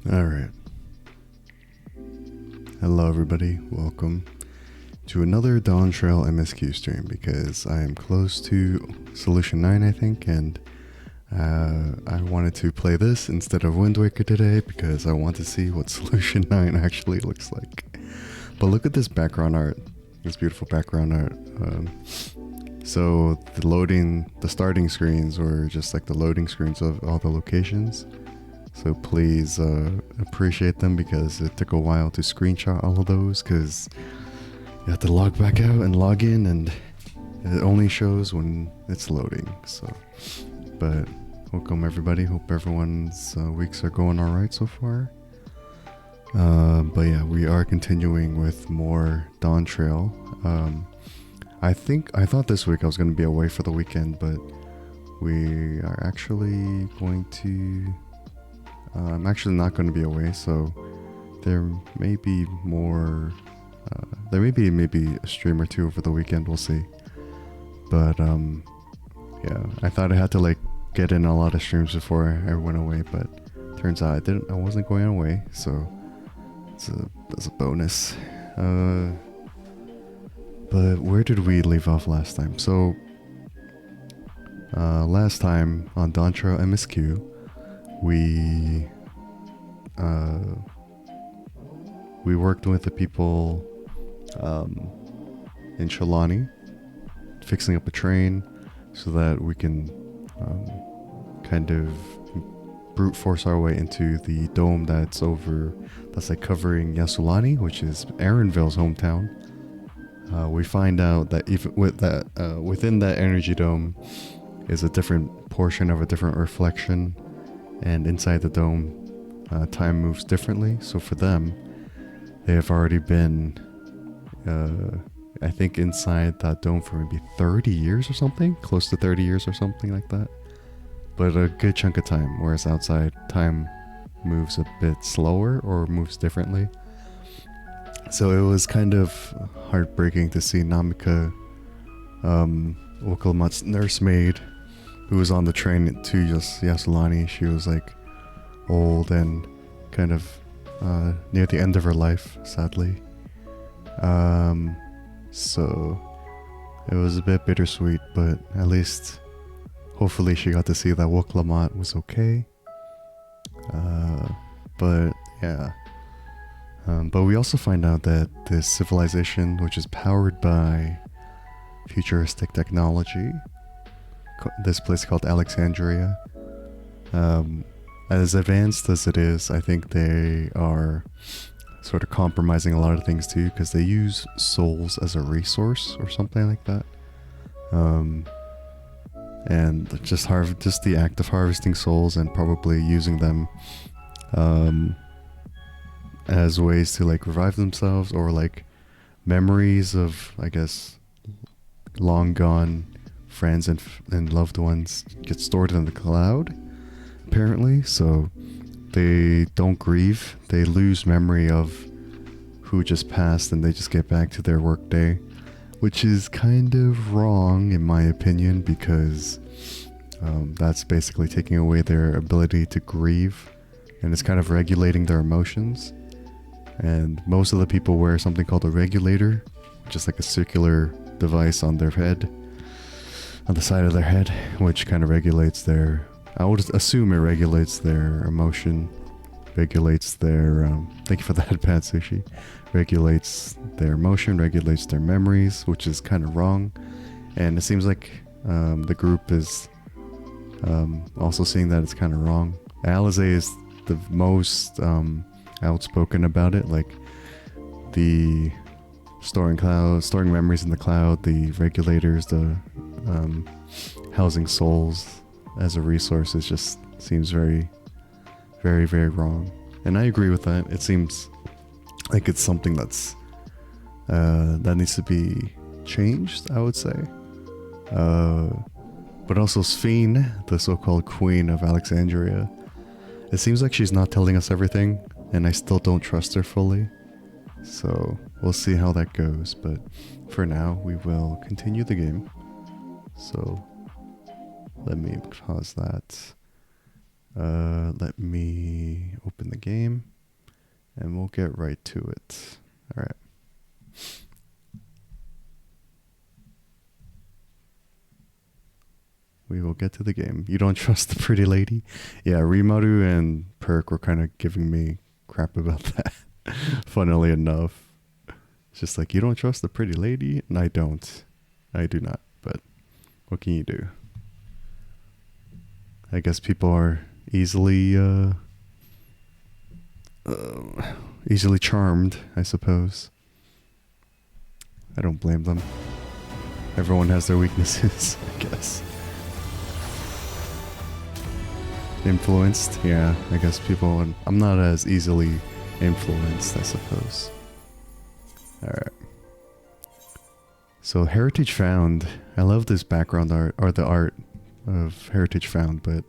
All right. Hello, everybody. Welcome to another Dawntrail MSQ stream because I am close to Solution 9, I think, and I wanted to play this instead of Wind Waker today because I want to see what Solution 9 actually looks like. But look at this background art, this beautiful background art. So the starting screens were just like the loading screens of all the locations. So please appreciate them because it took a while to screenshot all of those because you have to log back out and log in and it only shows when it's loading. So, but welcome everybody. Hope everyone's weeks are going all right so far. But yeah, we are continuing with more Dawntrail. I thought this week I was going to be away for the weekend, but we are actually going to... I'm actually not going to be away, so there may be more... there may be maybe a stream or two over the weekend, we'll see. But yeah, I thought I had to like get in a lot of streams before I went away, but turns out I wasn't going away, so that's a bonus. But where did we leave off last time? So last time on Dawntrail MSQ, we worked with the people in Shalani, fixing up a train so that we can kind of brute force our way into the dome that's like covering Yasulani, which is Aaronville's hometown. We find out that even with that within that energy dome is a different portion of a different reflection. And inside the dome, time moves differently. So for them, they have already been, I think, inside that dome for maybe 30 years or something, close to 30 years or something like that. But a good chunk of time, whereas outside, time moves a bit slower or moves differently. So it was kind of heartbreaking to see Namika, Wokalmat's nursemaid, who was on the train to Yasulani. She was like old and kind of near the end of her life, sadly. So it was a bit bittersweet, but at least hopefully she got to see that Woklamat was okay. But yeah. But we also find out that this civilization, which is powered by futuristic technology, this place called Alexandria, as advanced as it is, I think they are sort of compromising a lot of things too, because they use souls as a resource or something like that. And just the act of harvesting souls and probably using them as ways to like revive themselves, or like memories of, I guess, long gone friends and loved ones get stored in the cloud, apparently. So they don't grieve, they lose memory of who just passed and they just get back to their work day, which is kind of wrong in my opinion, because that's basically taking away their ability to grieve, and it's kind of regulating their emotions. And most of the people wear something called a regulator, just like a circular device on their head, on the side of their head, which kind of regulates their, I would assume it regulates their emotion, regulates their, thank you for the headpad, Sushi, regulates their emotion, regulates their memories, which is kind of wrong. And it seems like the group is also seeing that it's kind of wrong. Alize is the most outspoken about it, like the storing memories in the cloud, the regulators, the housing souls as a resource. It just seems very, very, very wrong. And I agree with that. It seems like it's something that's that needs to be changed, I would say. But also Sphene, the so-called queen of Alexandria, it seems like she's not telling us everything, and I still don't trust her fully. So we'll see how that goes, but for now we will continue the game. So let me pause that. Let me open the game, and we'll get right to it. Alright. We will get to the game. You don't trust the pretty lady? Yeah, Rimaru and Perk were kind of giving me crap about that. Funnily enough. It's just like, you don't trust the pretty lady? And I don't. I do not. But what can you do? I guess people are easily easily charmed, I suppose. I don't blame them. Everyone has their weaknesses, I guess. Influenced? Yeah, I guess people... I'm not as easily influenced, I suppose. Alright. So, Heritage Found. I love this background art, or the art of Heritage Found, but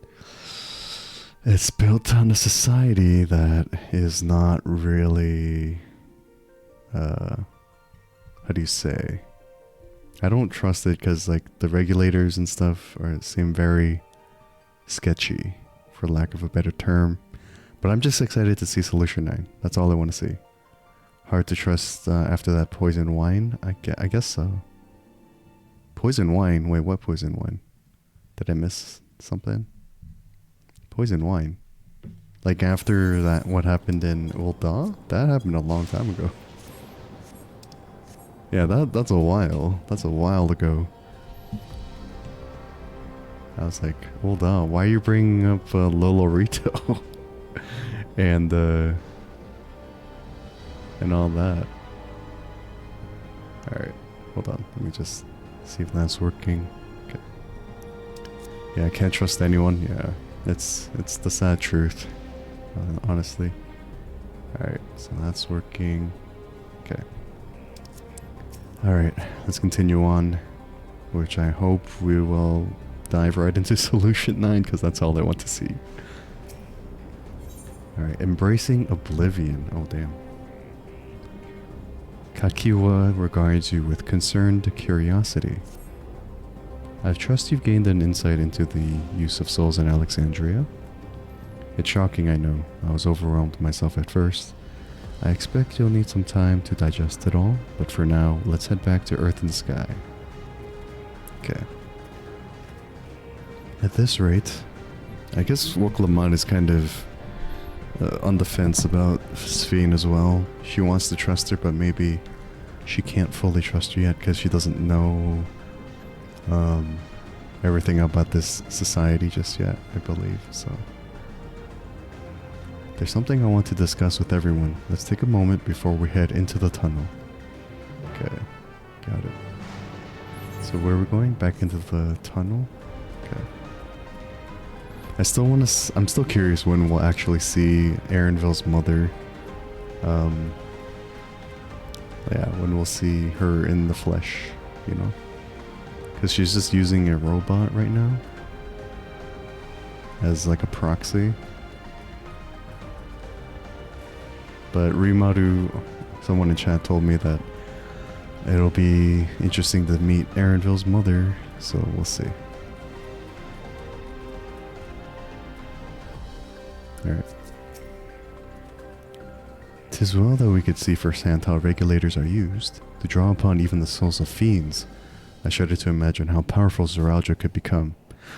it's built on a society that is not really... how do you say? I don't trust it because, like, the regulators and stuff seem very sketchy, for lack of a better term. But I'm just excited to see Solution 9. That's all I want to see. Hard to trust after that poison wine? I guess so. Poison wine? Wait, what poison wine? Did I miss something? Poison wine? Like after that, what happened in Ulda? That happened a long time ago. Yeah, that's a while. That's a while ago. I was like, hold on, why are you bringing up Lolorito? and all that. Alright, hold on. Let me just see if that's working. Okay. Yeah, I can't trust anyone. Yeah, it's the sad truth, honestly. Alright, so that's working. Okay. Alright, let's continue on, which I hope we will dive right into Solution 9, because that's all I want to see. Alright, Embracing Oblivion. Oh, damn. Kakiwa regards you with concerned curiosity. I trust you've gained an insight into the use of souls in Alexandria. It's shocking, I know. I was overwhelmed myself at first. I expect you'll need some time to digest it all, but for now, let's head back to Earth and Sky. Okay. At this rate, I guess Woklaman is kind of on the fence about Sphene as well. She wants to trust her, but maybe she can't fully trust her yet because she doesn't know everything about this society just yet, I believe. So there's something I want to discuss with everyone. Let's take a moment before we head into the tunnel. Okay, got it. So where are we going? Back into the tunnel? Okay. I'm still curious when we'll actually see Aaronville's mother. Yeah, when we'll see her in the flesh, you know? Because she's just using a robot right now. As like a proxy. But Rimaru, someone in chat told me that it'll be interesting to meet Aaronville's mother, so we'll see. Alright. 'Tis well that we could see firsthand how regulators are used to draw upon even the souls of fiends. I shudder to imagine how powerful Zoraljah could become.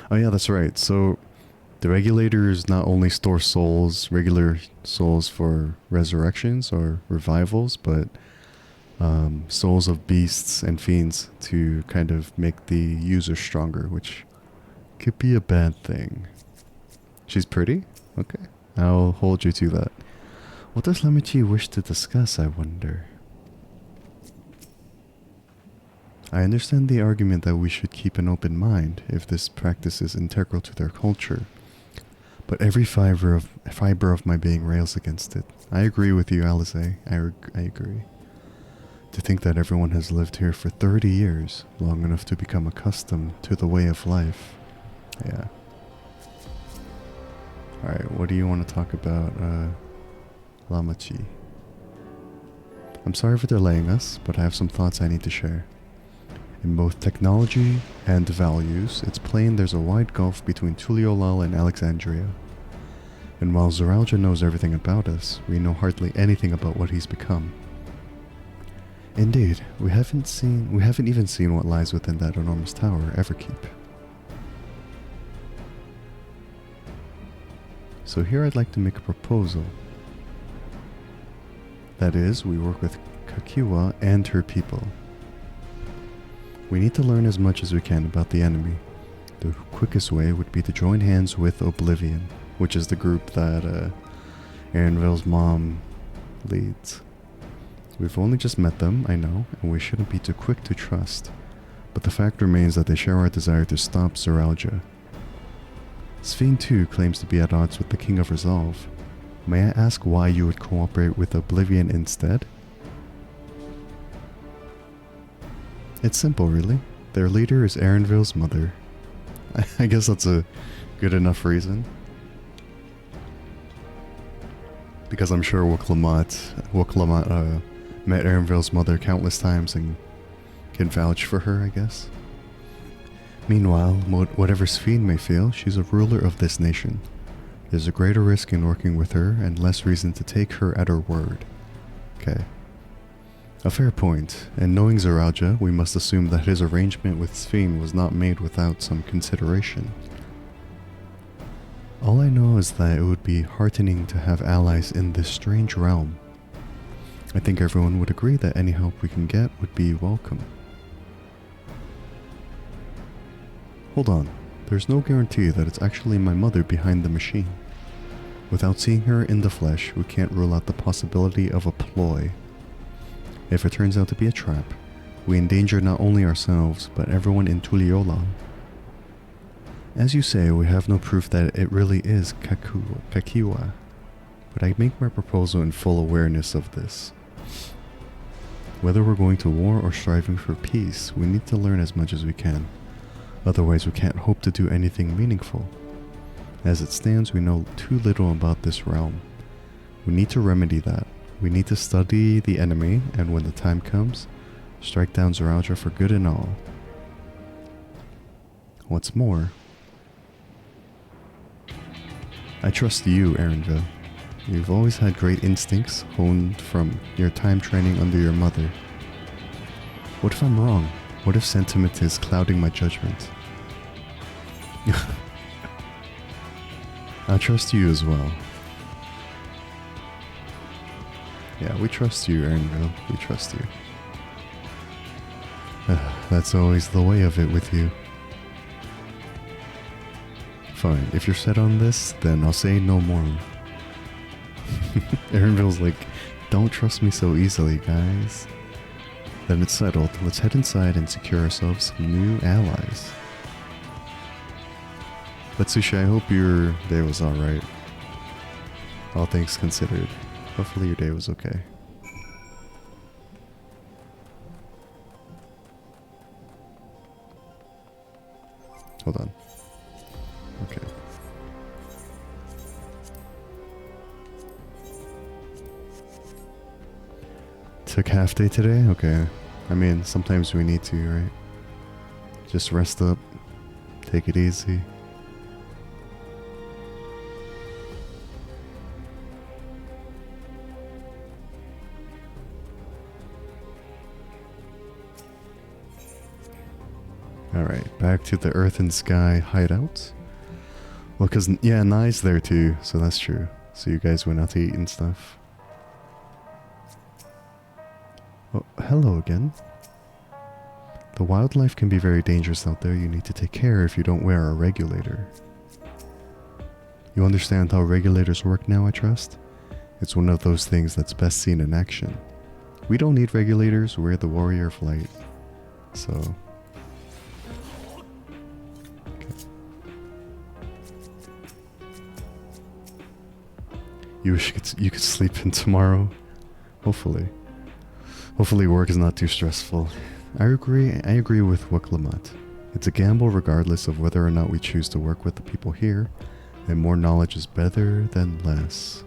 Oh yeah, that's right. So the regulators not only store souls, regular souls for resurrections or revivals, but souls of beasts and fiends to kind of make the user stronger, which could be a bad thing. She's pretty? Okay. I'll hold you to that. What does Lamichi wish to discuss, I wonder? I understand the argument that we should keep an open mind if this practice is integral to their culture. But every fiber of my being rails against it. I agree with you, Alize. I agree. To think that everyone has lived here for 30 years, long enough to become accustomed to the way of life. Yeah. Alright, what do you want to talk about, Lamachi? I'm sorry for delaying us, but I have some thoughts I need to share. In both technology and values, it's plain there's a wide gulf between Tuliolal and Alexandria. And while Zoraljah knows everything about us, we know hardly anything about what he's become. Indeed, we haven't even seen what lies within that enormous tower, Everkeep. So here I'd like to make a proposal. That is, we work with Kakiwa and her people. We need to learn as much as we can about the enemy. The quickest way would be to join hands with Oblivion, which is the group that Aaronville's mom leads. We've only just met them, I know, and we shouldn't be too quick to trust. But the fact remains that they share our desire to stop Zoraljah. Sphene too claims to be at odds with the King of Resolve. May I ask why you would cooperate with Oblivion instead? It's simple, really. Their leader is Aaronville's mother. I guess that's a good enough reason. Because I'm sure Wuklamot met Aaronville's mother countless times and can vouch for her, I guess. Meanwhile, whatever Sphene may feel, she's a ruler of this nation. There's a greater risk in working with her and less reason to take her at her word. Okay. A fair point, and knowing Zoraljah, we must assume that his arrangement with Sphene was not made without some consideration. All I know is that it would be heartening to have allies in this strange realm. I think everyone would agree that any help we can get would be welcome. Hold on, there's no guarantee that it's actually my mother behind the machine. Without seeing her in the flesh, we can't rule out the possibility of a ploy. If it turns out to be a trap, we endanger not only ourselves, but everyone in Tuliyollal. As you say, we have no proof that it really is Kakiwa, but I make my proposal in full awareness of this. Whether we're going to war or striving for peace, we need to learn as much as we can. Otherwise, we can't hope to do anything meaningful. As it stands, we know too little about this realm. We need to remedy that. We need to study the enemy, and when the time comes, strike down Zoraljah for good and all. What's more, I trust you, Aaronville. You've always had great instincts honed from your time training under your mother. What if I'm wrong? What if sentiment is clouding my judgment? I trust you as well. Yeah, we trust you, Aaronville. We trust you. That's always the way of it with you. Fine, if you're set on this, then I'll say no more. Aaronville's like, don't trust me so easily, guys. Then it's settled. Let's head inside and secure ourselves some new allies. But Sushi, I hope your day was alright. All things considered. Hopefully your day was okay. Hold on. Okay. Took half day today? Okay. I mean, sometimes we need to, right? Just rest up. Take it easy. Alright, back to the Earth and Sky hideout. Well, cause, yeah, Nai's there too, so that's true. So you guys went out to eat and stuff. Oh, hello again. The wildlife can be very dangerous out there. You need to take care if you don't wear a regulator. You understand how regulators work now, I trust? It's one of those things that's best seen in action. We don't need regulators, we're the warrior of light. So... You wish you could sleep in tomorrow? Hopefully. Hopefully work is not too stressful. I agree with Wuklamot. It's a gamble regardless of whether or not we choose to work with the people here, and more knowledge is better than less.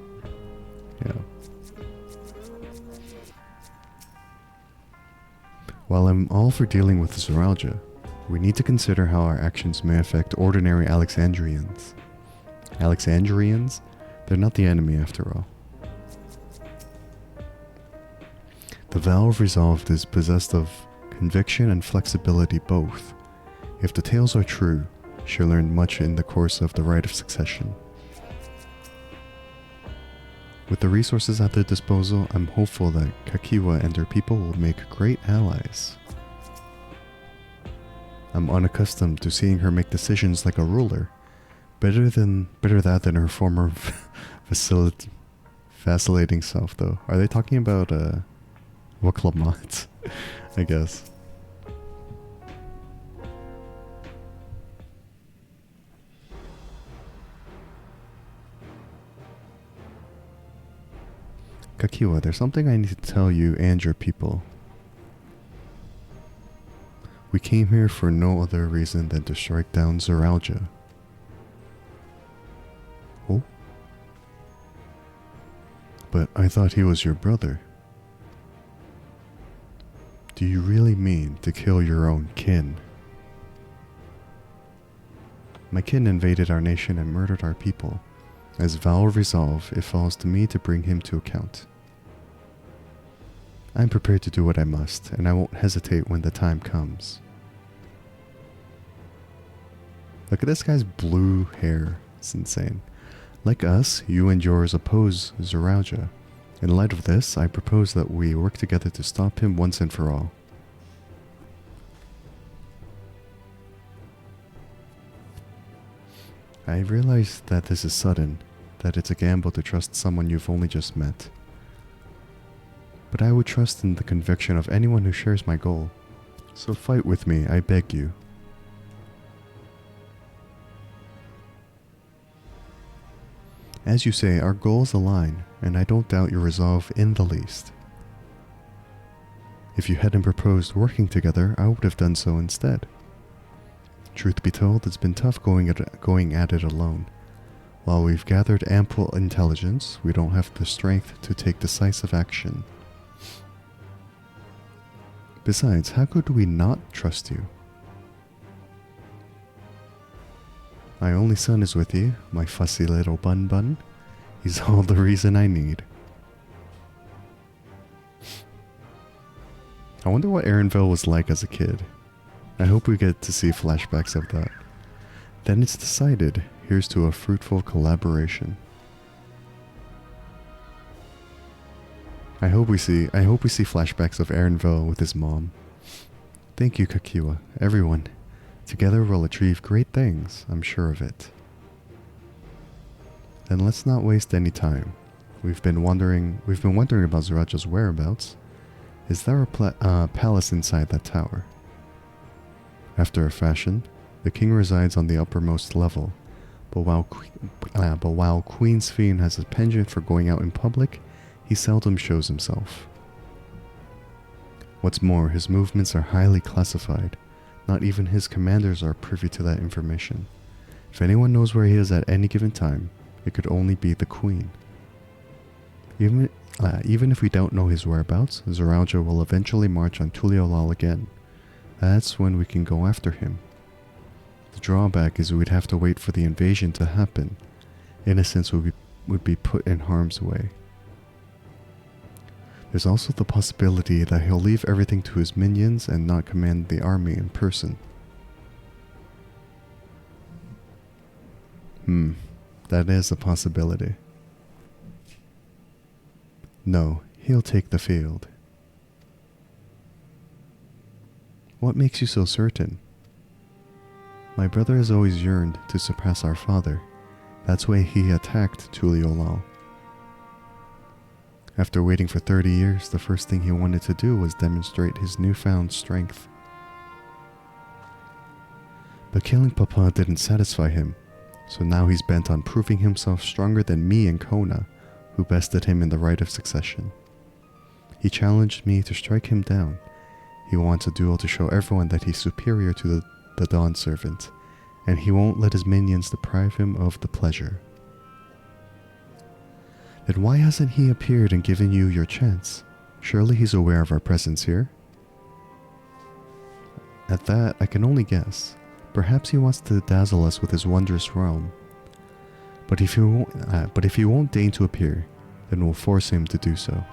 Yeah. While I'm all for dealing with Zoraljah, we need to consider how our actions may affect ordinary Alexandrians. Alexandrians? They're not the enemy after all. The vow of resolve is possessed of conviction and flexibility both. If the tales are true, she learned much in the course of the rite of succession. With the resources at their disposal, I'm hopeful that Kakiwa and her people will make great allies. I'm unaccustomed to seeing her make decisions like a ruler. Better that than her former vacillating self, though. Are they talking about Waklamat? I guess. Kakiwa, there's something I need to tell you and your people. We came here for no other reason than to strike down Zoraija. Oh? But I thought he was your brother. Do you really mean to kill your own kin? My kin invaded our nation and murdered our people. As vow of resolve, it falls to me to bring him to account. I'm prepared to do what I must, and I won't hesitate when the time comes. Look at this guy's blue hair. It's insane. Like us, you and yours oppose Zoraija. In light of this, I propose that we work together to stop him once and for all. I realize that this is sudden, that it's a gamble to trust someone you've only just met. But I would trust in the conviction of anyone who shares my goal. So fight with me, I beg you. As you say, our goals align, and I don't doubt your resolve in the least. If you hadn't proposed working together, I would have done so instead. Truth be told, it's been tough going at it alone. While we've gathered ample intelligence, we don't have the strength to take decisive action. Besides, how could we not trust you? My only son is with you, my fussy little bun. He's all the reason I need. I wonder what Erenville was like as a kid. I hope we get to see flashbacks of that. Then it's decided, here's to a fruitful collaboration. I hope we see flashbacks of Erenville with his mom. Thank you, Kakiwa, everyone. Together we'll achieve great things, I'm sure of it. Then let's not waste any time. We've been wondering about Zoraija's whereabouts. Is there a palace inside that tower? After a fashion, the king resides on the uppermost level, but while Queen Sphene has a penchant for going out in public, he seldom shows himself. What's more, his movements are highly classified. Not even his commanders are privy to that information. If anyone knows where he is at any given time, it could only be the queen. Even if we don't know his whereabouts, Zoraija will eventually march on Tuliolal again. That's when we can go after him. The drawback is we'd have to wait for the invasion to happen. Innocents would be put in harm's way. There's also the possibility that he'll leave everything to his minions and not command the army in person. That is a possibility. No, he'll take the field. What makes you so certain? My brother has always yearned to surpass our father. That's why he attacked Tuliolal. After waiting for 30 years, the first thing he wanted to do was demonstrate his newfound strength. But killing Papa didn't satisfy him, so now he's bent on proving himself stronger than me and Kona, who bested him in the rite of succession. He challenged me to strike him down. He wants a duel to show everyone that he's superior to the Dawn Servant, and he won't let his minions deprive him of the pleasure. Then why hasn't he appeared and given you your chance? Surely he's aware of our presence here. At that, I can only guess. Perhaps he wants to dazzle us with his wondrous realm. But if he won't deign to appear, then we'll force him to do so.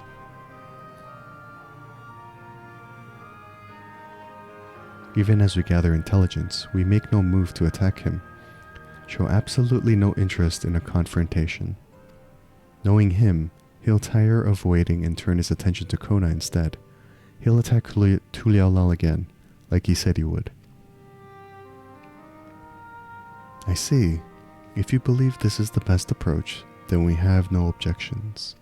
Even as we gather intelligence, we make no move to attack him. Show absolutely no interest in a confrontation. Knowing him, he'll tire of waiting and turn his attention to Kona instead. He'll attack Tuliaulal again, like he said he would. I see. If you believe this is the best approach, then we have no objections.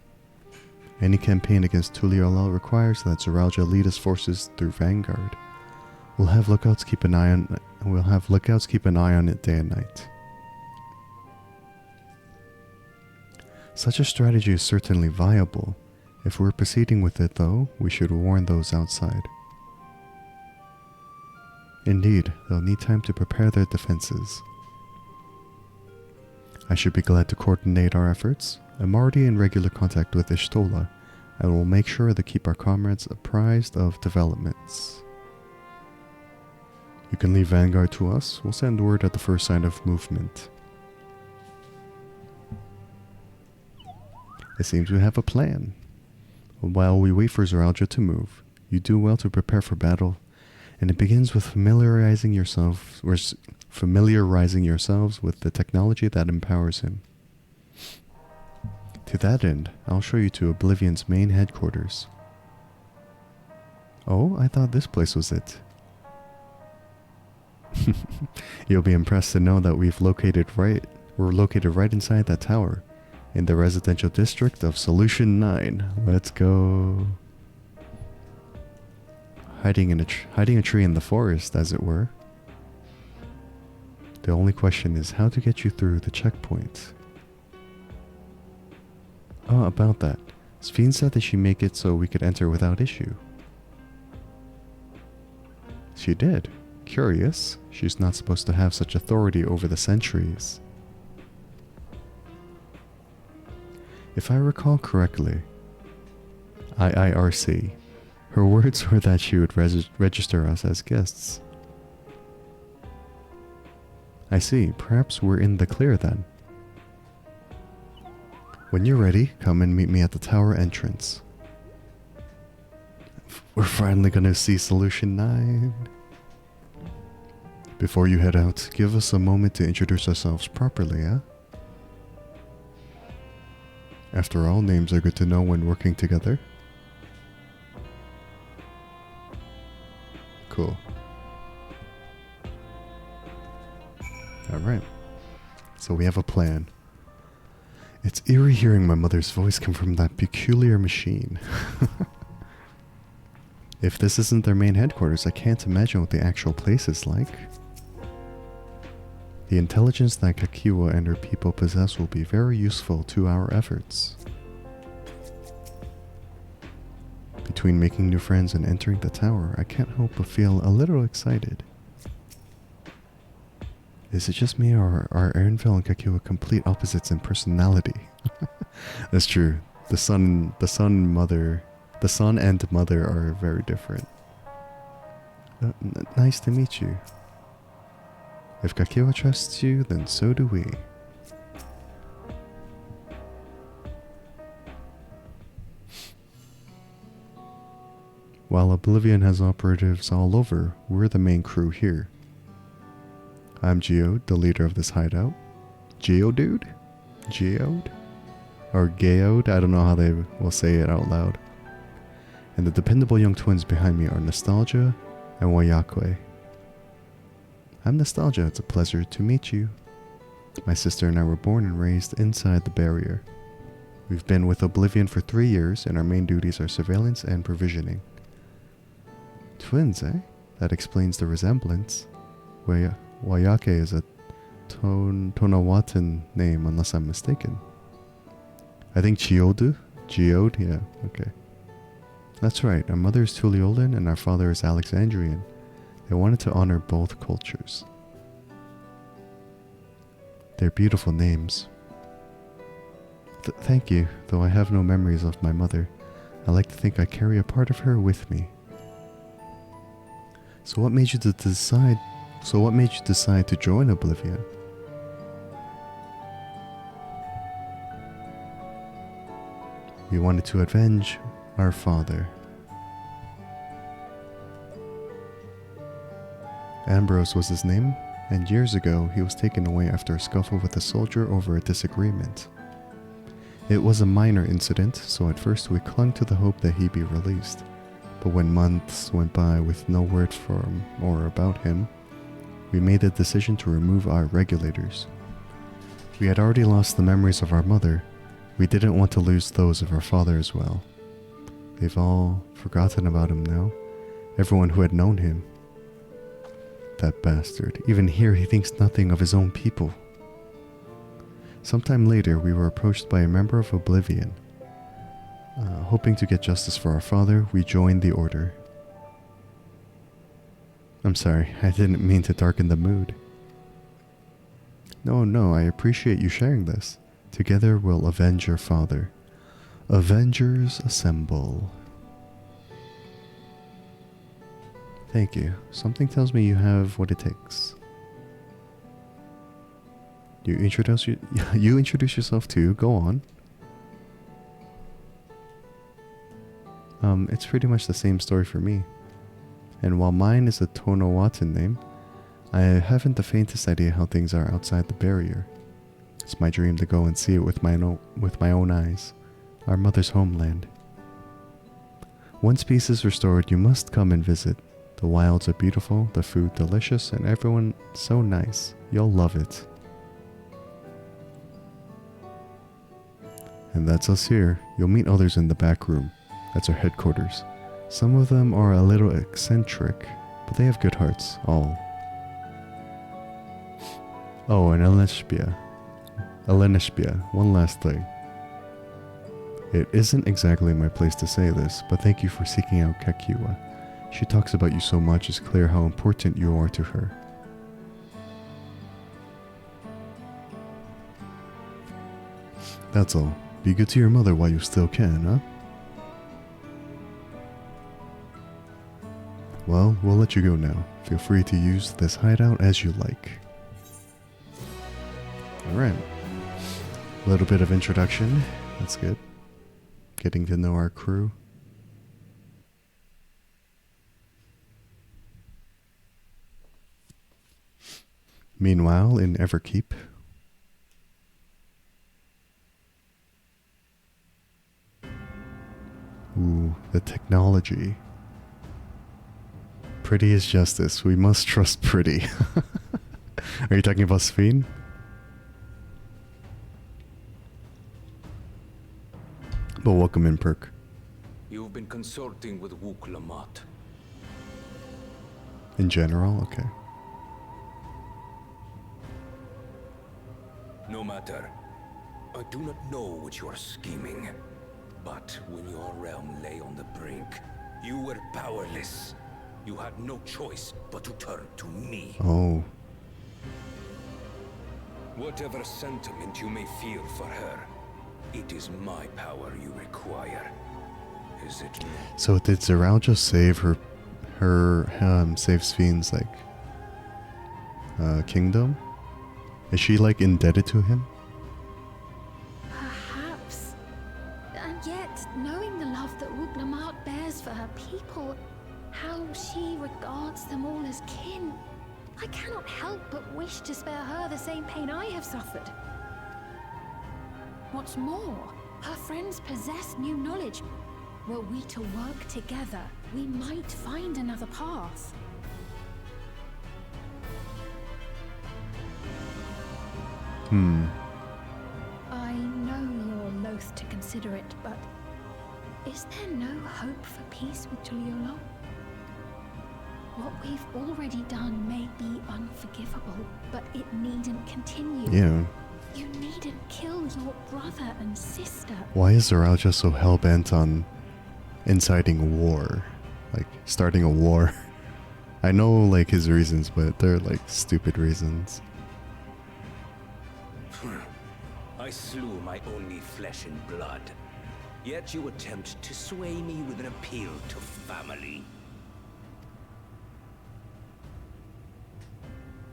Any campaign against Tuliaulal requires that Zoraija lead his forces through Vanguard. We'll have lookouts keep an eye on it day and night. Such a strategy is certainly viable. If we're proceeding with it, though, we should warn those outside. Indeed, they'll need time to prepare their defenses. I should be glad to coordinate our efforts. I'm already in regular contact with Ishtola, and will make sure to keep our comrades apprised of developments. You can leave Vanguard to us. We'll send word at the first sign of movement. It seems we have a plan. While we wait for Zoraija to move, you do well to prepare for battle, and it begins with familiarizing yourselves with the technology that empowers him. To that end, I'll show you to Oblivion's main headquarters. Oh, I thought this place was it. You'll be impressed to know that we're located right inside that tower, in the residential district of Solution 9. Let's go. Hiding a tree in the forest, as it were. The only question is how to get you through the checkpoint. Oh, about that. Sphene said that she'd make it so we could enter without issue. She did. Curious. She's not supposed to have such authority over the sentries. If I recall correctly, IIRC, her words were that she would register us as guests. I see. Perhaps we're in the clear then. When you're ready, come and meet me at the tower entrance. We're finally gonna see Solution 9. Before you head out, give us a moment to introduce ourselves properly, eh? After all, names are good to know when working together. Cool. Alright. So we have a plan. It's eerie hearing my mother's voice come from that peculiar machine. If this isn't their main headquarters, I can't imagine what the actual place is like. The intelligence that Kakiwa and her people possess will be very useful to our efforts. Between making new friends and entering the tower, I can't help but feel a little excited. Is it just me, or are Erinville and Kakiwa complete opposites in personality? That's true. The son and mother are very different. Nice to meet you. If Kakiwa trusts you, then so do we. While Oblivion has operatives all over, we're the main crew here. I'm Geode, the leader of this hideout. Geodude? Geode? Or Geode? I don't know how they will say it out loud. And the dependable young twins behind me are Nostalgia and Wayakwe. I'm Nostalgia, it's a pleasure to meet you. My sister and I were born and raised inside the barrier. We've been with Oblivion for 3 years, and our main duties are surveillance and provisioning. Twins, eh? That explains the resemblance. Wayake is a Tonawatan name, unless I'm mistaken. I think Geode, yeah, okay. That's right, our mother is Tuliolin and our father is Alexandrian. They wanted to honor both cultures. They're beautiful names. Thank you, though I have no memories of my mother. I like to think I carry a part of her with me. So what made you decide to join Oblivion? We wanted to avenge our father. Ambrose was his name, and years ago he was taken away after a scuffle with a soldier over a disagreement. It was a minor incident, so at first we clung to the hope that he be released. But when months went by with no word from or about him, we made the decision to remove our regulators. We had already lost the memories of our mother. We didn't want to lose those of our father as well. They've all forgotten about him now. Everyone who had known him. That bastard. Even here he thinks nothing of his own people. Sometime later we were approached by a member of Oblivion. Hoping to get justice for our father, we joined the order. I'm sorry, I didn't mean to darken the mood. No, I appreciate you sharing this. Together we'll avenge your father. Avengers assemble. Thank you. Something tells me you have what it takes. You introduce yourself too. Go on. It's pretty much the same story for me. And while mine is a Tonawatan name, I haven't the faintest idea how things are outside the barrier. It's my dream to go and see it with my own eyes. Our mother's homeland. Once peace is restored, you must come and visit. The wilds are beautiful, the food delicious, and everyone so nice. You'll love it. And that's us here. You'll meet others in the back room. That's our headquarters. Some of them are a little eccentric, but they have good hearts, all. Oh, and Elenishbia, one last thing. It isn't exactly my place to say this, but thank you for seeking out Kakiwa. She talks about you so much, it's clear how important you are to her. That's all. Be good to your mother while you still can, huh? Well, we'll let you go now. Feel free to use this hideout as you like. Alright. A little bit of introduction. That's good. Getting to know our crew. Meanwhile, in Everkeep, ooh, the technology. Pretty is justice. We must trust Pretty. Are you talking about Sphene? But welcome in, Perk. You've been consulting with Wook Lamat. In general? Okay. No matter. I do not know what you are scheming. But when your realm lay on the brink, you were powerless. You had no choice but to turn to me. Oh. Whatever sentiment you may feel for her, it is my power you require. Is it not? So did Zeral just save save Sphene's, kingdom? Is she, indebted to him? Perhaps. And yet, knowing the love that Wook Lamat bears for her people, how she regards them all as kin, I cannot help but wish to spare her the same pain I have suffered. What's more, her friends possess new knowledge. Were we to work together, we might find another path. I know you're loath to consider it, but is there no hope for peace with Tuliolo? What we've already done may be unforgivable, but it needn't continue. Yeah. You needn't kill your brother and sister. Why is Zeral just so hell-bent on inciting a war? Starting a war? I know, his reasons, but they're, stupid reasons. I slew my only flesh and blood. Yet you attempt to sway me with an appeal to family.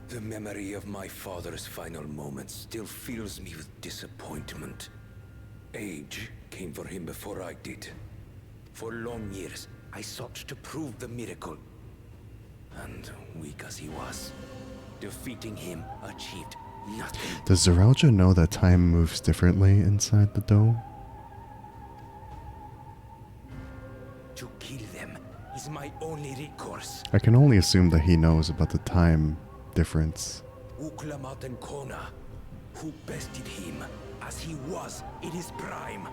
The memory of my father's final moments still fills me with disappointment. Age came for him before I did. For long years, I sought to prove the miracle. And weak as he was, defeating him achieved nothing. Does Zeralja know that time moves differently inside the dome? To kill them is my only recourse. I can only assume that he knows about the time difference. Uklamat and Kona, who bested him as he was in his prime.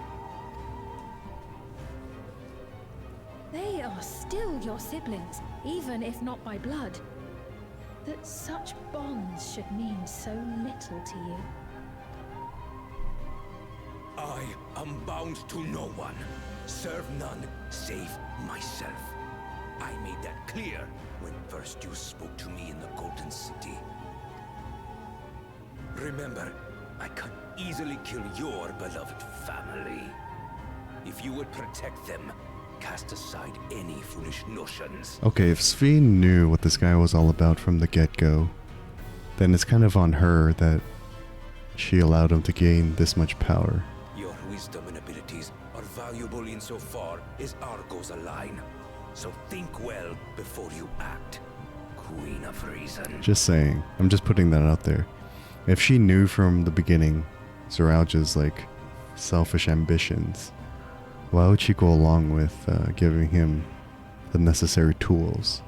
They are still your siblings, even if not by blood. That such bonds should mean so little to you. I am bound to no one. Serve none save myself. I made that clear when first you spoke to me in the Golden City. Remember, I can easily kill your beloved family. If you would protect them, cast aside any foolish notions. Okay, if Svi knew what this guy was all about from the get-go, then it's kind of on her that she allowed him to gain this much power. Your wisdom and abilities are valuable insofar as our goals align. So think well before you act, Queen of Reason. Just saying. I'm just putting that out there. If she knew from the beginning Zeralja's like selfish ambitions, why would she go along with giving him the necessary tools?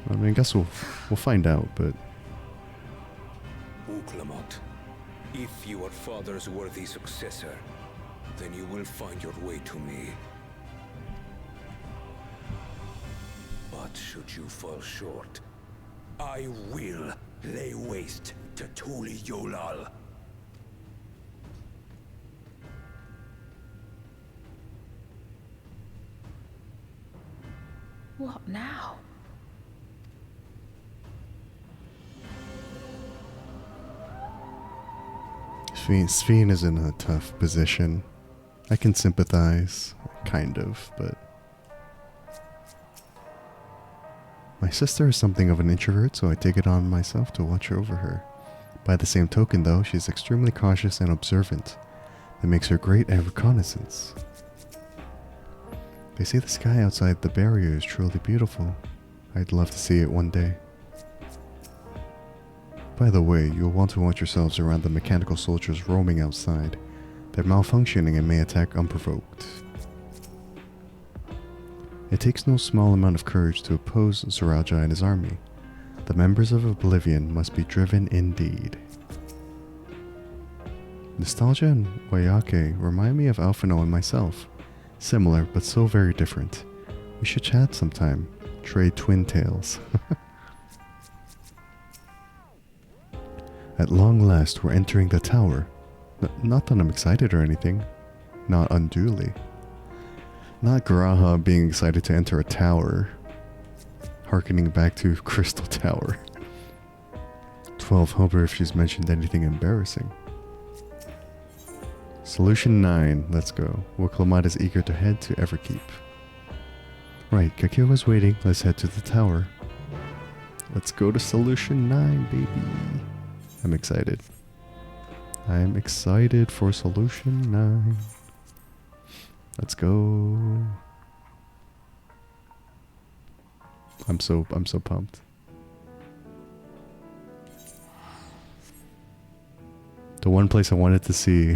I mean, I guess we'll find out, but... Uklamat, if you are father's worthy successor, then you will find your way to me. But should you fall short, I will lay waste to Tuli Yolal. What now? Sphene is in a tough position. I can sympathize, kind of, but... My sister is something of an introvert, so I take it on myself to watch over her. By the same token, though, she's extremely cautious and observant. That makes her great at reconnaissance. They say the sky outside the barrier is truly beautiful. I'd love to see it one day. By the way, you'll want to watch yourselves around the mechanical soldiers roaming outside. They're malfunctioning and may attack unprovoked. It takes no small amount of courage to oppose Zeralja and his army. The members of Oblivion must be driven indeed. Nostalgia and Wayake remind me of Alphino and myself. Similar, but so very different. We should chat sometime. Trade twin tales. At long last, we're entering the tower. Not that I'm excited or anything. Not unduly. Not Garaha being excited to enter a tower. Harkening back to Crystal Tower. 12, however, if she's mentioned anything embarrassing. Solution 9, let's go. Wuklamad is eager to head to Everkeep. Right, Kakir was waiting, let's head to the tower. Let's go to Solution 9, baby. I'm excited. I'm excited for Solution 9. Let's go. I'm so pumped. The one place I wanted to see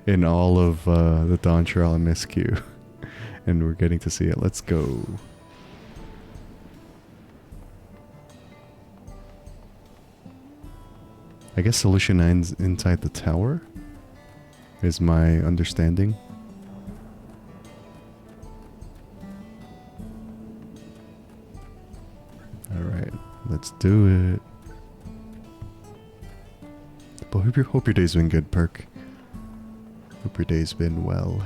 in all of the Dawntrail MSQ. And we're getting to see it. Let's go. I guess Solution 9's inside the tower, is my understanding. Alright, let's do it. But hope your day's been good, Perk. Hope your day's been well.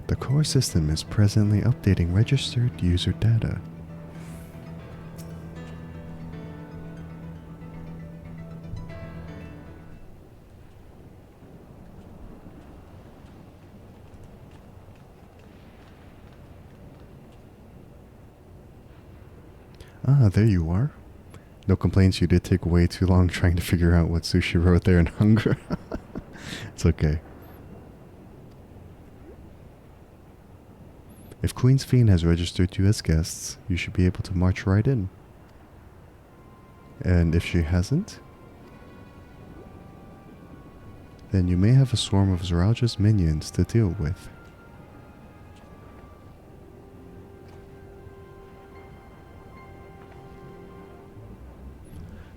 The core system is presently updating registered user data. Ah, there you are. No complaints, you did take way too long trying to figure out what Sushi wrote there in hunger. It's okay. If Queen's Fiend has registered you as guests, you should be able to march right in. And if she hasn't, then you may have a swarm of Zoralja's minions to deal with.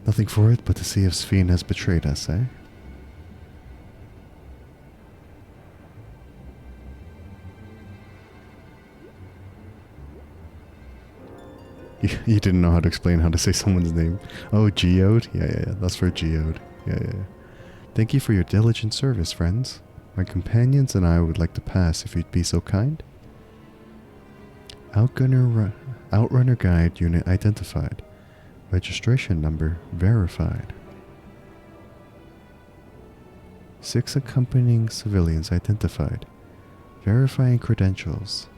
Nothing for it but to see if Sphene has betrayed us, eh? You didn't know how to explain how to say someone's name. Oh, Geode? Yeah. That's for Geode. Yeah. Thank you for your diligent service, friends. My companions and I would like to pass if you'd be so kind. Outrunner Guide Unit identified. Registration number verified. 6 accompanying civilians identified. Verifying credentials.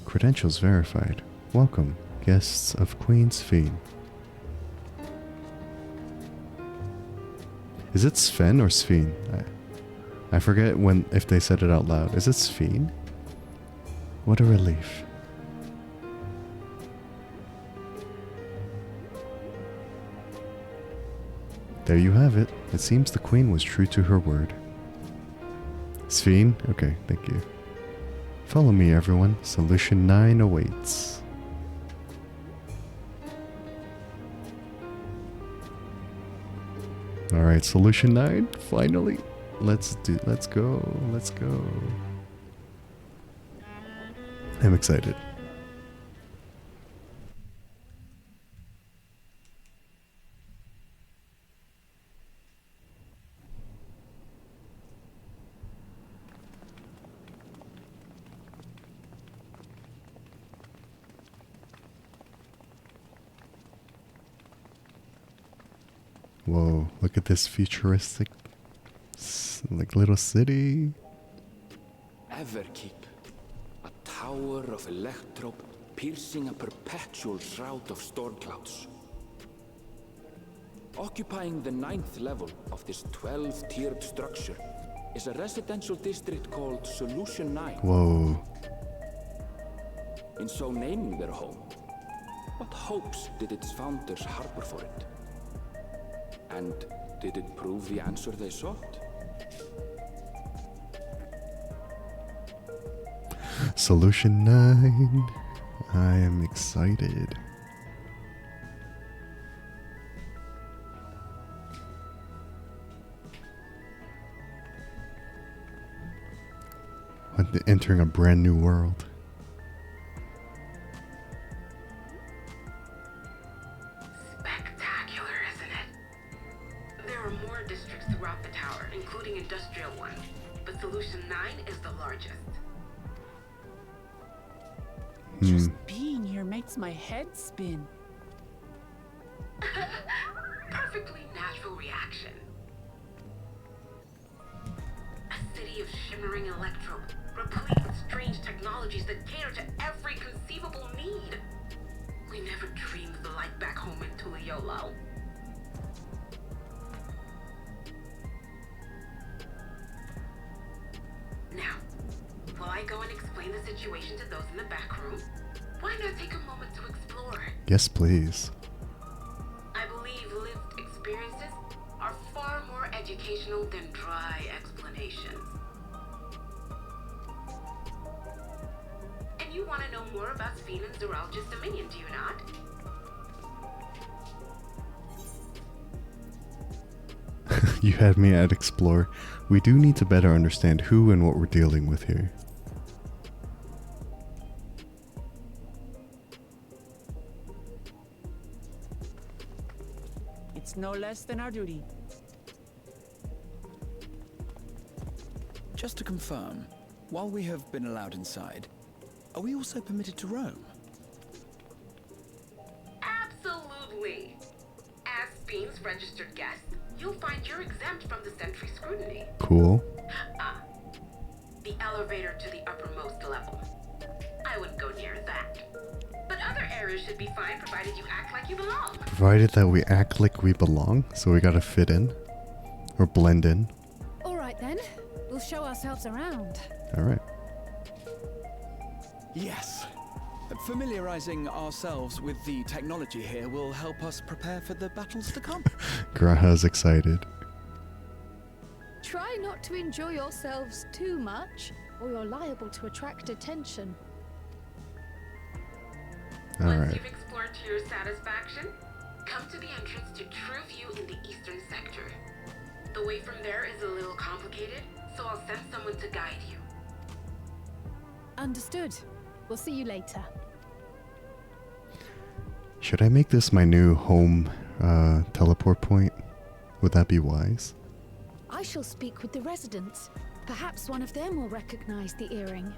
Credentials verified. Welcome, guests of Queen's Fiend. Is it Sven or Sphene? I forget if they said it out loud. Is it Sphene? What a relief. There you have it. It seems the Queen was true to her word. Sphene? Okay, thank you. Follow me, everyone. Solution 9 awaits. Alright, Solution 9, finally. Let's go. I'm excited. Whoa, look at this futuristic, like, little city. Everkeep, a tower of electrope piercing a perpetual shroud of storm clouds. Occupying the 9th level of this 12-tiered structure is a residential district called Solution 9. Whoa. In so naming their home, what hopes did its founders harbor for it? And did it prove the answer they sought? Solution 9. I am excited. I'm entering a brand new world. Spectacular, isn't it? There are more districts throughout the tower, including industrial ones, but Solution 9 is the largest. Just being here makes my head spin. Perfectly natural reaction. A city of shimmering electrope, replete with strange technologies that cater to every conceivable need. We never dreamed of the life back home in Tuliyolau. Now, while I go and explain the situation to those in the back room, why not take a moment to explore? Yes, please. I believe lived experiences are far more educational than dry explanations. And you want to know more about Sphene and Zoralja's dominion, do you not? You had me at explore. We do need to better understand who and what we're dealing with here. It's no less than our duty. Just to confirm, while we have been allowed inside, are we also permitted to roam? Absolutely. As Sphene's registered guests, you'll find you're exempt from the sentry scrutiny. Cool. Ah, the elevator to the uppermost level. I wouldn't go near that. But other areas should be fine provided you act like you belong. Provided that we act like we belong, so we gotta fit in. Or blend in. Alright then, we'll show ourselves around. Alright. Yes. Familiarizing ourselves with the technology here will help us prepare for the battles to come. Graha's excited. Try not to enjoy yourselves too much, or you're liable to attract attention. Once Alright. you've explored to your satisfaction, come to the entrance to True View in the eastern sector. The way from there is a little complicated, so I'll send someone to guide you. Understood. We'll see you later. Should I make this my new home teleport point? Would that be wise? I shall speak with the residents. Perhaps one of them will recognize the earring.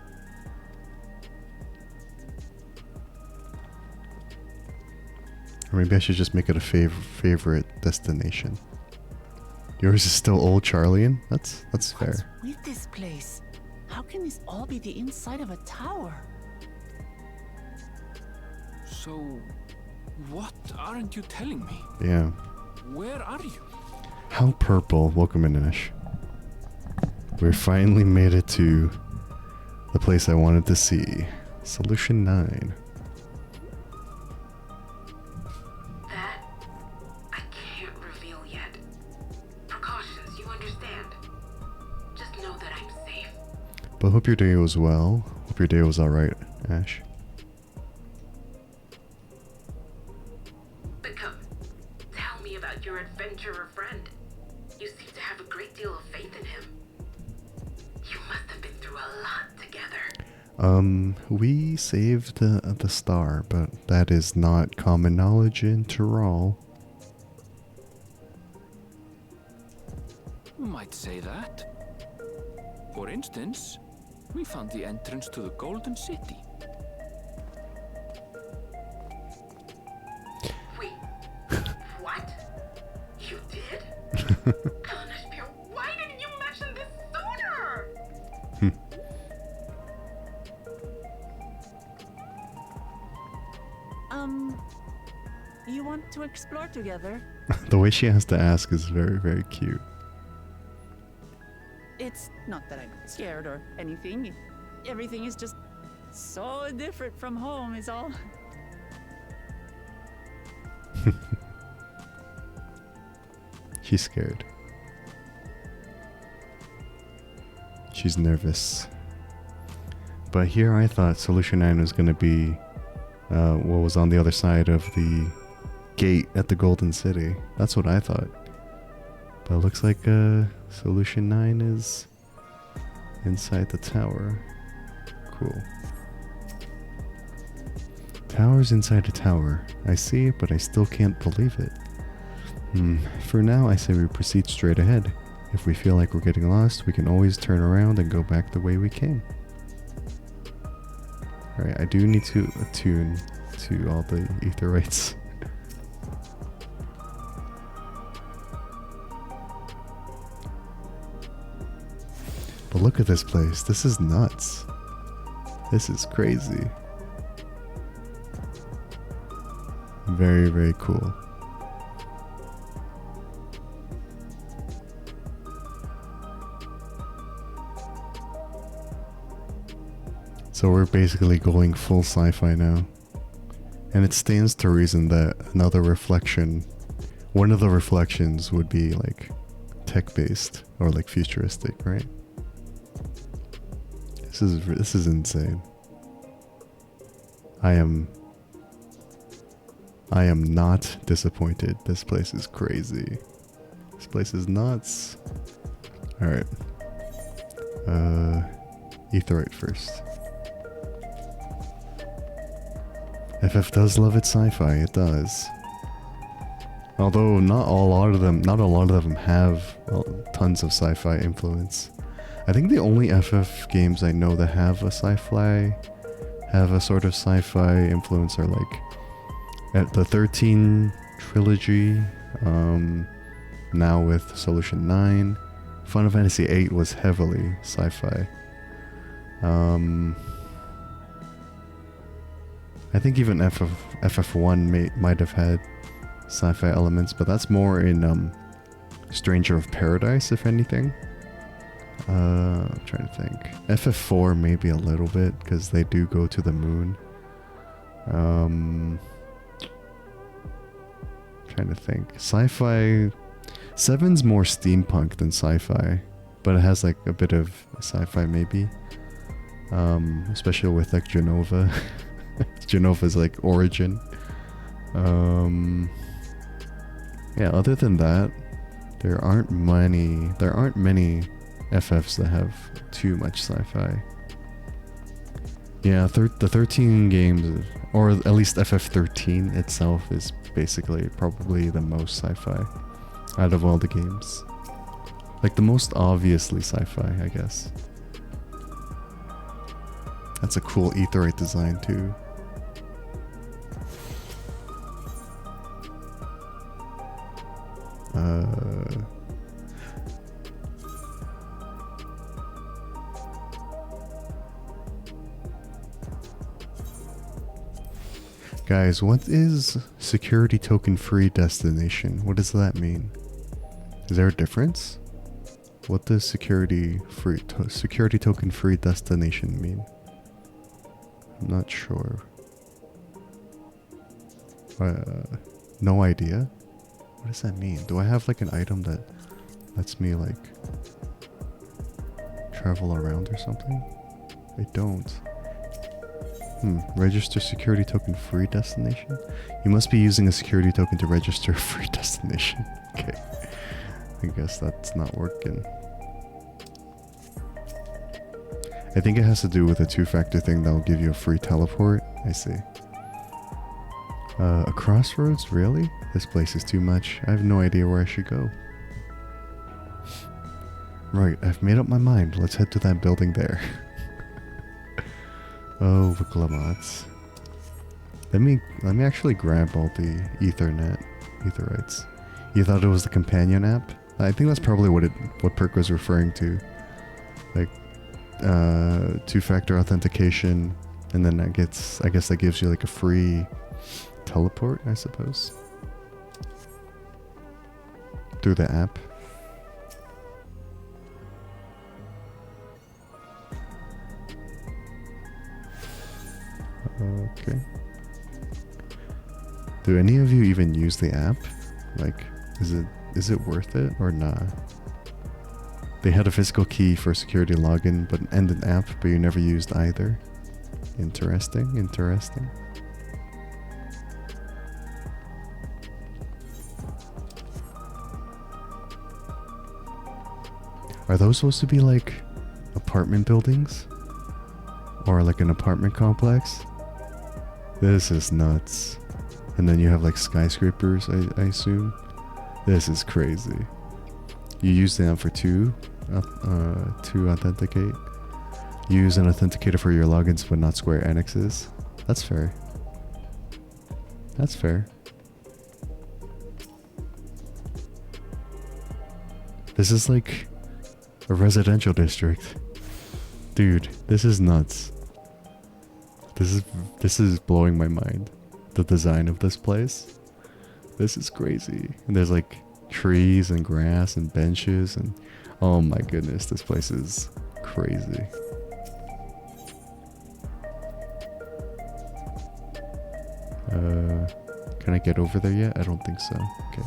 Or maybe I should just make it a favorite destination. Yours is still Old Charlian? That's fair. What's with this place? How can this all be the inside of a tower? So, what aren't you telling me? Yeah. Where are you? How purple. Welcome in, Ash. We finally made it to the place I wanted to see. Solution 9. That I can't reveal yet. Precautions, you understand. Just know that I'm safe. But hope your day was well. Hope your day was alright, Ash. But come, tell me about your adventurer friend. You seem to have a great deal of faith in him. You must have been through a lot together. We saved the star, but that is not common knowledge in Tyrol. You might say that. For instance, we found the entrance to the Golden City. Wait, what? You did? Anasphere, why didn't you mention this sooner? You want to explore together? The way she has to ask is very, very cute. It's not that I'm scared or anything. Everything is just so different from home is all. She's scared. She's nervous. But here I thought Solution 9 was going to be what was on the other side of the gate at the Golden City. That's what I thought. But it looks like Solution 9 is inside the tower. Cool. Tower's inside a tower. I see it, but I still can't believe it. For now, I say we proceed straight ahead. If we feel like we're getting lost, we can always turn around and go back the way we came. Alright, I do need to attune to all the aetherytes. But look at this place. This is nuts. This is crazy. Very, very cool. So we're basically going full sci-fi now. And it stands to reason that another reflection, one of the reflections would be like tech-based or like futuristic, right? This is insane. I am not disappointed. This place is crazy. This place is nuts. Alright. Aetheryte first. FF does love its sci-fi, it does. Although not a lot of them have tons of sci-fi influence. I think the only FF games I know that have a sort of sci-fi influence are like at the 13 trilogy, now with Solution 9. Final Fantasy VIII was heavily sci-fi. I think even FF1 might have had sci-fi elements, but that's more in Stranger of Paradise, if anything. I'm trying to think. FF4 maybe a little bit, because they do go to the moon. Trying to think. Sci-fi... 7's more steampunk than sci-fi, but it has like a bit of sci-fi maybe. Especially with like Genova. Genova's like origin. Yeah, other than that, there aren't many FFs that have too much sci-fi. Yeah, the 13 games, or at least FF13 itself, is basically probably the most sci-fi out of all the games. Like the most obviously sci-fi, I guess. That's a cool aetheryte design too. Guys, what is security token free destination? What does that mean? Is there a difference? What does security token free destination mean? I'm not sure. No idea. What does that mean? Do I have like an item that lets me like travel around or something? I don't. Register security token free destination? You must be using a security token to register a free destination. Okay. I guess that's not working. I think it has to do with a two-factor thing that will give you a free teleport. I see. A crossroads? Really? This place is too much. I have no idea where I should go. Right, I've made up my mind. Let's head to that building there. Oh, Viclamats. Let me actually grab all the Aetherites. You thought it was the companion app? I think that's probably what Perk was referring to. Like, two-factor authentication, and then I guess that gives you like a free teleport, I suppose. Through the app. Okay. Do any of you even use the app? Like, is it worth it or not? They had a physical key for security login, and an app, but you never used either. Interesting, interesting. Are those supposed to be like apartment buildings? Or like an apartment complex? This is nuts. And then you have like skyscrapers, I assume. This is crazy. You use them for to authenticate. Use an authenticator for your logins, but not Square Enix's. That's fair. That's fair. This is like a residential district. Dude, this is nuts. This is blowing my mind. The design of this place. This is crazy. And there's like trees and grass and benches and oh my goodness, this place is crazy. Can I get over there yet? I don't think so. Okay.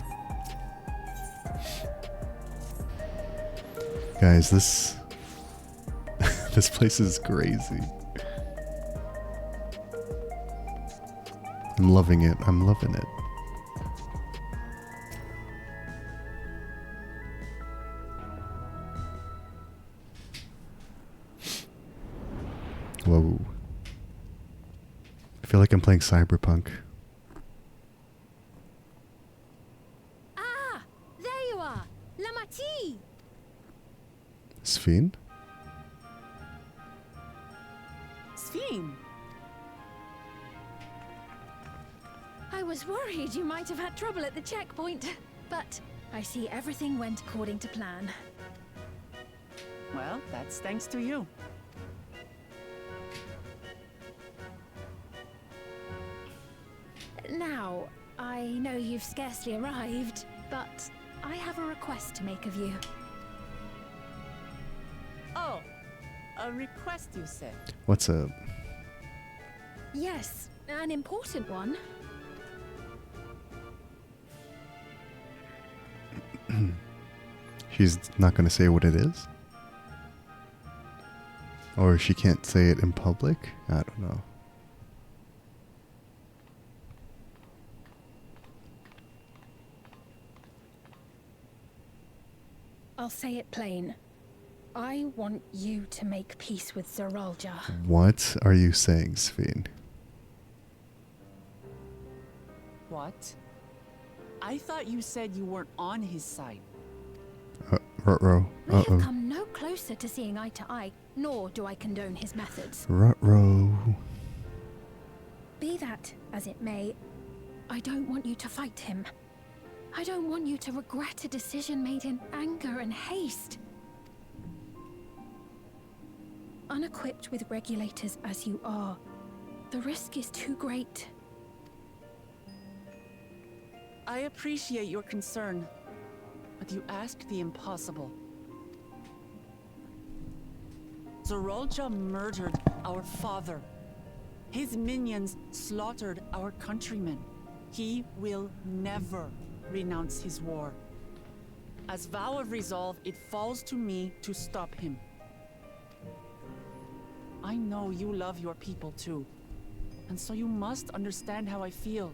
Guys, this place is crazy. I'm loving it. I'm loving it. Whoa. I feel like I'm playing Cyberpunk. Ah! There you are! Lamati! Sphene? Sphene! I was worried you might have had trouble at the checkpoint, but I see everything went according to plan. Well, that's thanks to you. Now, I know you've scarcely arrived, but I have a request to make of you. Oh, a request you said. What's up? Yes, an important one. She's not going to say what it is? Or she can't say it in public? I don't know. I'll say it plain. I want you to make peace with Zeralja. What are you saying, Sven? What? I thought you said you weren't on his side. Ruh-roh. We have Uh-oh. come no closer to seeing eye to eye, nor do I condone his methods. Ruh-roh. Be that as it may, I don't want you to fight him. I don't want you to regret a decision made in anger and haste. Unequipped with regulators as you are, the risk is too great. I appreciate your concern, but you ask the impossible. Zeralja murdered our father. His minions slaughtered our countrymen. He will never renounce his war. As vow of resolve, it falls to me to stop him. I know you love your people too, and so you must understand how I feel.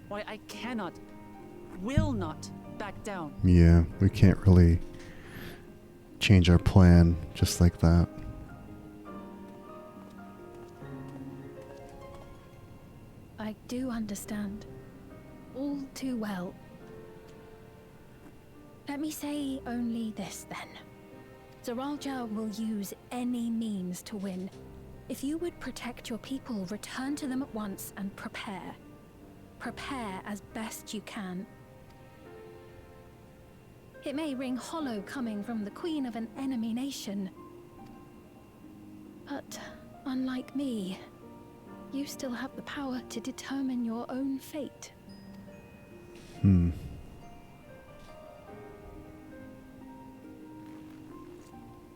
Why I cannot, will not back down. Yeah, we can't really change our plan just like that. I do understand. All too well. Let me say only this then. Zeralja will use any means to win. If you would protect your people, return to them at once and prepare. Prepare as best you can. It may ring hollow coming from the queen of an enemy nation. But unlike me, you still have the power to determine your own fate.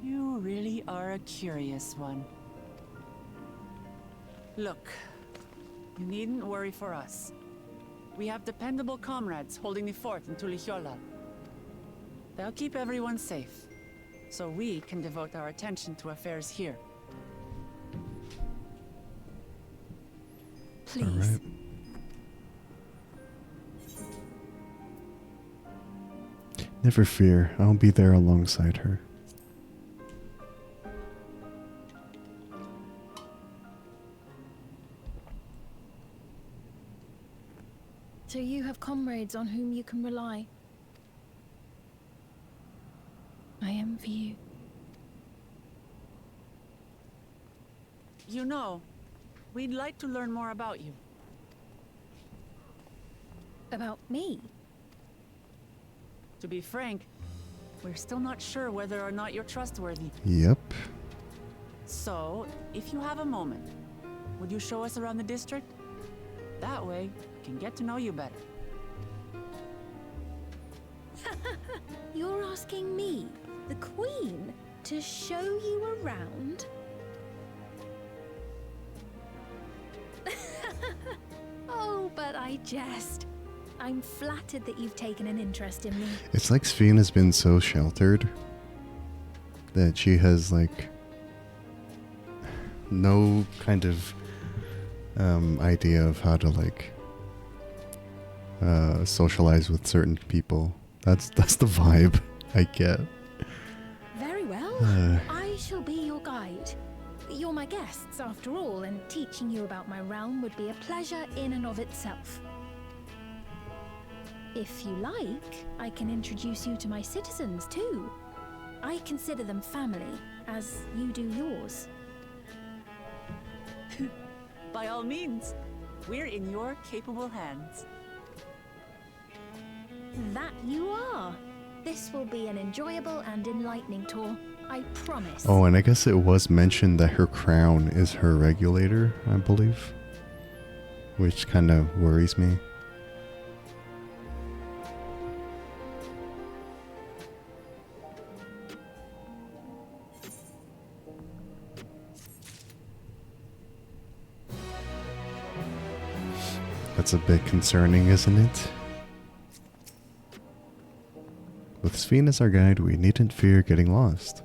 You really are a curious one. Look, you needn't worry for us. We have dependable comrades holding the fort in Tulihiola. They'll keep everyone safe, so we can devote our attention to affairs here. Please. All right. Never fear, I'll be there alongside her. So you have comrades on whom you can rely. I envy you. You know, we'd like to learn more about you. About me? To be frank, we're still not sure whether or not you're trustworthy. Yep. So, if you have a moment, would you show us around the district? That way, we can get to know you better. You're asking me, the Queen, to show you around? Oh, but I jest. I'm flattered that you've taken an interest in me. It's like Sven has been so sheltered that she has like no kind of idea of how to like socialize with certain people. That's the vibe I get. Very well. I shall be your guide. You're my guests, after all, and teaching you about my realm would be a pleasure in and of itself. If you like, I can introduce you to my citizens, too. I consider them family, as you do yours. By all means, we're in your capable hands. That you are. This will be an enjoyable and enlightening tour. I promise. Oh, and I guess it was mentioned that her crown is her regulator, I believe. Which kind of worries me. That's a bit concerning, isn't it? With Sphene as our guide, we needn't fear getting lost.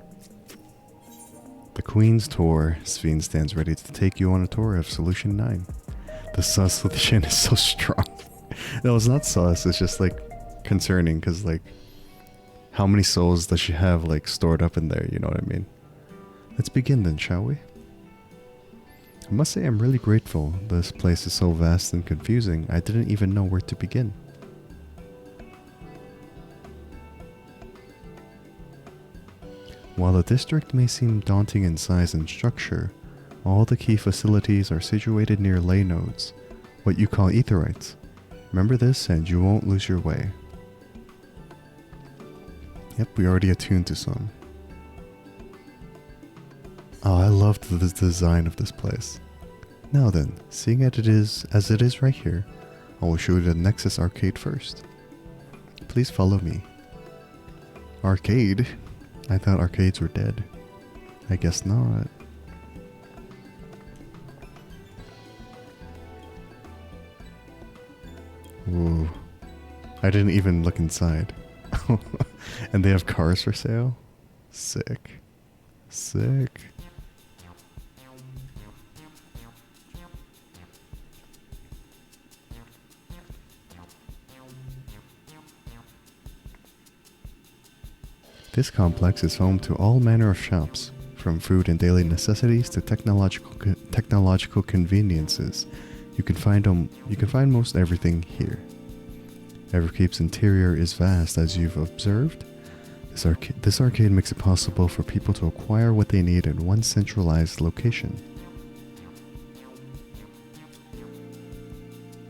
The Queen's Tour. Sphene stands ready to take you on a tour of Solution 9. The sus with Shin is so strong. No, it's not sus, it's just like concerning, because like, how many souls does she have like stored up in there, you know what I mean? Let's begin then, shall we? I must say I'm really grateful. This place is so vast and confusing, I didn't even know where to begin. While the district may seem daunting in size and structure, all the key facilities are situated near ley nodes, what you call aetherites. Remember this and you won't lose your way. Yep, we already attuned to some. Oh, I loved the design of this place. Now then, seeing as it is right here, I will show you the Nexus Arcade first. Please follow me. Arcade? I thought arcades were dead. I guess not. Ooh. I didn't even look inside. And they have cars for sale? Sick. Sick. This complex is home to all manner of shops, from food and daily necessities to technological conveniences. You can find most everything here. Everkeep's interior is vast, as you've observed. This arcade makes it possible for people to acquire what they need in one centralized location.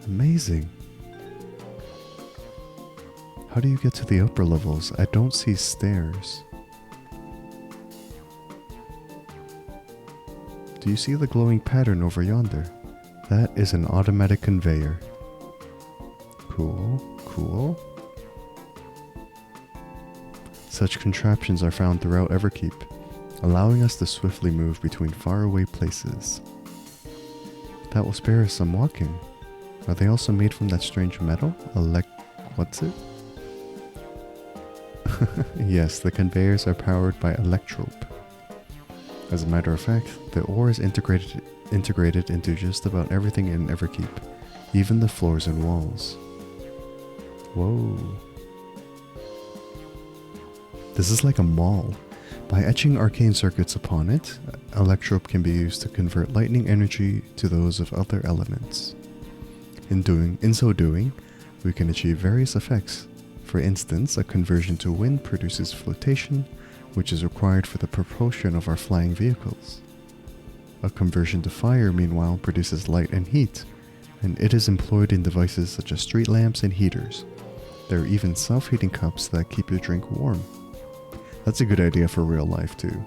Amazing. How do you get to the upper levels? I don't see stairs. Do you see the glowing pattern over yonder? That is an automatic conveyor. Cool, cool. Such contraptions are found throughout Everkeep, allowing us to swiftly move between faraway places. That will spare us some walking. Are they also made from that strange metal? What's it? Yes, the conveyors are powered by electrope. As a matter of fact, the ore is integrated into just about everything in Everkeep, even the floors and walls. Whoa. This is like a mall. By etching arcane circuits upon it, electrope can be used to convert lightning energy to those of other elements. In so doing, we can achieve various effects. For instance, a conversion to wind produces flotation, which is required for the propulsion of our flying vehicles. A conversion to fire, meanwhile, produces light and heat, and it is employed in devices such as street lamps and heaters. There are even self-heating cups that keep your drink warm. That's a good idea for real life, too.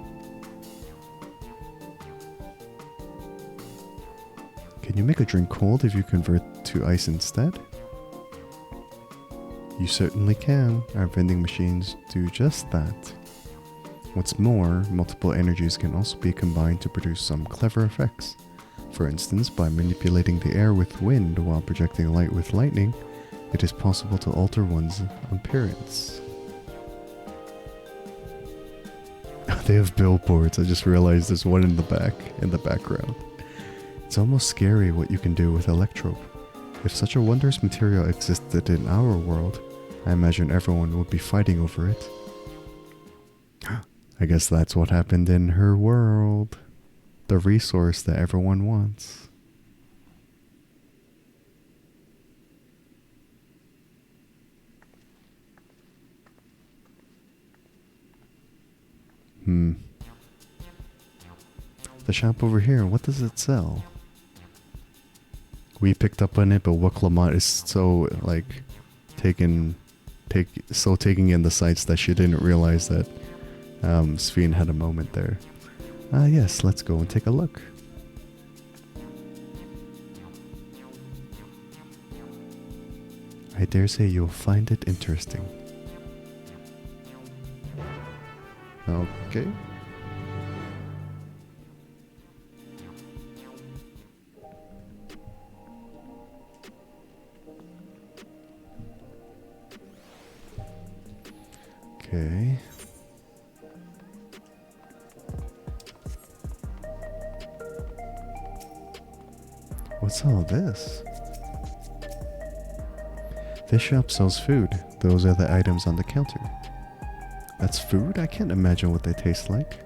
Can you make a drink cold if you convert to ice instead? You certainly can. Our vending machines do just that. What's more, multiple energies can also be combined to produce some clever effects. For instance, by manipulating the air with wind while projecting light with lightning, it is possible to alter one's appearance. They have billboards. I just realized there's one in the background. It's almost scary what you can do with electrope. If such a wondrous material existed in our world, I imagine everyone would be fighting over it. I guess that's what happened in her world. The resource that everyone wants. The shop over here, what does it sell? We picked up on it, but Wuk Lamat is so, like, taken taking in the sights that she didn't realize that Sven had a moment there. Yes, let's go and take a look. I dare say you'll find it interesting. Okay. Okay. What's all this? This shop sells food. Those are the items on the counter. That's food? I can't imagine what they taste like.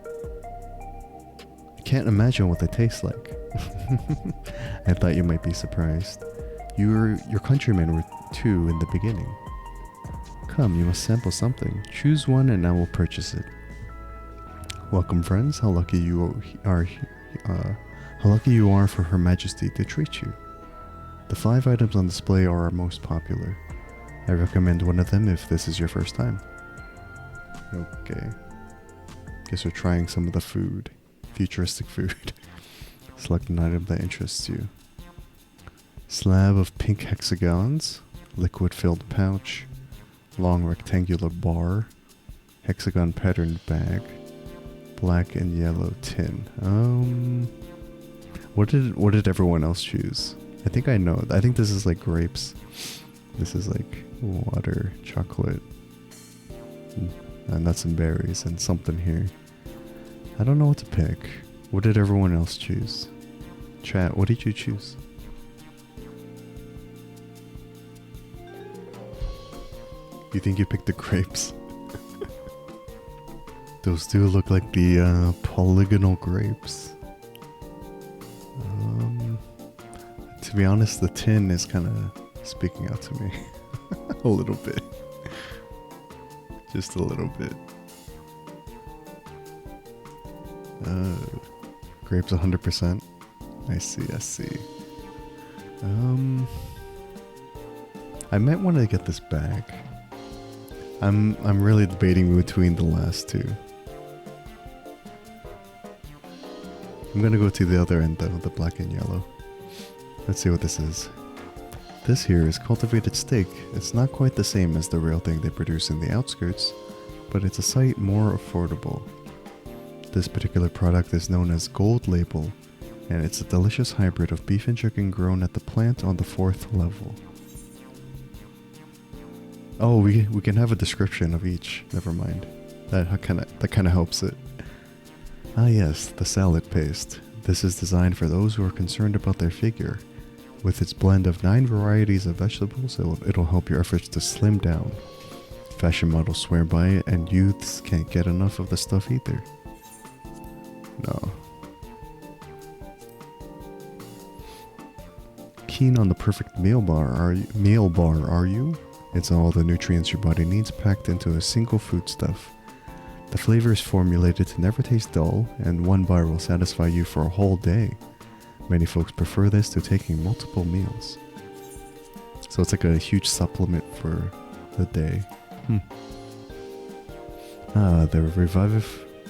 I thought you might be surprised. Your countrymen were too in the beginning. Come, you must sample something. Choose one and I will purchase it. Welcome, friends. How lucky you are for Her Majesty to treat you. The 5 items on display are our most popular. I recommend one of them if this is your first time. Okay. Guess we're trying some of the food. Futuristic food. Select an item that interests you. Slab of pink hexagons. Liquid-filled pouch. Long rectangular bar. Hexagon patterned bag. Black and yellow tin. What did everyone else choose? I think I know. I think this is like grapes. This is like water, chocolate, nuts and berries, and something here. I don't know what to pick. What did everyone else choose? Chat, what did you choose? You think you picked the grapes? Those do look like the polygonal grapes. To be honest, the tin is kind of speaking out to me. A little bit. Just a little bit. Grapes 100%. I see. I might want to get this bag. I'm really debating between the last two. I'm gonna go to the other end though, the black and yellow. Let's see what this is. This here is cultivated steak. It's not quite the same as the real thing they produce in the outskirts, but it's a sight more affordable. This particular product is known as Gold Label, and it's a delicious hybrid of beef and chicken grown at the plant on the 4th level. Oh, we can have a description of each. Never mind. That kind of helps it. Ah yes, the salad paste. This is designed for those who are concerned about their figure. With its blend of 9 varieties of vegetables, it'll help your efforts to slim down. Fashion models swear by it, and youths can't get enough of the stuff either. No. Keen on the perfect meal bar, are you? It's all the nutrients your body needs packed into a single foodstuff. The flavor is formulated to never taste dull, and 1 bar will satisfy you for a whole day. Many folks prefer this to taking multiple meals. So it's like a huge supplement for the day. The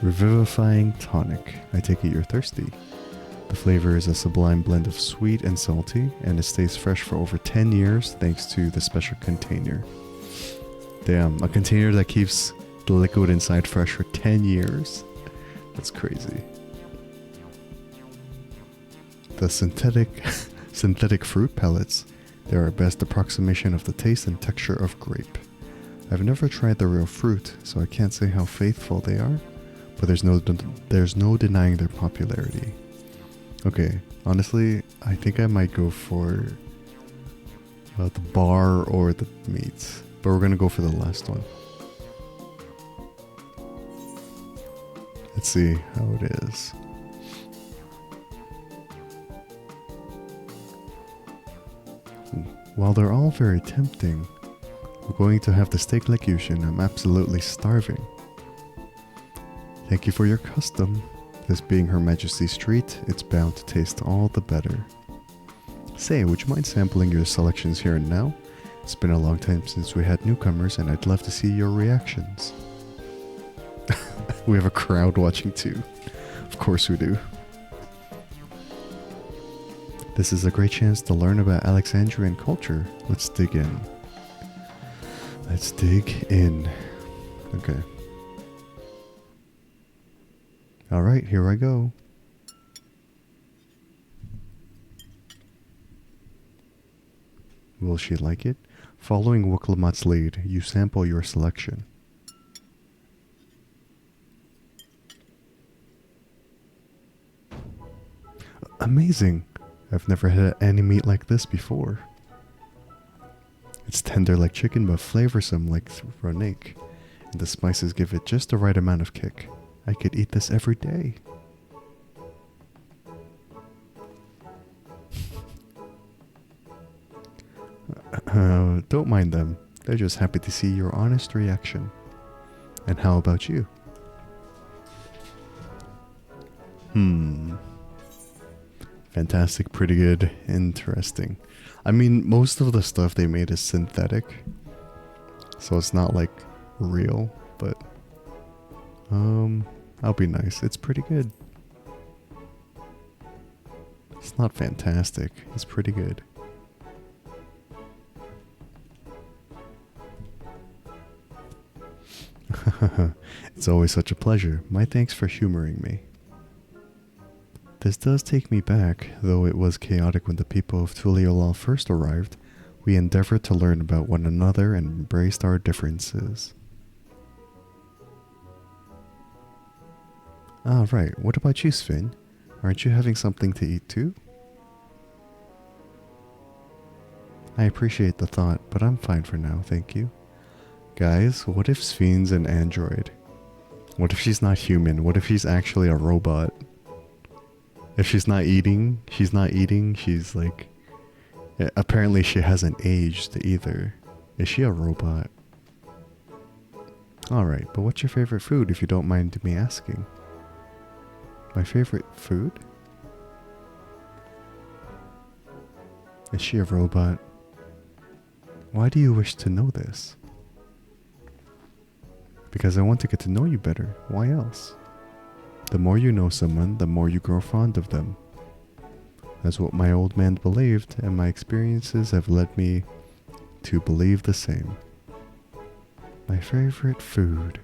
revivifying tonic. I take it you're thirsty. The flavor is a sublime blend of sweet and salty, and it stays fresh for over 10 years thanks to the special container. Damn, a container that keeps the liquid inside fresh for 10 years? That's crazy. The synthetic fruit pellets. They are our best approximation of the taste and texture of grape. I've never tried the real fruit, so I can't say how faithful they are, but there's no denying their popularity. Okay, honestly, I think I might go for the bar or the meat, but we're gonna go for the last one. Let's see how it is. While they're all very tempting, we're going to have the steak like you, Shin. I'm absolutely starving. Thank you for your custom. This being Her Majesty's treat, it's bound to taste all the better. Say, would you mind sampling your selections here and now? It's been a long time since we had newcomers, and I'd love to see your reactions. We have a crowd watching too. Of course we do. This is a great chance to learn about Alexandrian culture. Let's dig in. Let's dig in. Okay. Alright, here I go. Will she like it? Following Wuklamot's lead, you sample your selection. Amazing! I've never had any meat like this before. It's tender like chicken but flavorsome like Ronik, and the spices give it just the right amount of kick. I could eat this every day. Don't mind them. They're just happy to see your honest reaction. And how about you? Fantastic, pretty good, interesting. I mean, most of the stuff they made is synthetic, so it's not like real, but I'll be nice. It's pretty good. It's not fantastic. It's pretty good. It's always such a pleasure. My thanks for humoring me. This does take me back, though it was chaotic when the people of Tuliolal first arrived. We endeavored to learn about one another and embraced our differences. Ah, right. What about you, Sven? Aren't you having something to eat too? I appreciate the thought, but I'm fine for now, thank you. Guys, what if Sven's an android? What if she's not human? What if she's actually a robot? If she's not eating, she's like... Apparently she hasn't aged either. Is she a robot? Alright, but what's your favorite food if you don't mind me asking? My favorite food? Is she a robot? Why do you wish to know this? Because I want to get to know you better. Why else? The more you know someone, the more you grow fond of them. That's what my old man believed, and my experiences have led me to believe the same. My favorite food.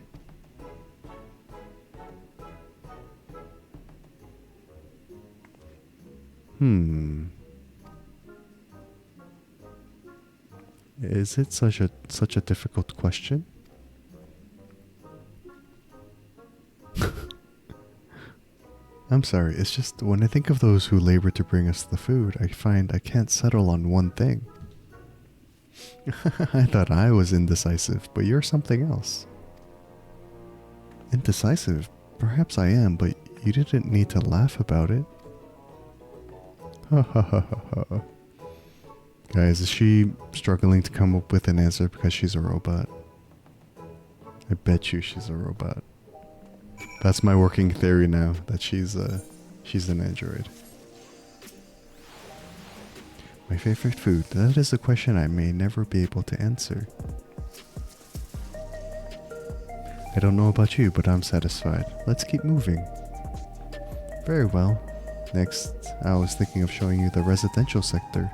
Is it such a difficult question? I'm sorry, it's just when I think of those who labor to bring us the food, I find I can't settle on one thing. I thought I was indecisive, but you're something else. Indecisive? Perhaps I am, but you didn't need to laugh about it. Ha ha ha ha ha. Guys, is she struggling to come up with an answer because she's a robot? I bet you she's a robot. That's my working theory now, that she's an android. My favorite food? That is a question I may never be able to answer. I don't know about you, but I'm satisfied. Let's keep moving. Very well. Next, I was thinking of showing you the residential sector,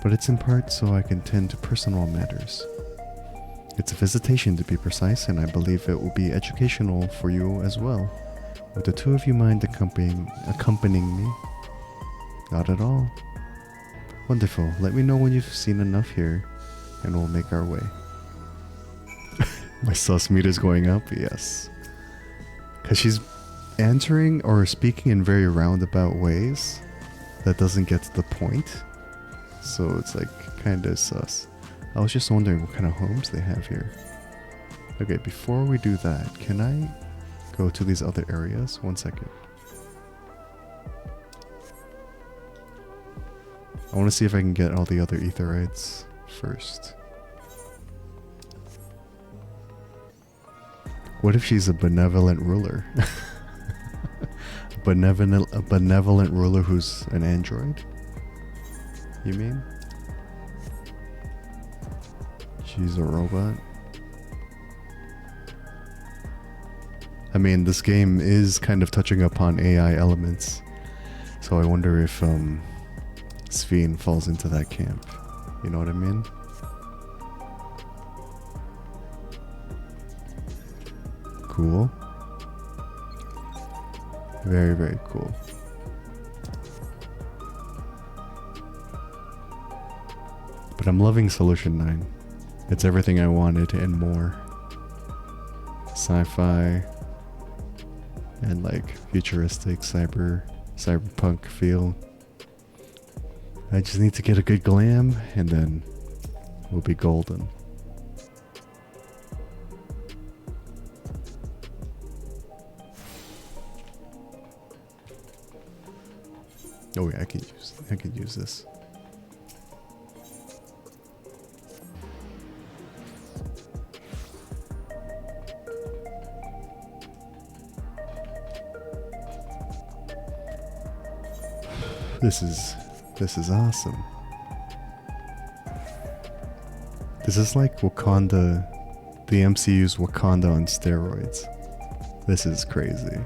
but it's in part so I can tend to personal matters. It's a visitation to be precise, and I believe it will be educational for you as well. Would the two of you mind accompanying me? Not at all. Wonderful. Let me know when you've seen enough here, and we'll make our way. My sus meter's going up? Yes. Because she's answering or speaking in very roundabout ways that doesn't get to the point. So it's like kind of sus. I was just wondering what kind of homes they have here. Okay, before we do that, can I go to these other areas? 1 second. I want to see if I can get all the other aetherites first. What if she's a benevolent ruler? A benevolent ruler who's an android? You mean? She's a robot. I mean, this game is kind of touching upon AI elements, so I wonder if Sphene falls into that camp. You know what I mean? Cool. Very, very cool. But I'm loving Solution 9. It's everything I wanted and more. Sci-fi and like futuristic cyberpunk feel. I just need to get a good glam and then we'll be golden. Oh yeah, I can use this. This is awesome. This is like Wakanda, the MCU's Wakanda on steroids. This is crazy.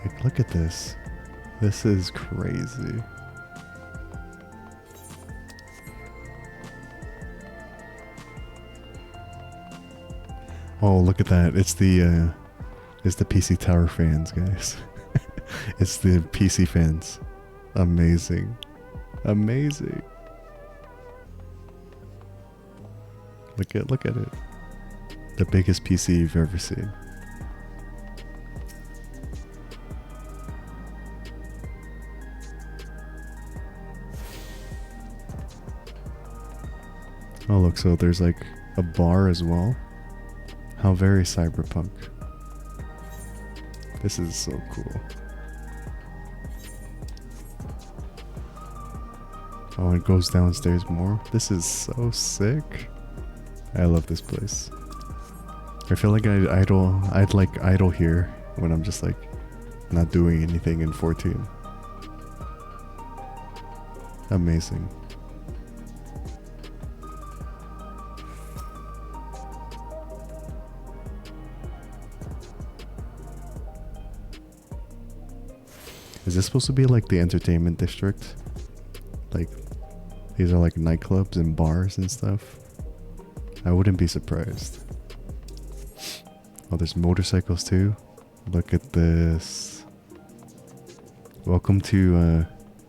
Like, look at this. This is crazy. Oh, look at that. It's the PC Tower fans, guys. It's the PC fans. Amazing. Amazing. Look at it. The biggest PC you've ever seen. Oh look, so there's like a bar as well. How very cyberpunk. This is so cool. Oh, it goes downstairs more. This is so sick. I love this place. I feel like I'd idle here when I'm just like not doing anything in 14. Amazing. Is this supposed to be like the entertainment district? Like, these are like nightclubs and bars and stuff? I wouldn't be surprised. Oh, there's motorcycles too. Look at this. Welcome to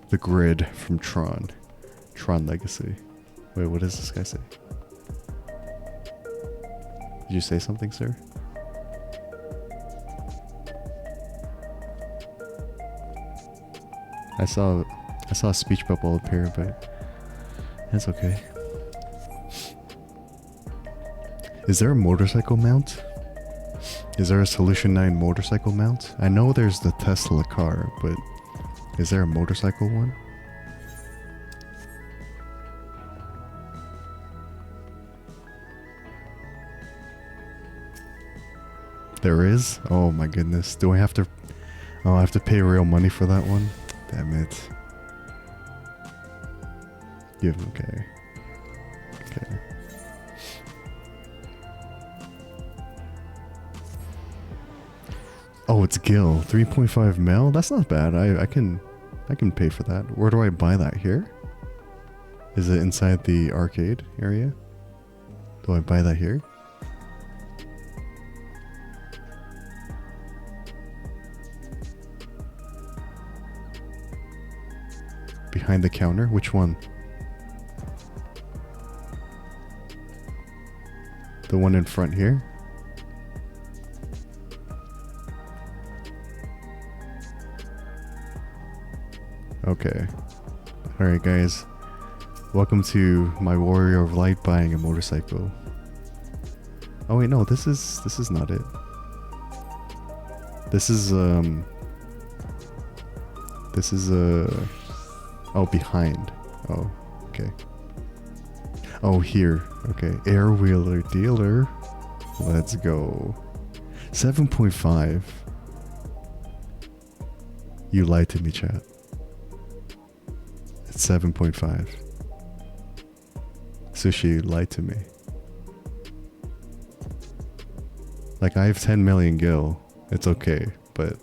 the grid from Tron. Tron Legacy. Wait, what does this guy say? Did you say something, sir? I saw a speech bubble appear, but that's okay. Is there a motorcycle mount? Is there a Solution 9 motorcycle mount? I know there's the Tesla car, but is there a motorcycle one? There is? Oh my goodness. Do I have to... Oh, I have to pay real money for that one? Damn it. Okay. Okay. Oh, it's Gil. 3.5 mil? That's not bad. I can pay for that. Where do I buy that? Here? Is it inside the arcade area? Do I buy that here? Behind the counter? Which one? The one in front here? Okay. Alright guys. Welcome to my Warrior of Light buying a motorcycle. Oh wait, no, this is not it. This is oh, behind. Oh, okay. Oh, here. Okay. Air wheeler dealer. Let's go. 7.5. You lied to me, chat. It's 7.5. Sushi lied to me. Like, I have 10 million gil. It's okay, but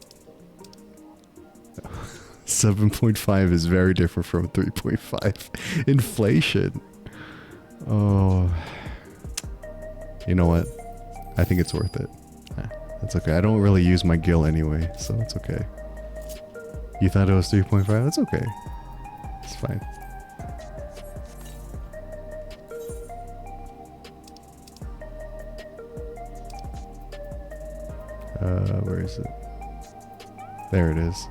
7.5 is very different from 3.5. Inflation. Oh. You know what? I think it's worth it. That's okay. I don't really use my gil anyway, so it's okay. You thought it was 3.5? That's okay. It's fine. Where is it? There it is.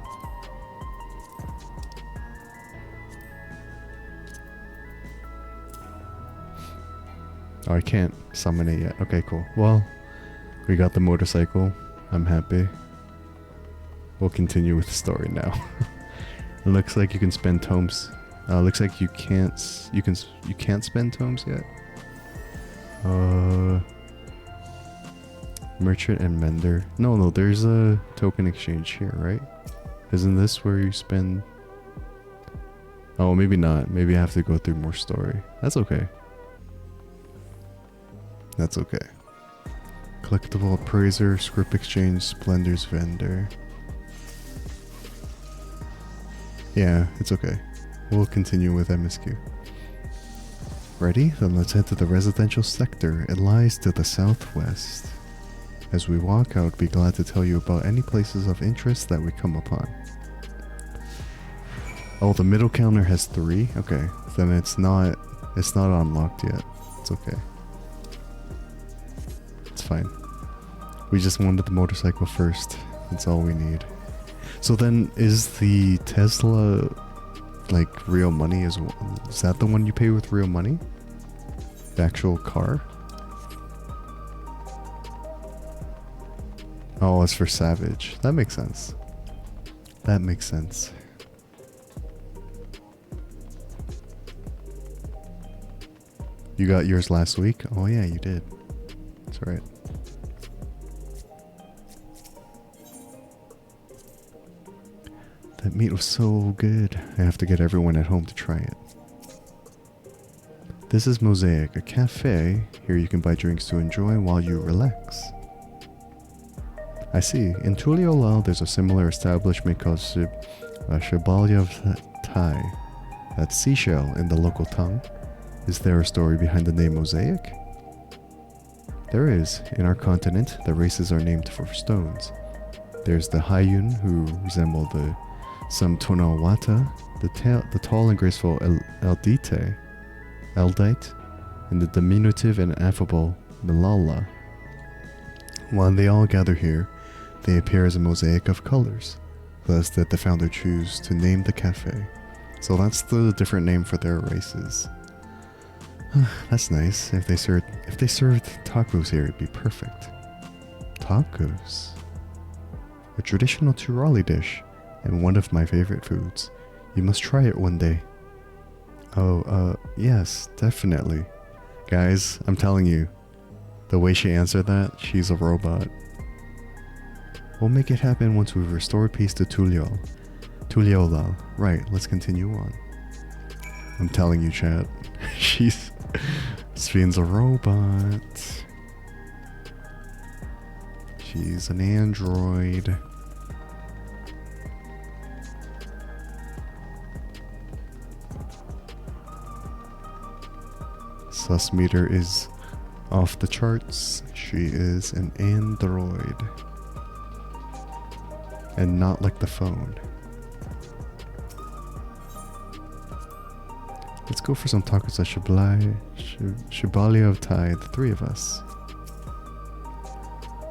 Oh, I can't summon it yet. Okay, cool. Well, we got the motorcycle. I'm happy. We'll continue with the story now. It looks like you can spend tomes. Looks like you can't spend tomes yet. Merchant and Mender. No, there's a token exchange here, right? Isn't this where you spend? Oh, maybe not. Maybe I have to go through more story. That's okay. That's okay. Collectible appraiser, script exchange, splendors vendor. Yeah, it's okay. We'll continue with MSQ. Ready? Then let's head to the residential sector. It lies to the southwest. As we walk, I would be glad to tell you about any places of interest that we come upon. Oh, the middle counter has 3? Okay, then it's not unlocked yet. It's okay. It's fine. We just wanted the motorcycle first. That's all we need. So then, is the Tesla like real money? Is that the one you pay with real money? The actual car? Oh, it's for Savage. That makes sense. That makes sense. You got yours last week? Oh yeah, you did. That's right. That meat was so good. I have to get everyone at home to try it. This is Mosaic, a cafe. Here you can buy drinks to enjoy while you relax. I see. In Tuliolal, there's a similar establishment called Shibalya Thai. That's seashell in the local tongue. Is there a story behind the name Mosaic? There is. In our continent, the races are named for stones. There's the Hayun, who resemble the Samtonawata, the tall and graceful Eldite, and the diminutive and affable Milala. When they all gather here, they appear as a mosaic of colors. Thus did the founder choose to name the cafe. So that's the different name for their races. That's nice. If they served tacos here, it'd be perfect. Tacos. A traditional Turali dish, and one of my favorite foods. You must try it one day. Oh, yes, definitely. Guys, I'm telling you, the way she answered that, she's a robot. We'll make it happen once we've restored peace to Tuliolal. Right, let's continue on. I'm telling you, chat. Sven's a robot. She's an android. Sus meter is off the charts. She is an android. And not like the phone. Let's go for some tacos at Shibalya of Thai, the 3 of us.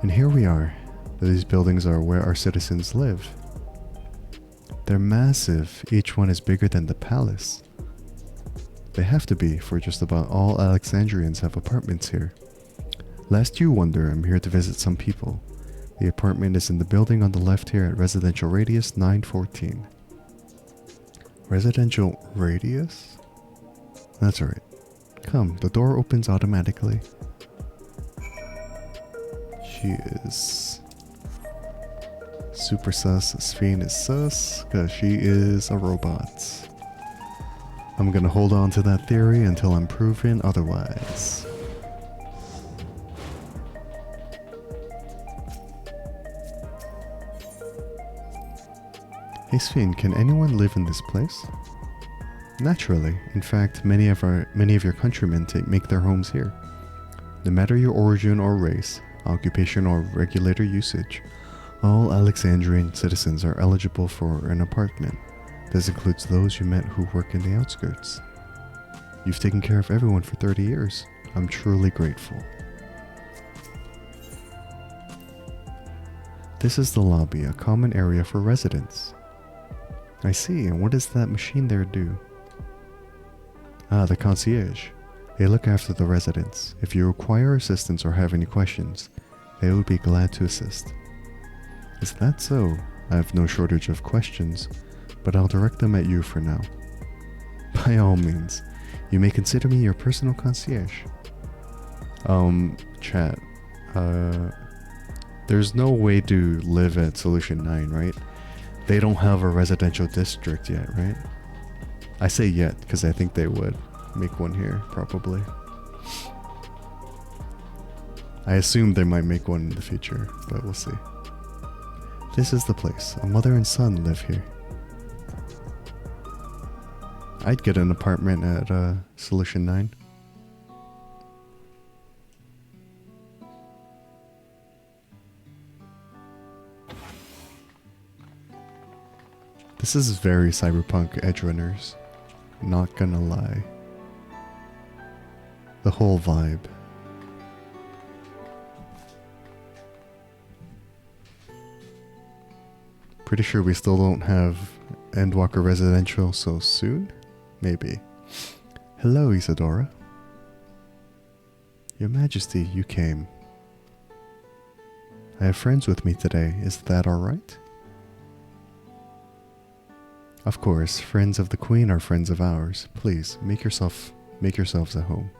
And here we are. These buildings are where our citizens live. They're massive. Each one is bigger than the palace. They have to be, for just about all Alexandrians have apartments here. Lest you wonder, I'm here to visit some people. The apartment is in the building on the left here at Residential Radius 914. Residential Radius? That's alright. Come, the door opens automatically. She is super sus. Sphene is sus because she is a robot. I'm gonna hold on to that theory until I'm proven otherwise. Hey Sphene, can anyone live in this place? Naturally. In fact, many of your countrymen make their homes here. No matter your origin or race, occupation or regulator usage, all Alexandrian citizens are eligible for an apartment. This includes those you met who work in the outskirts. You've taken care of everyone for 30 years. I'm truly grateful. This is the lobby, a common area for residents. I see, and what does that machine there do? Ah, the concierge. They look after the residents. If you require assistance or have any questions, they would be glad to assist. Is that so? I have no shortage of questions, but I'll direct them at you for now. By all means, you may consider me your personal concierge. Chat. There's no way to live at Solution 9, right? They don't have a residential district yet, right? I say yet, because I think they would make one here, probably. I assume they might make one in the future, but we'll see. This is the place. A mother and son live here. I'd get an apartment at Solution 9. This is very cyberpunk Edgerunners. Not gonna lie. The whole vibe. Pretty sure we still don't have Endwalker Residential so soon? Maybe. Hello, Isadora. Your Majesty, you came. I have friends with me today. Is that alright? Of course, friends of the Queen are friends of ours. Please, make yourselves at home.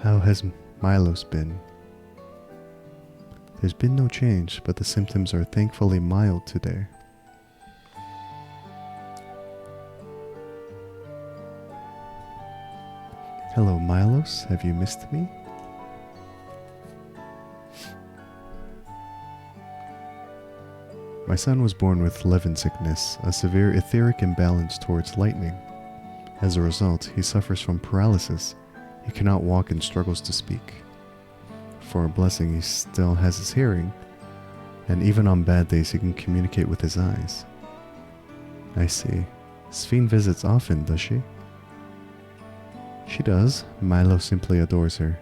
How has Milos been? There's been no change, but the symptoms are thankfully mild today. Hello, Milos. Have you missed me? My son was born with Levin sickness, a severe etheric imbalance towards lightning. As a result, he suffers from paralysis. He cannot walk and struggles to speak. For a blessing, he still has his hearing, and even on bad days he can communicate with his eyes. I see. Sphene visits often, does she? She does. Milo simply adores her.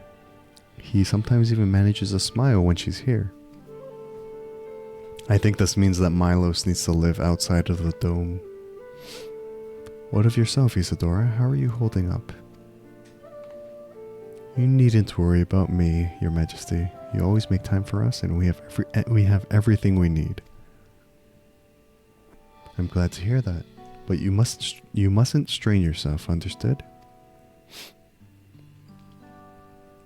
He sometimes even manages a smile when she's here. I think this means that Milos needs to live outside of the dome. What of yourself, Isadora? How are you holding up? You needn't worry about me, Your Majesty. You always make time for us, and we have everything we need. I'm glad to hear that, but you mustn't strain yourself, understood?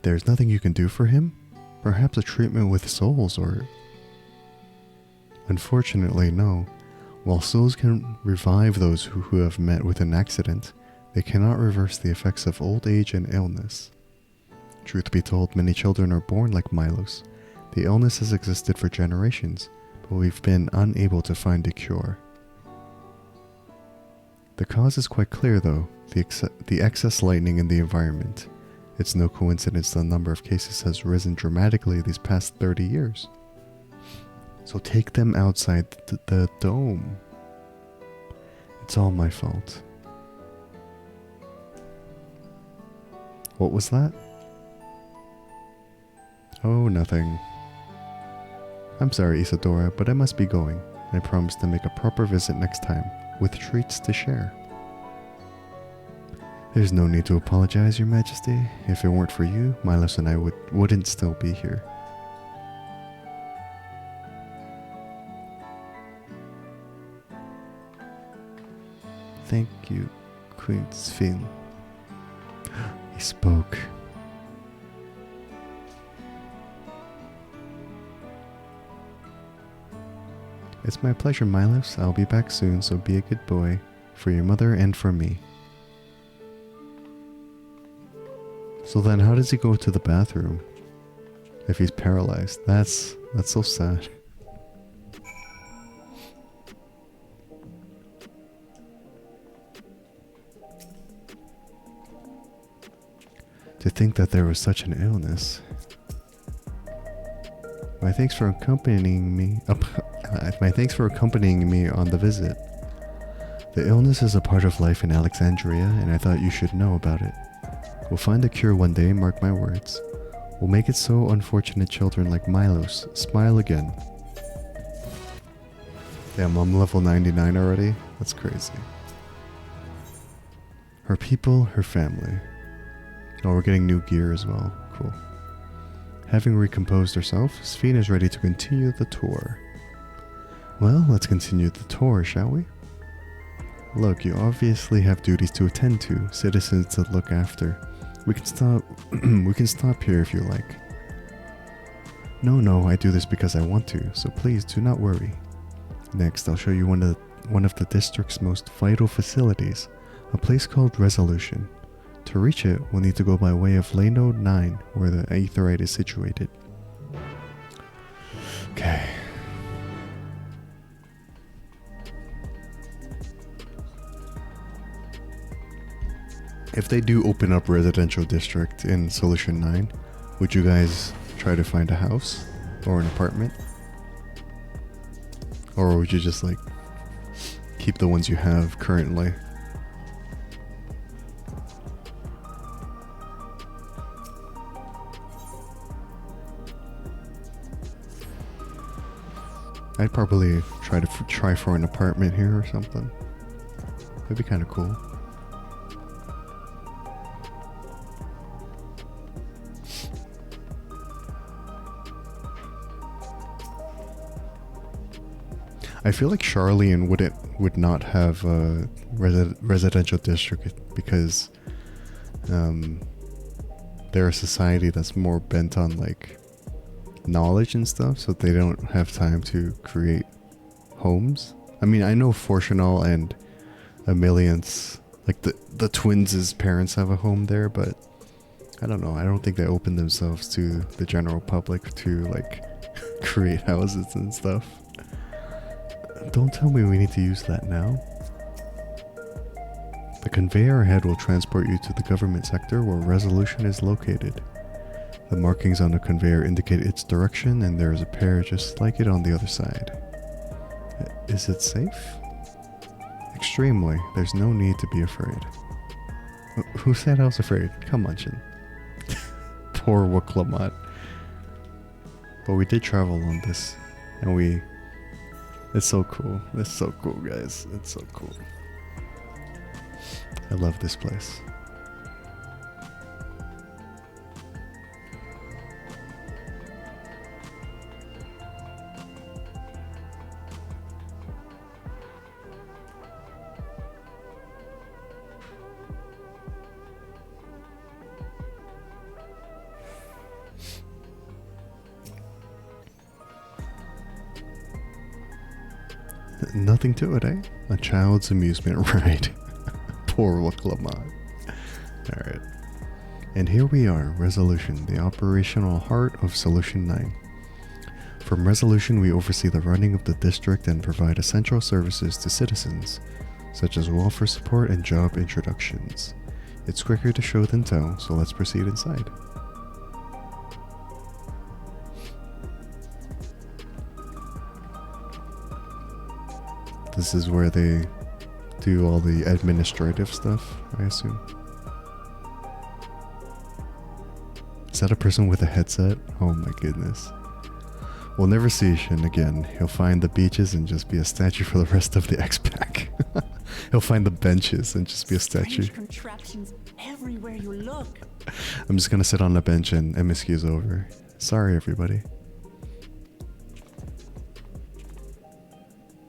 There's nothing you can do for him? Perhaps a treatment with souls, or... Unfortunately, no. While souls can revive those who have met with an accident, they cannot reverse the effects of old age and illness. Truth be told, many children are born like Milos. The illness has existed for generations, but we've been unable to find a cure. The cause is quite clear though, the excess lightning in the environment. It's no coincidence the number of cases has risen dramatically these past 30 years. So take them outside the dome. It's all my fault. What was that? Oh, nothing. I'm sorry, Isadora, but I must be going. I promise to make a proper visit next time, with treats to share. There's no need to apologize, Your Majesty. If it weren't for you, Milos and I wouldn't still be here. Thank you, Queen Shin. He spoke. It's my pleasure, Milos. I'll be back soon, so be a good boy. For your mother and for me. So then how does he go to the bathroom? If he's paralyzed. That's so sad. To think that there was such an illness. My thanks for accompanying me. My thanks for accompanying me on the visit. The illness is a part of life in Alexandria, and I thought you should know about it. We'll find a cure one day, mark my words. We'll make it so unfortunate children like Milos smile again. Damn, I'm level 99 already? That's crazy. Her people, her family. Oh, we're getting new gear as well. Cool. Having recomposed herself, Sphene is ready to continue the tour. Well, let's continue the tour, shall we? Look, you obviously have duties to attend to, citizens to look after. We can stop here if you like. No, I do this because I want to, so please do not worry. Next, I'll show you one of the district's most vital facilities, a place called Resolution. To reach it, we'll need to go by way of Lane Node 9, where the Aetherite is situated. Okay. If they do open up residential district in Solution 9, would you guys try to find a house or an apartment? Or would you just like keep the ones you have currently? I'd probably try for an apartment here or something. That'd be kind of cool. I feel like Charlene would not have a residential district because they're a society that's more bent on like knowledge and stuff, so they don't have time to create homes. I mean, I know Fortunal and Emilian's, like the twins' parents have a home there, but I don't know. I don't think they open themselves to the general public to like create houses and stuff. Don't tell me we need to use that now. The conveyor ahead will transport you to the government sector where Resolution is located. The markings on the conveyor indicate its direction, and there is a pair just like it on the other side. Is it safe? Extremely. There's no need to be afraid. Who said I was afraid? Come on, Shin. Poor Wuklamat. But we did travel on this, and it's so cool. It's so cool, guys. It's so cool. I love this place. Nothing to it, eh? A child's amusement ride. Poor Wuklamat. Alright. And here we are, Resolution, the operational heart of Solution 9. From Resolution, we oversee the running of the district and provide essential services to citizens, such as welfare support and job introductions. It's quicker to show than tell, so let's proceed inside. This is where they do all the administrative stuff, I assume. Is that a person with a headset? Oh my goodness. We'll never see Shin again. He'll find the beaches and just be a statue for the rest of the X-Pack. He'll find the benches and just be a statue. Strange contraptions everywhere you look. I'm just gonna sit on the bench and MSQ's over. Sorry, everybody.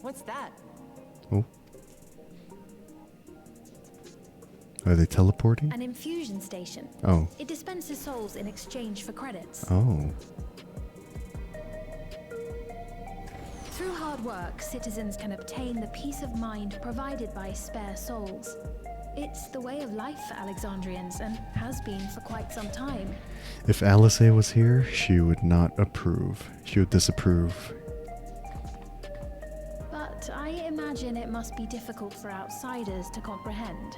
What's that? Oh. Are they teleporting? An infusion station. Oh. It dispenses souls in exchange for credits. Oh. Through hard work, citizens can obtain the peace of mind provided by spare souls. It's the way of life for Alexandrians and has been for quite some time. If Alice was here, she would not approve. She would disapprove. But I imagine it must be difficult for outsiders to comprehend.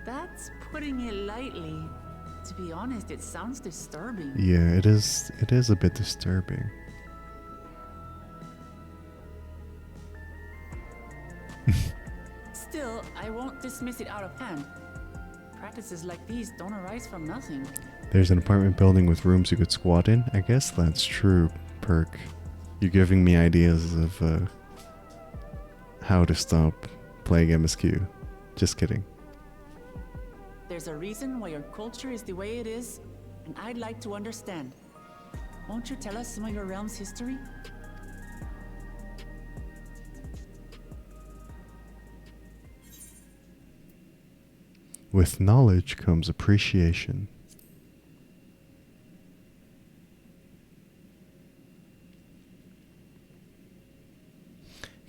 That's putting it lightly. To be honest, it sounds disturbing. Yeah, it is a bit disturbing. Still, I won't dismiss it out of hand. Practices like these don't arise from nothing. There's an apartment building with rooms you could squat in. I guess that's true, Perk. You're giving me ideas of how to stop playing MSQ. Just kidding. There's a reason why your culture is the way it is, and I'd like to understand. Won't you tell us some of your realm's history? With knowledge comes appreciation.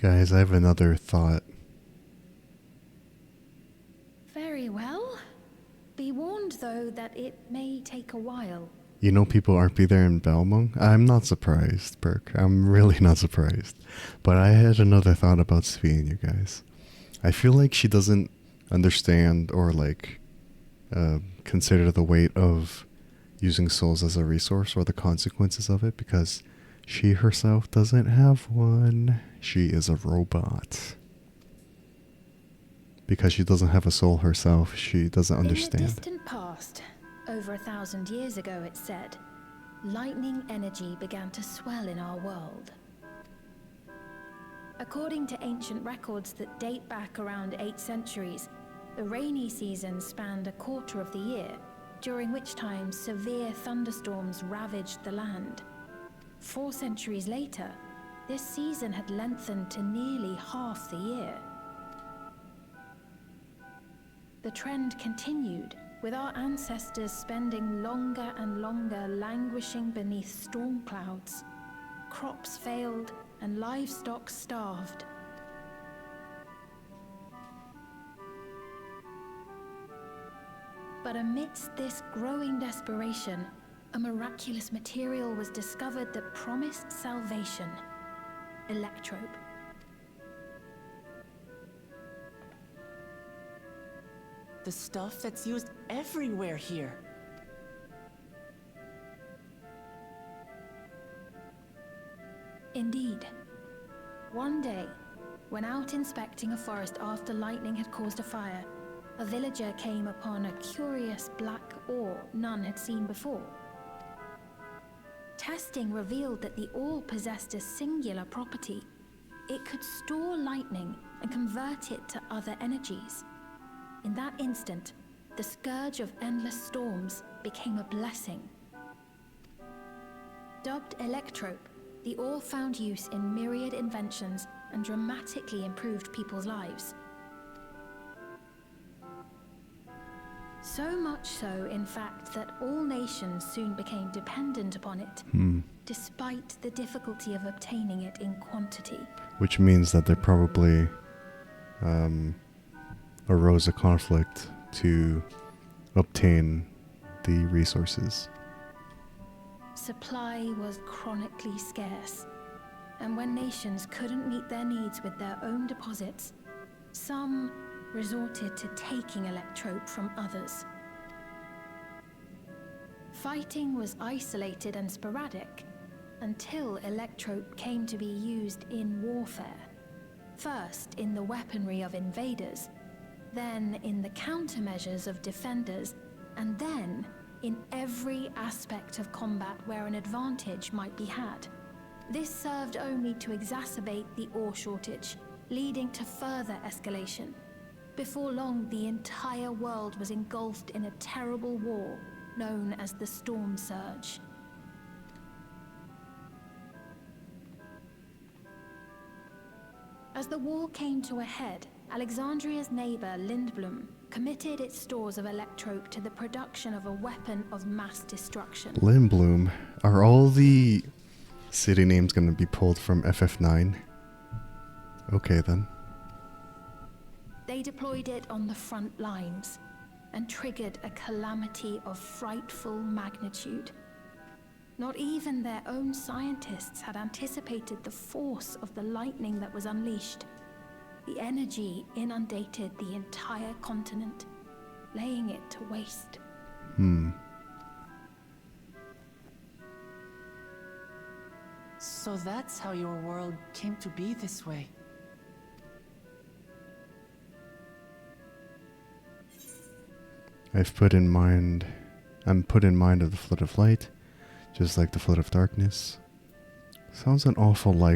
Guys, I have another thought. Very well. Be warned, though, that it may take a while. You know people aren't be there in Belmont? I'm not surprised, Perk. I'm really not surprised. But I had another thought about Sveen, you guys. I feel like she doesn't understand or consider the weight of using souls as a resource or the consequences of it, because she herself doesn't have one. She is a robot. Because she doesn't have a soul herself, she doesn't understand. In the distant past, over 1,000 years ago, it said, lightning energy began to swell in our world. According to ancient records that date back around 8 centuries, the rainy season spanned a quarter of the year, during which time severe thunderstorms ravaged the land. 4 centuries later, this season had lengthened to nearly half the year. The trend continued, with our ancestors spending longer and longer languishing beneath storm clouds. Crops failed and livestock starved. But amidst this growing desperation, a miraculous material was discovered that promised salvation: electrope. The stuff that's used everywhere here. Indeed. One day, when out inspecting a forest after lightning had caused a fire, a villager came upon a curious black ore none had seen before. Testing revealed that the ore possessed a singular property. It could store lightning and convert it to other energies. In that instant, the scourge of endless storms became a blessing. Dubbed electrope, the ore found use in myriad inventions and dramatically improved people's lives. So much so, in fact, that all nations soon became dependent upon it, despite the difficulty of obtaining it in quantity. Which means that there probably arose a conflict to obtain the resources. Supply was chronically scarce, and when nations couldn't meet their needs with their own deposits, some resorted to taking electrope from others. Fighting was isolated and sporadic until electrope came to be used in warfare. First in the weaponry of invaders, then in the countermeasures of defenders, and then in every aspect of combat where an advantage might be had. This served only to exacerbate the ore shortage, leading to further escalation. Before long, the entire world was engulfed in a terrible war known as the Storm Surge. As the war came to a head, Alexandria's neighbor Lindblom committed its stores of electrope to the production of a weapon of mass destruction. Lindblom. Are all the city names going to be pulled from FF9? Okay then. They deployed it on the front lines and triggered a calamity of frightful magnitude. Not even their own scientists had anticipated the force of the lightning that was unleashed. The energy inundated the entire continent, laying it to waste. So that's how your world came to be this way. I'm put in mind of the flood of light, just like the flood of darkness. Sounds an awful lot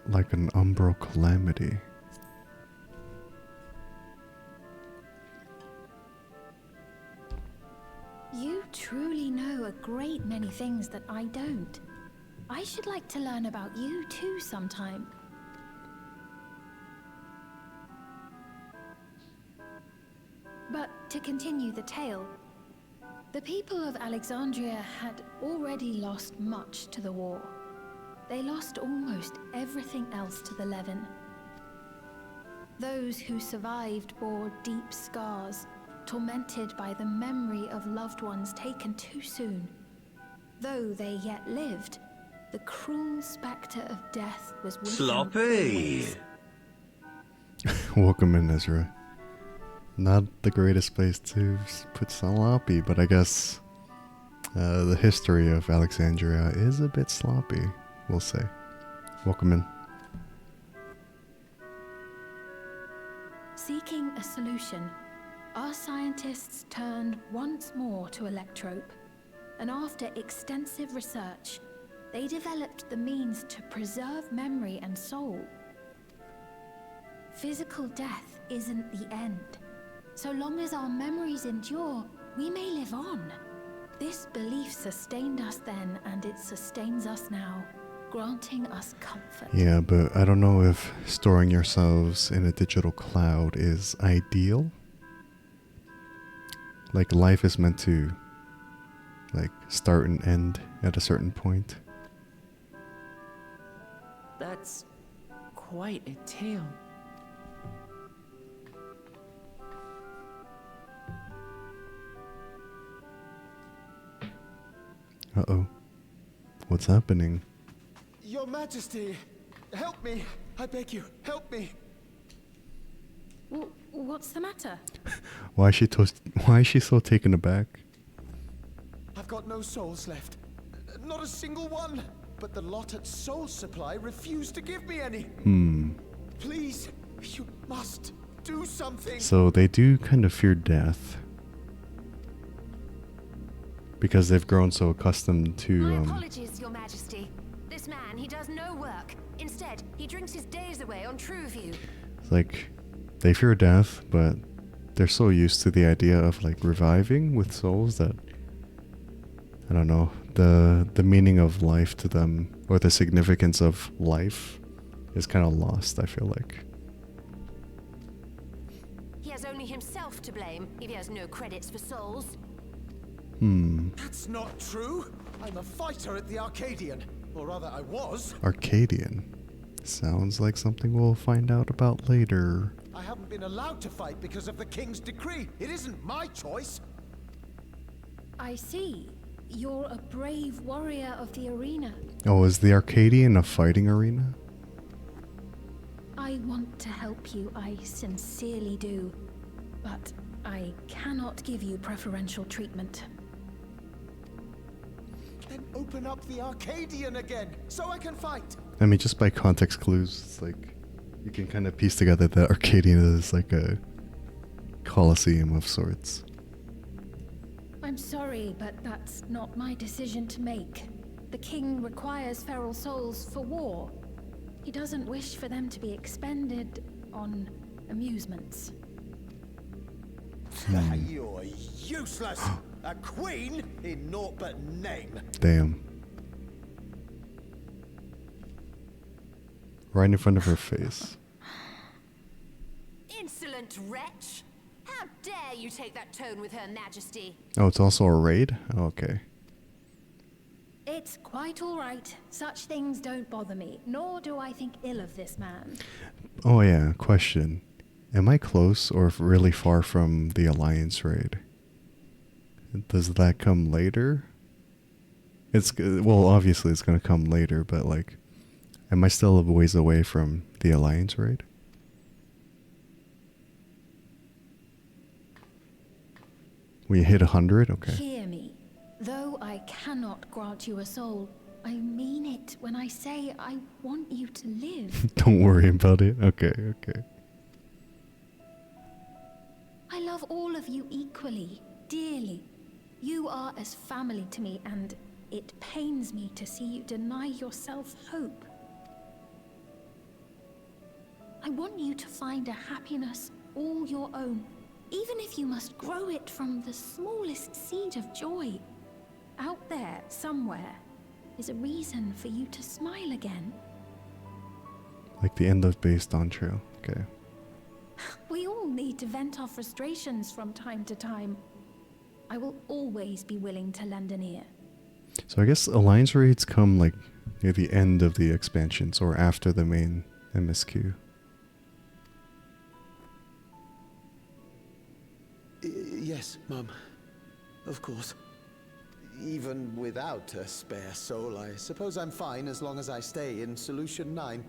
like an umbral calamity. You truly know a great many things that I don't. I should like to learn about you too sometime. But to continue the tale, the people of Alexandria had already lost much to the war. They lost almost everything else to the Levin. Those who survived bore deep scars, tormented by the memory of loved ones taken too soon. Though they yet lived, the cruel spectre of death was with them always. Welcome in, Ezra. Not the greatest place to put sloppy, but I guess the history of Alexandria is a bit sloppy, we'll say. Welcome in. Seeking a solution, our scientists turned once more to electrope, and after extensive research, they developed the means to preserve memory and soul. Physical death isn't the end. So long as our memories endure, we may live on. This belief sustained us then, and it sustains us now, granting us comfort. Yeah, but I don't know if storing yourselves in a digital cloud is ideal. Like, life is meant to, like, start and end at a certain point. That's quite a tale. Uh-oh. What's happening? Your Majesty, help me. I beg you, help me. What's the matter? Why is she so taken aback? I've got no souls left. Not a single one. But the lot at Soul Supply refused to give me any. Please, you must do something. So they do kind of fear death. Because they've grown so accustomed to, My apologies, Your Majesty. This man, he does no work. Instead, he drinks his days away on Trueview. like, they fear death, but they're so used to the idea of, like, reviving with souls that, I don't know, the meaning of life to them, or the significance of life, is kind of lost, I feel like. He has only himself to blame if he has no credits for souls. That's not true. I'm a fighter at the Arcadian. Or rather, I was. Arcadian. Sounds like something we'll find out about later. I haven't been allowed to fight because of the King's decree. It isn't my choice. I see. You're a brave warrior of the arena. Oh, is the Arcadian a fighting arena? I want to help you, I sincerely do. But I cannot give you preferential treatment. Then open up the Arcadian again, so I can fight. I mean, just by context clues, it's like, you can kind of piece together that Arcadian is like a coliseum of sorts. I'm sorry, but that's not my decision to make. The king requires feral souls for war. He doesn't wish for them to be expended on amusements. You're useless. A queen in naught but name. Damn. Right in front of her face. insolent wretch! How dare you take that tone with Her Majesty? Oh, it's also a raid? Okay. It's quite all right. Such things don't bother me, nor do I think ill of this man. Oh yeah, question. Am I close or really far from the Alliance raid? Does that come later? Well, obviously it's going to come later, but like, am I still a ways away from the Alliance raid? We hit 100? Okay. Hear me. Though I cannot grant you a soul, I mean it when I say I want you to live. Don't worry about it. Okay, okay. I love all of you equally, dearly. You are as family to me, and it pains me to see you deny yourself hope. I want you to find a happiness all your own, even if you must grow it from the smallest seed of joy. Out there, somewhere, is a reason for you to smile again. Like the end of base Dawntrail. Okay. We all need to vent our frustrations from time to time. I will always be willing to lend an ear. So I guess Alliance raids come like near the end of the expansions or after the main MSQ. Yes, Mum. Of course. Even without a spare soul, I suppose I'm fine as long as I stay in Solution 9.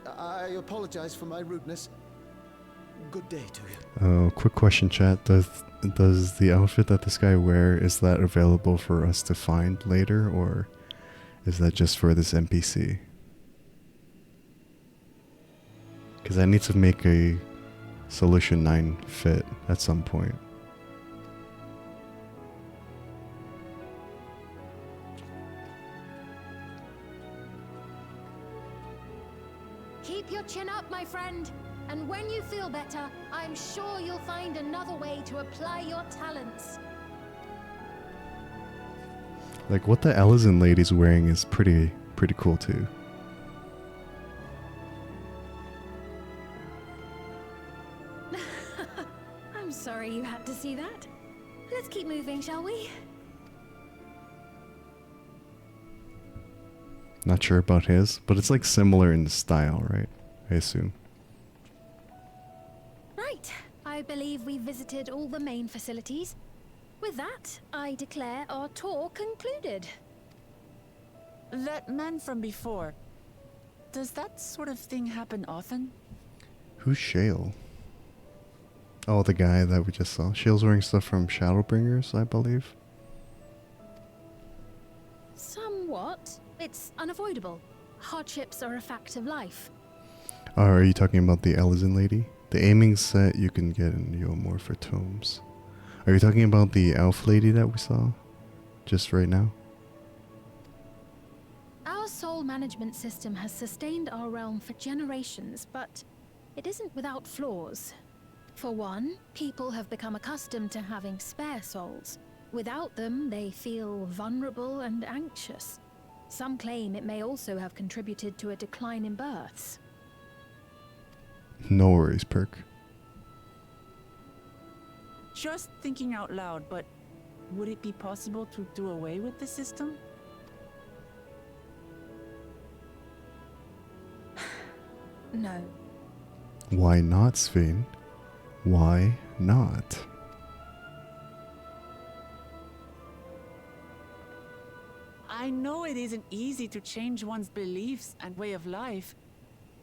I apologize for my rudeness. Good day to you. Quick question, chat. Does the outfit that this guy wear, is that available for us to find later, or is that just for this NPC? Because I need to make a Solution 9 fit at some point. Keep your chin up, my friend. And when you feel better, I'm sure you'll find another way to apply your talents. Like what the Ellison lady's wearing is pretty cool too. I'm sorry you had to see that. Let's keep moving, shall we? Not sure about his, but it's like similar in the style, right? I assume. Right. I believe we visited all the main facilities. With that, I declare our tour concluded. That man from before, does that sort of thing happen often? Who's Shale? Oh, the guy that we just saw. Shale's wearing stuff from Shadowbringers, I believe. Somewhat. It's unavoidable. Hardships are a fact of life. Oh, are you talking about the Ellison lady? The aiming set you can get in Yomor for tomes. Are you talking about the elf lady that we saw just right now? Our soul management system has sustained our realm for generations, but it isn't without flaws. For one, people have become accustomed to having spare souls. Without them, they feel vulnerable and anxious. Some claim it may also have contributed to a decline in births. No worries, Perk. Just thinking out loud, but would it be possible to do away with the system? No. Why not, Sven? Why not? I know it isn't easy to change one's beliefs and way of life.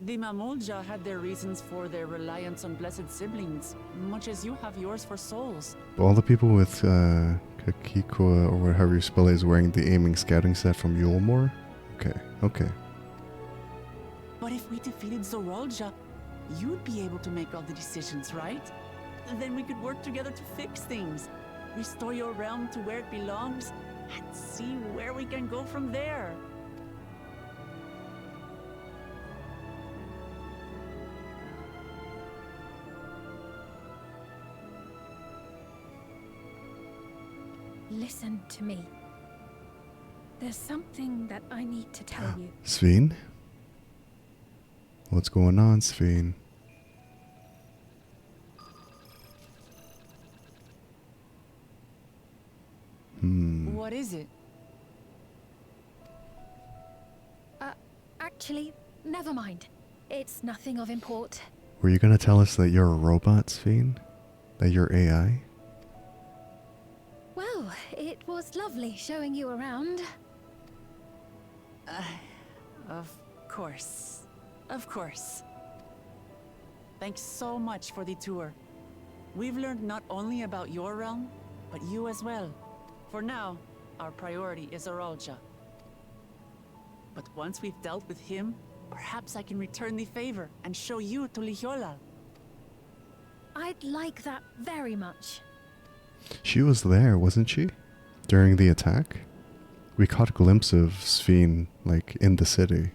The Mamolja had their reasons for their reliance on blessed siblings, much as you have yours for souls. All the people with Kakikua, or whatever you spell it, is wearing the aiming scouting set from Yulmore? Okay, okay. But if we defeated Zoralja, you'd be able to make all the decisions, right? Then we could work together to fix things, restore your realm to where it belongs, and see where we can go from there. Listen to me. There's something that I need to tell you. Sven? What's going on, Sven? What is it? Actually, never mind. It's nothing of import. Were you gonna tell us that you're a robot, Sven? That you're AI? Well, it was lovely showing you around. Of course. Of course. Thanks so much for the tour. We've learned not only about your realm, but you as well. For now, our priority is Aralja. But once we've dealt with him, perhaps I can return the favor and show you to Lihiolal. I'd like that very much. She was there, wasn't she? During the attack? We caught a glimpse of Sven, like, in the city.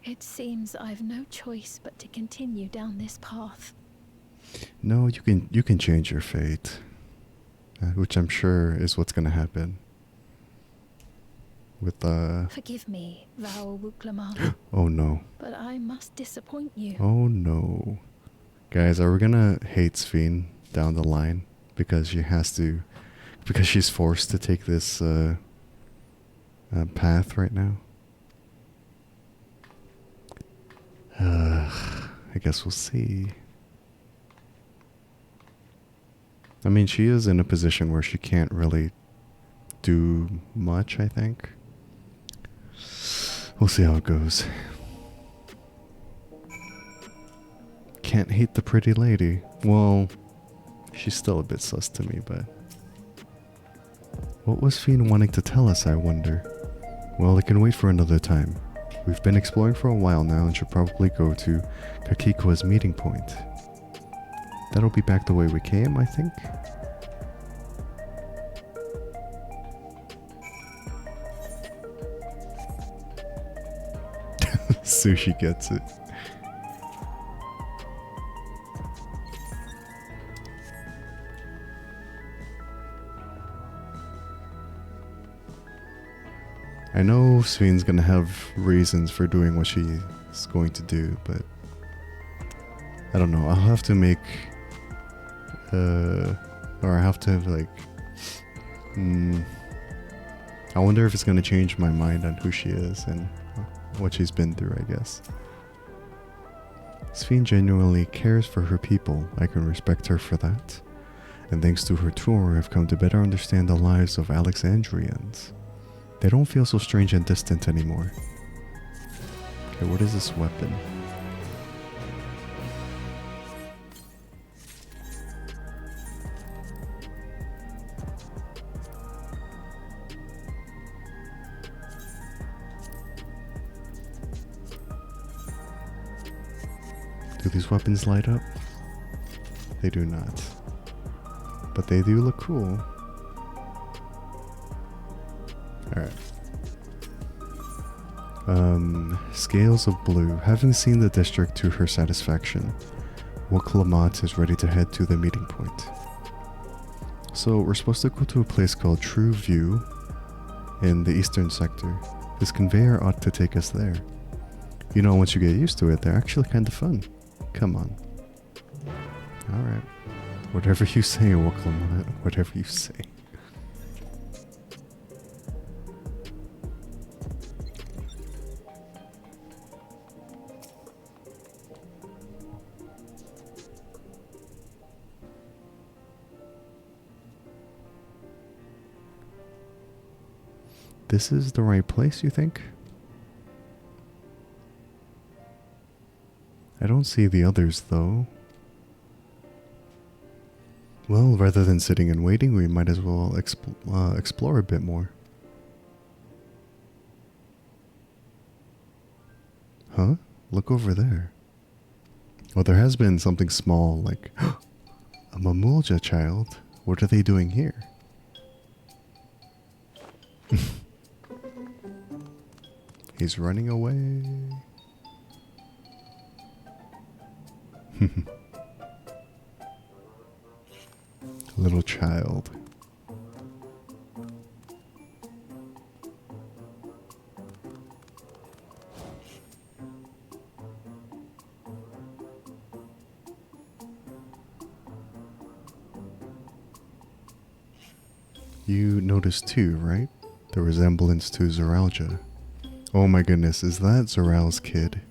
It seems I've no choice but to continue down this path. No, you can change your fate. Which I'm sure is what's gonna happen. With Forgive me, Raoul Wuklaman, oh no. but I must disappoint you. Oh no. Guys, are we gonna hate Sven down the line? Because she's forced to take this path right now? I guess we'll see. I mean, she is in a position where she can't really do much, I think. We'll see how it goes. Can't hate the pretty lady. Well, she's still a bit sus to me, but... What was Sven wanting to tell us, I wonder? Well, it can wait for another time. We've been exploring for a while now and should probably go to Kakiko's meeting point. That'll be back the way we came, I think. Sushi gets it. I know Sven's gonna have reasons for doing what she's going to do, but I don't know. I'll have to make, or I have to like, I wonder if it's gonna change my mind on who she is and what she's been through, I guess. Sven genuinely cares for her people. I can respect her for that. And thanks to her tour, I've come to better understand the lives of Alexandrians. They don't feel so strange and distant anymore. Okay, what is this weapon? Do these weapons light up? They do not. But they do look cool. Alright. Scales of Blue. Having seen the district to her satisfaction, Wuklamat is ready to head to the meeting point. So we're supposed to go to a place called True View in the eastern sector. This conveyor ought to take us there. You know, once you get used to it, they're actually kind of fun. Come on. Alright. Whatever you say, Wuklamat. Whatever you say. This is the right place, you think? I don't see the others, though. Well, rather than sitting and waiting, we might as well explore a bit more. Huh? Look over there. Well, there has been something small, like a Mamulja child. What are they doing here? He's running away. Little child. You noticed too, right? The resemblance to Zoralja. Oh my goodness, is that Zoral's kid?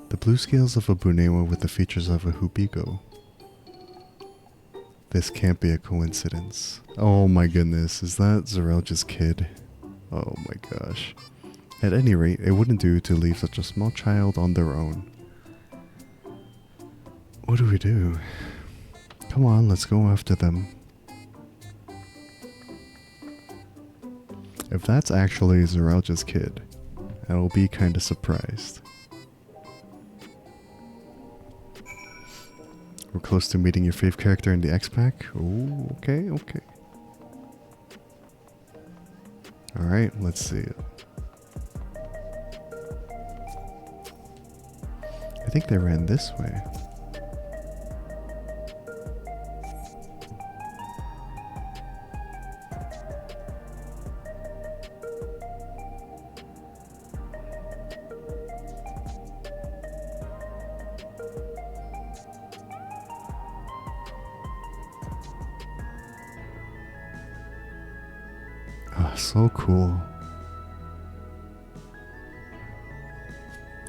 The blue scales of a Bunewa with the features of a Hubigo. This can't be a coincidence. Oh my goodness, is that Zoralja's kid? Oh my gosh. At any rate, it wouldn't do to leave such a small child on their own. What do we do? Come on, let's go after them. If that's actually Zoralja's kid, I'll be kinda surprised. We're close to meeting your fave character in the X-Pack. Oh, okay, okay. Alright, let's see it. I think they ran this way. So cool.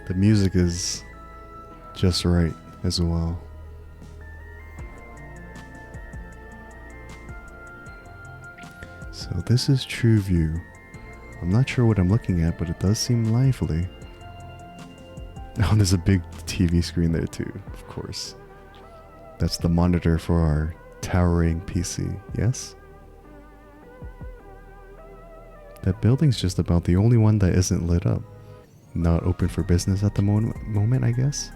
The music is just right as well. So this is True View. I'm not sure what I'm looking at, but it does seem lively. Oh, there's a big TV screen there too, of course. That's the monitor for our towering PC, yes? That building's just about the only one that isn't lit up. Not open for business at the moment, I guess?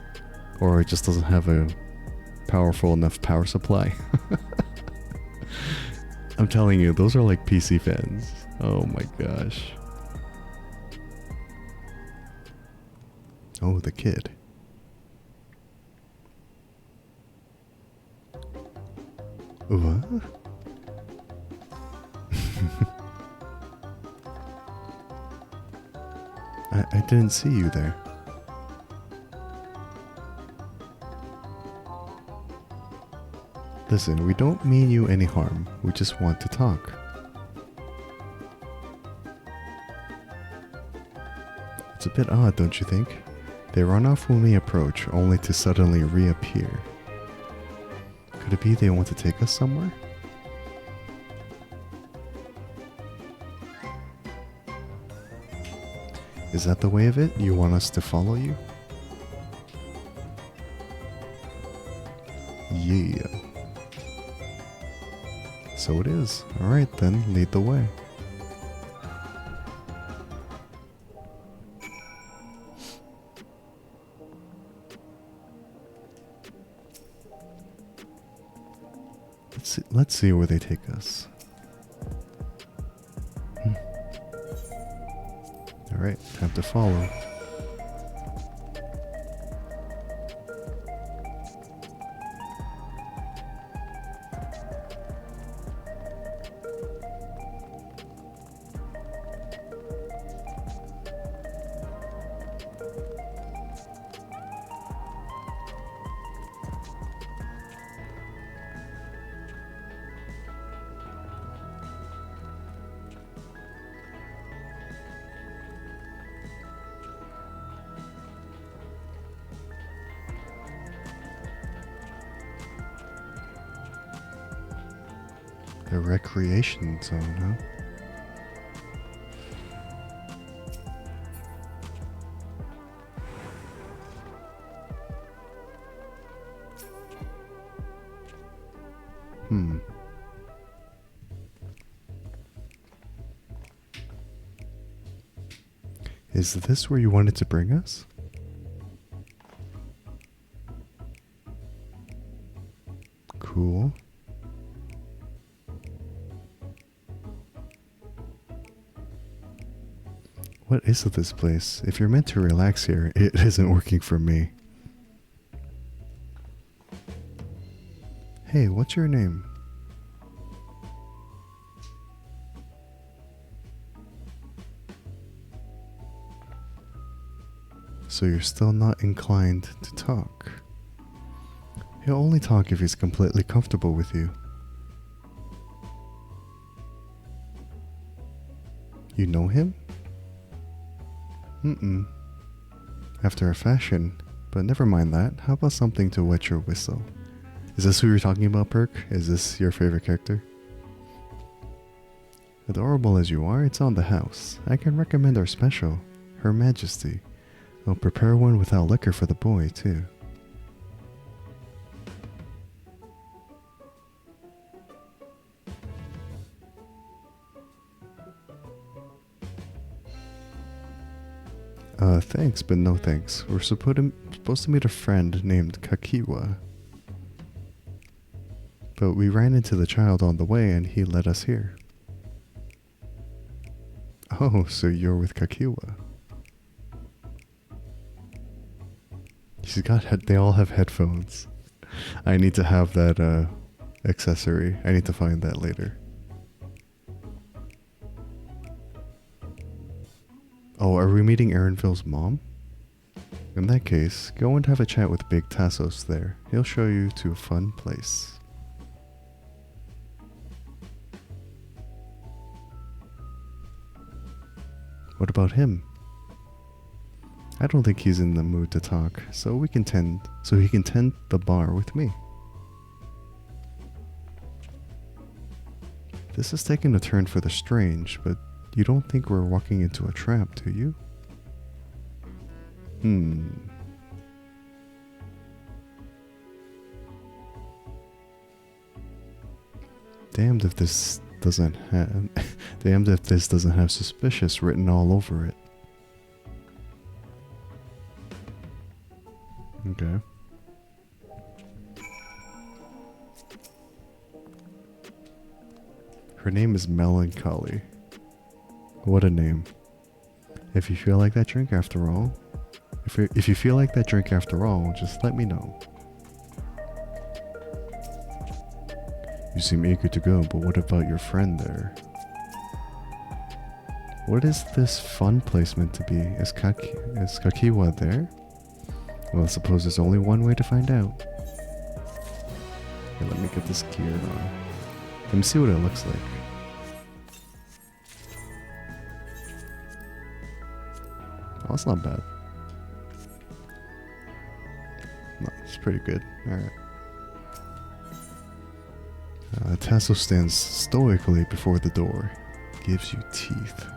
Or it just doesn't have a powerful enough power supply. I'm telling you, those are like PC fans. Oh my gosh. Oh, the kid. What? I didn't see you there. Listen, we don't mean you any harm. We just want to talk. It's a bit odd, don't you think? They run off when we approach, only to suddenly reappear. Could it be they want to take us somewhere? Is that the way of it? You want us to follow you? Yeah. So it is. Alright then, lead the way. Let's see where they take us. Alright, time to follow. The recreation zone, huh? Is this where you wanted to bring us? Cool. What is with this place? If you're meant to relax here, it isn't working for me. Hey, what's your name? So you're still not inclined to talk. He'll only talk if he's completely comfortable with you. You know him? After a fashion, but never mind that. How about something to wet your whistle? Is this who you're talking about, Perk? Is this your favorite character? Adorable as you are, it's on the house. I can recommend our special, Her Majesty. I'll prepare one without liquor for the boy, too. Thanks, but no thanks. We're supposed to meet a friend named Kakiwa. But we ran into the child on the way and he led us here. Oh, so you're with Kakiwa. They all have headphones. I need to have that accessory. I need to find that later. Oh, are we meeting Erinville's mom? In that case, go and have a chat with Big Tassos there. He'll show you to a fun place. What about him? I don't think he's in the mood to talk, so he can tend the bar with me. This is taking a turn for the strange, but you don't think we're walking into a trap, do you? Damned if this doesn't have suspicious written all over it. Okay. Her name is Melancholy. What a name. If you feel like that drink after all, if you feel like that drink after all, just let me know. You seem eager to go, but what about your friend there? What is this fun place meant to be? Is Kakiwa there? Well, I suppose there's only one way to find out. Okay, let me get this gear on. Let me see what it looks like. Oh, that's not bad. No, it's pretty good. Alright. Tasso stands stoically before the door. Gives you teeth.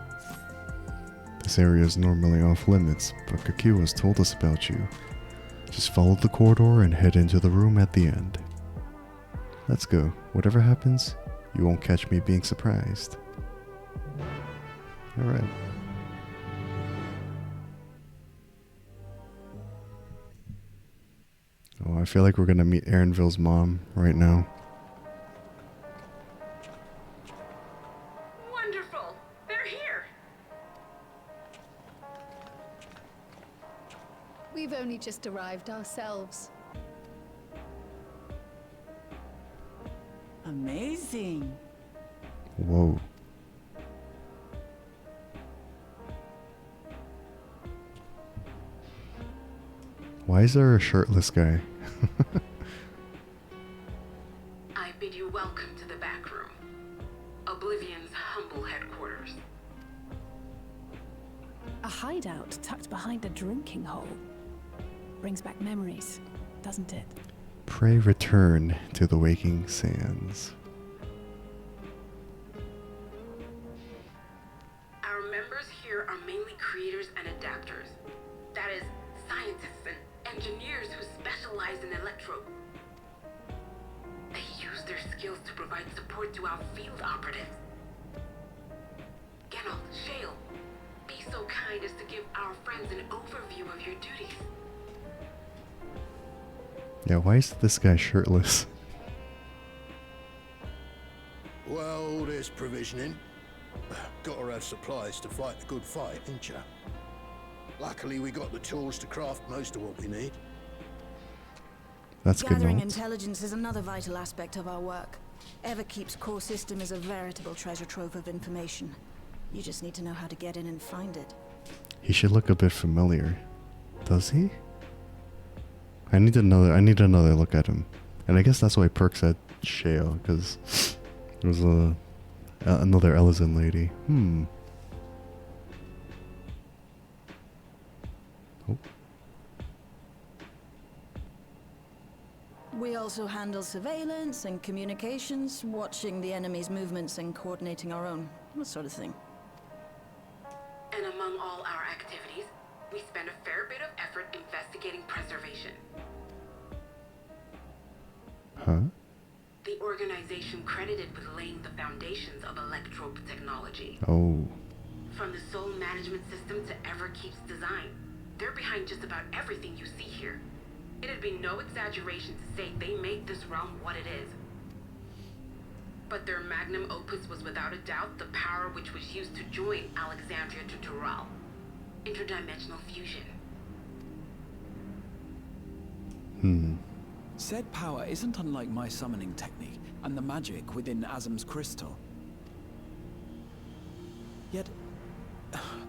This area is normally off limits, but Kakiwa's told us about you. Just follow the corridor and head into the room at the end. Let's go. Whatever happens, you won't catch me being surprised. Alright. Oh, I feel like we're gonna meet Erinville's mom right now. Wonderful! They're here! We've only just arrived ourselves. Amazing. Whoa. Why is there a shirtless guy? I bid you welcome to the back room. Oblivion's humble headquarters. A hideout tucked behind a drinking hole. Brings back memories, doesn't it? Pray return to the waking sands. Our members here are mainly creators and adapters. That is, scientists and engineers who specialize in electro. They use their skills to provide support to our field operatives. Geralt, Shale, be so kind as to give our friends an overview of your duties. Yeah, why is this guy shirtless? this provisioning. Gotta have supplies to fight the good fight, ain't ya? Luckily, we got the tools to craft most of what we need. That's good Gathering notes. intelligence is another vital aspect of our work. Everkeep's core system is a veritable treasure trove of information. You just need to know how to get in and find it. He should look a bit familiar. Does he? I need another look at him. And I guess that's why Perk said Shale, because there was another Ellison lady. Oh. We also handle surveillance and communications, watching the enemy's movements and coordinating our own, that sort of thing. And among all our activities, we spend a fair bit of effort investigating preservation. Huh? The organization credited with laying the foundations of electrope technology. Oh. From the soul management system to Everkeep's design, they're behind just about everything you see here. It'd be no exaggeration to say they make this realm what it is. But their magnum opus was without a doubt the power which was used to join Alexandria to Tural. Interdimensional fusion. Said power isn't unlike my summoning technique and the magic within Azam's crystal. Yet,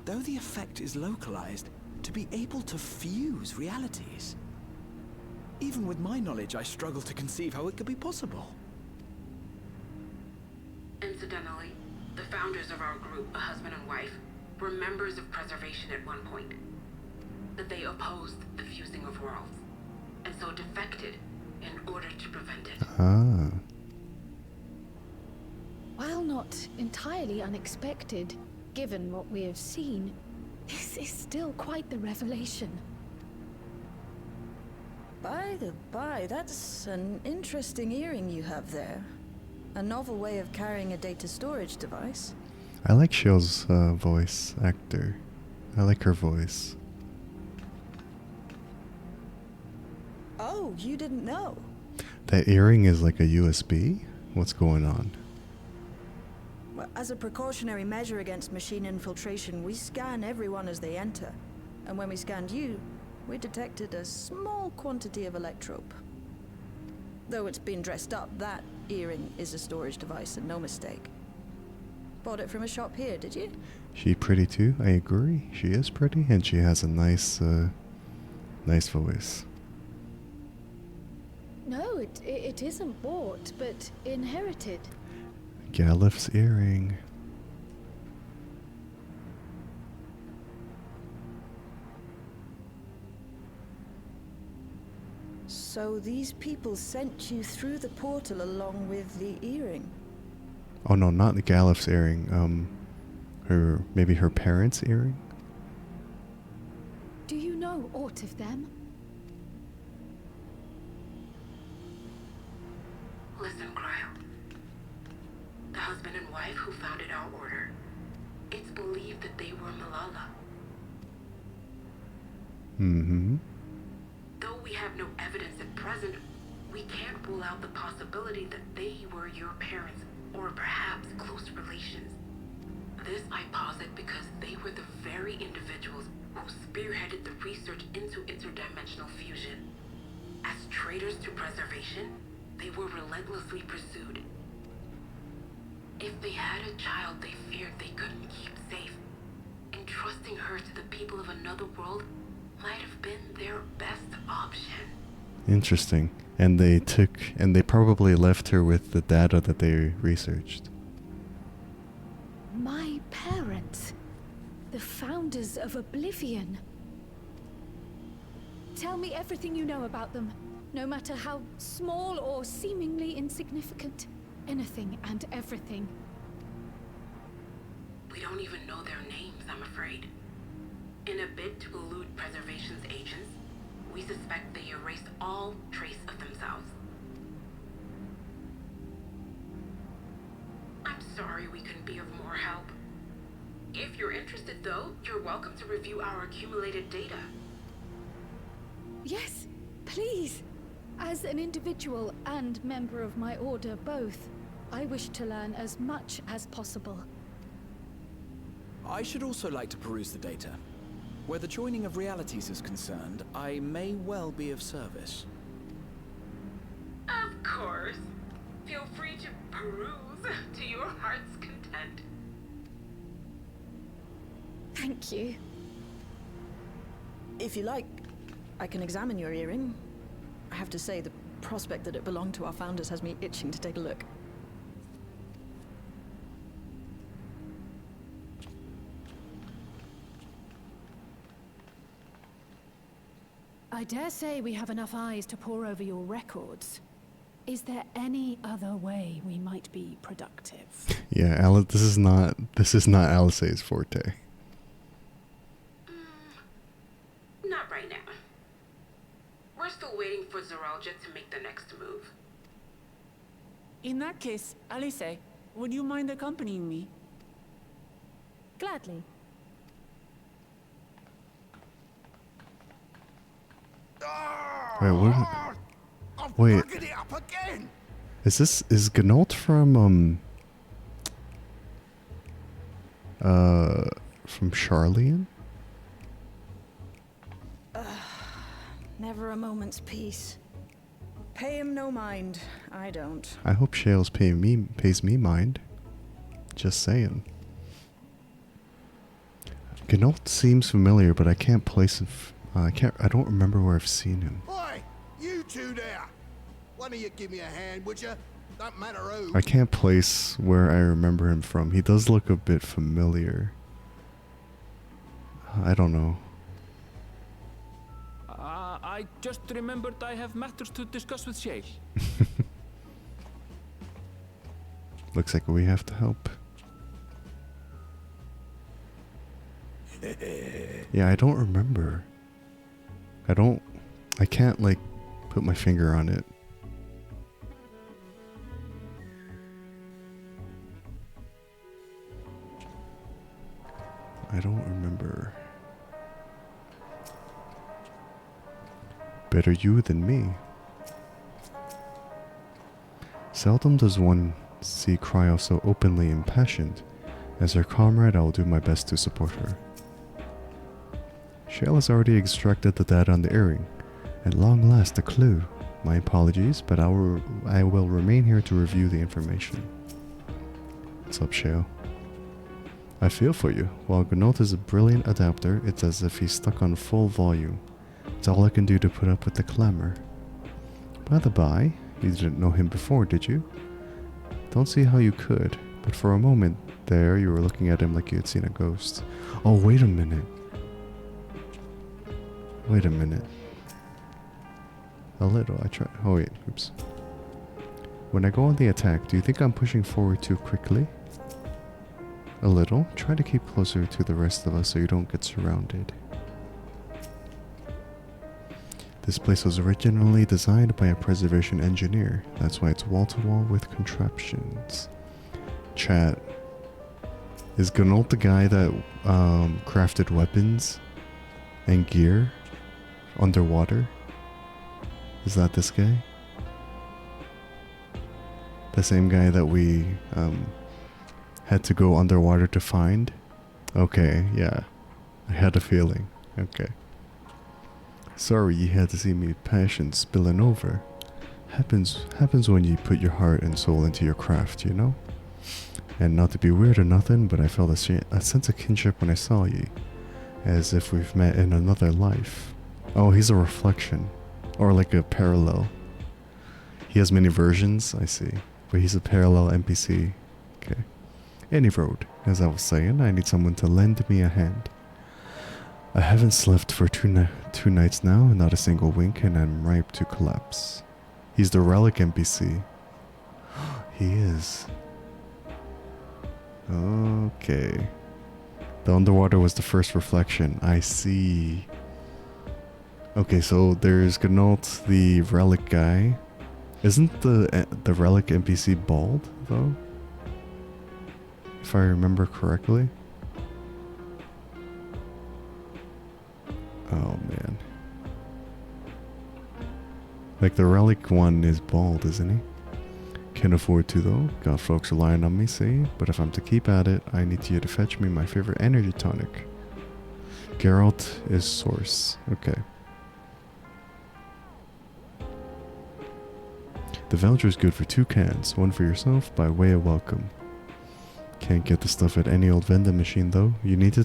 though the effect is localized, to be able to fuse realities. Even with my knowledge, I struggle to conceive how it could be possible. Incidentally, the founders of our group, a husband and wife, were members of preservation at one point. But they opposed the fusing of worlds, and so defected in order to prevent it. Ah. While not entirely unexpected, given what we have seen, this is still quite the revelation. By the by, that's an interesting earring you have there. A novel way of carrying a data storage device. I like Shale's voice actor. I like her voice. Oh, you didn't know? That earring is like a USB? What's going on? Well, as a precautionary measure against machine infiltration, we scan everyone as they enter. And when we scanned you, we detected a small quantity of electrope. Though it's been dressed up, that earring is a storage device and no mistake. Bought it from a shop here, did you? She pretty too, I agree. She is pretty and she has a nice voice. No, it isn't bought, but inherited. Galif's earring. So these people sent you through the portal along with the earring? Oh no, not the Galif's earring. Maybe her parents' earring? Do you know aught of them? Listen, Cryo. The husband and wife who founded our order. It's believed that they were Malala. Mm-hmm. Though we have no evidence at present, we can't rule out the possibility that they were your parents, or perhaps close relations. This I posit because they were the very individuals who spearheaded the research into interdimensional fusion. As traitors to preservation, they were relentlessly pursued. If they had a child they feared they couldn't keep safe, entrusting her to the people of another world might have been their best option. Interesting. And they probably left her with the data that they researched. My parents, the founders of Oblivion. Tell me everything you know about them, no matter how small or seemingly insignificant. Anything and everything. We don't even know their names, I'm afraid. In a bid to elude preservation's agents, we suspect they erased all trace of themselves. I'm sorry we couldn't be of more help. If you're interested, though, you're welcome to review our accumulated data. Yes, please. As an individual and member of my order both, I wish to learn as much as possible. I should also like to peruse the data. Where the joining of realities is concerned, I may well be of service. Of course. Feel free to peruse to your heart's content. Thank you. If you like, I can examine your earring. I have to say, the prospect that it belonged to our founders has me itching to take a look. I dare say we have enough eyes to pore over your records. Is there any other way we might be productive? Yeah, Alice, this is not Alice's forte. Not right now. We're still waiting for Zoralja to make the next move. In that case, Alice, would you mind accompanying me? Gladly. Wait, what? Wait. It up again. Is Gnault from Charlian? Never a moment's peace. Pay him no mind. I don't. I hope Shales pays me mind. Just saying. Gnault seems familiar, but I can't place him. I don't remember where I've seen him. Oi, you two there. One of you give me a hand, would you? Don't matter who. I can't place where I remember him from. He does look a bit familiar. I don't know. I just remembered I have matters to discuss with Shale. Looks like we have to help. Yeah, I don't remember. I can't like put my finger on it. I don't remember. Better you than me. Seldom does one see Cryo so openly impassioned. As her comrade, I will do my best to support her. Shale has already extracted the data on the earring. At long last, a clue. My apologies, but I will remain here to review the information. What's up, Shale? I feel for you. While Gnault is a brilliant adapter, it's as if he's stuck on full volume. It's all I can do to put up with the clamor. By the by, you didn't know him before, did you? Don't see how you could, but for a moment there, you were looking at him like you had seen a ghost. Oh, wait a minute. Wait a minute. A little, I try. Oh wait, oops. When I go on the attack, do you think I'm pushing forward too quickly? A little. Try to keep closer to the rest of us so you don't get surrounded. This place was originally designed by a preservation engineer. That's why it's wall-to-wall with contraptions. Chat. Is Gnault the guy that crafted weapons and gear underwater? Is that this guy? The same guy that we had to go underwater to find? Okay, yeah. I had a feeling. Okay. Sorry you had to see me passion spilling over. Happens when you put your heart and soul into your craft, you know? And not to be weird or nothing, but I felt a sense of kinship when I saw you. As if we've met in another life. Oh, he's a reflection. Or like a parallel. He has many versions, I see. But he's a parallel NPC. Okay. Any road. As I was saying, I need someone to lend me a hand. I haven't slept for two nights now, not a single wink, and I'm ripe to collapse. He's the relic NPC. He is. Okay. The underwater was the first reflection. I see. Okay, so there's Gnault, the relic guy. Isn't the relic NPC bald, though? If I remember correctly. Oh, man. Like, the relic one is bald, isn't he? Can't afford to though, got folks relying on me, see? But if I'm to keep at it, I need you to fetch me my favorite energy tonic. Geralt is source. Okay. The voucher is good for 2 cans, one for yourself by way of welcome. Can't get the stuff at any old vending machine though. You need to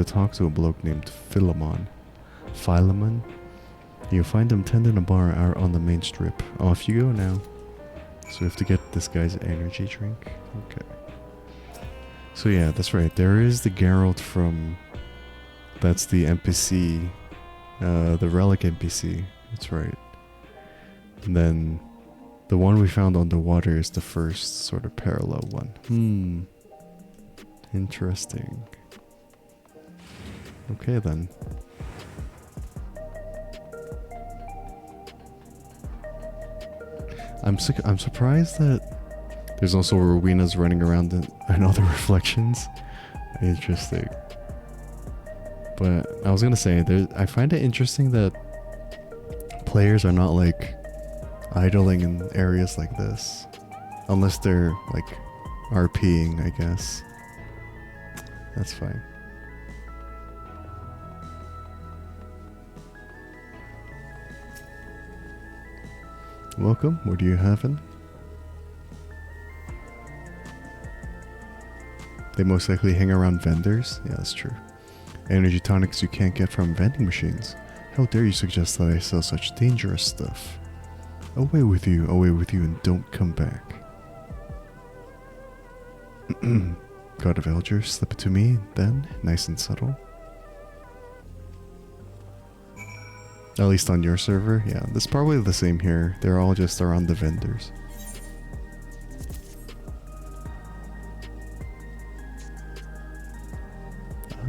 talk to a bloke named Philemon. Philemon? You'll find him tending a bar out on the main strip. Off you go now. So we have to get this guy's energy drink. Okay. So yeah, that's right. There is the Geralt from... That's the NPC. The relic NPC. That's right. And then the one we found underwater is the first sort of parallel one. Interesting. Okay then. I'm surprised that there's also Rowena's running around and other reflections. Interesting. But I was gonna say, I find it interesting that players are not like idling in areas like this, unless they're like RPing, I guess. That's fine. Welcome, what are you having? They most likely hang around vendors? Yeah, that's true. Energy tonics you can't get from vending machines. How dare you suggest that I sell such dangerous stuff? Away with you, and don't come back. God of Elder, slip it to me, then, nice and subtle. At least on your server, yeah, that's probably the same here. They're all just around the vendors.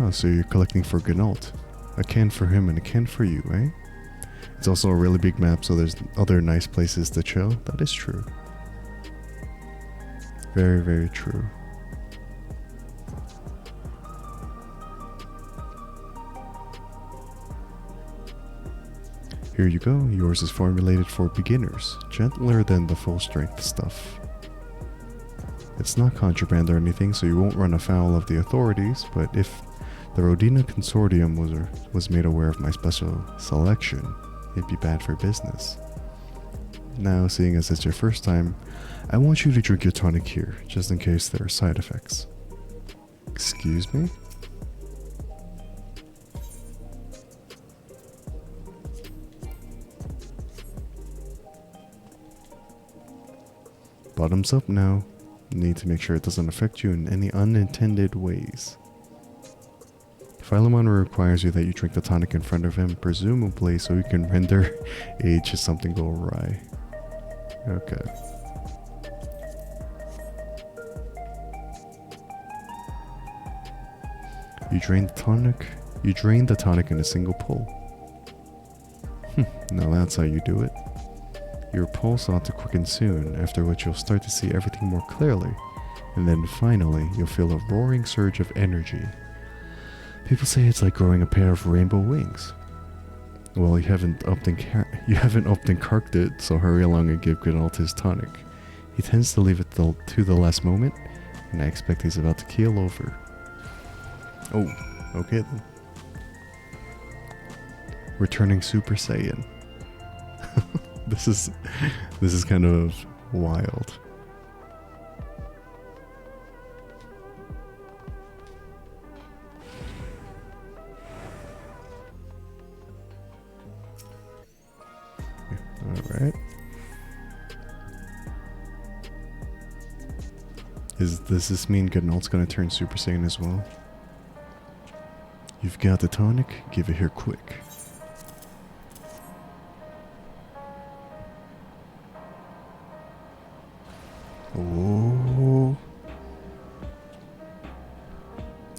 Oh, so you're collecting for Gnault. A can for him and a can for you, eh? It's also a really big map, so there's other nice places to chill. That is true. Very, very true. Here you go, yours is formulated for beginners, gentler than the full strength stuff. It's not contraband or anything, so you won't run afoul of the authorities, but if the Rodina Consortium was made aware of my special selection, it'd be bad for business. Now, seeing as it's your first time, I want you to drink your tonic here, just in case there are side effects. Excuse me? Bottoms up now. Need to make sure it doesn't affect you in any unintended ways. Philemon requires you that you drink the tonic in front of him, presumably so you can render aid should something go awry. Okay. You drain the tonic in a single pull. Now that's how you do it. Your pulse ought to quicken soon, after which you'll start to see everything more clearly, and then finally you'll feel a roaring surge of energy. People say it's like growing a pair of rainbow wings. Well, you haven't upped and carked it, so hurry along and give Gnault his tonic. He tends to leave it to the last moment, and I expect he's about to keel over. Oh, okay then. We're turning Super Saiyan. This is kind of wild. All right. Does this mean Gnault's gonna turn Super Saiyan as well? You've got the tonic. Give it here quick.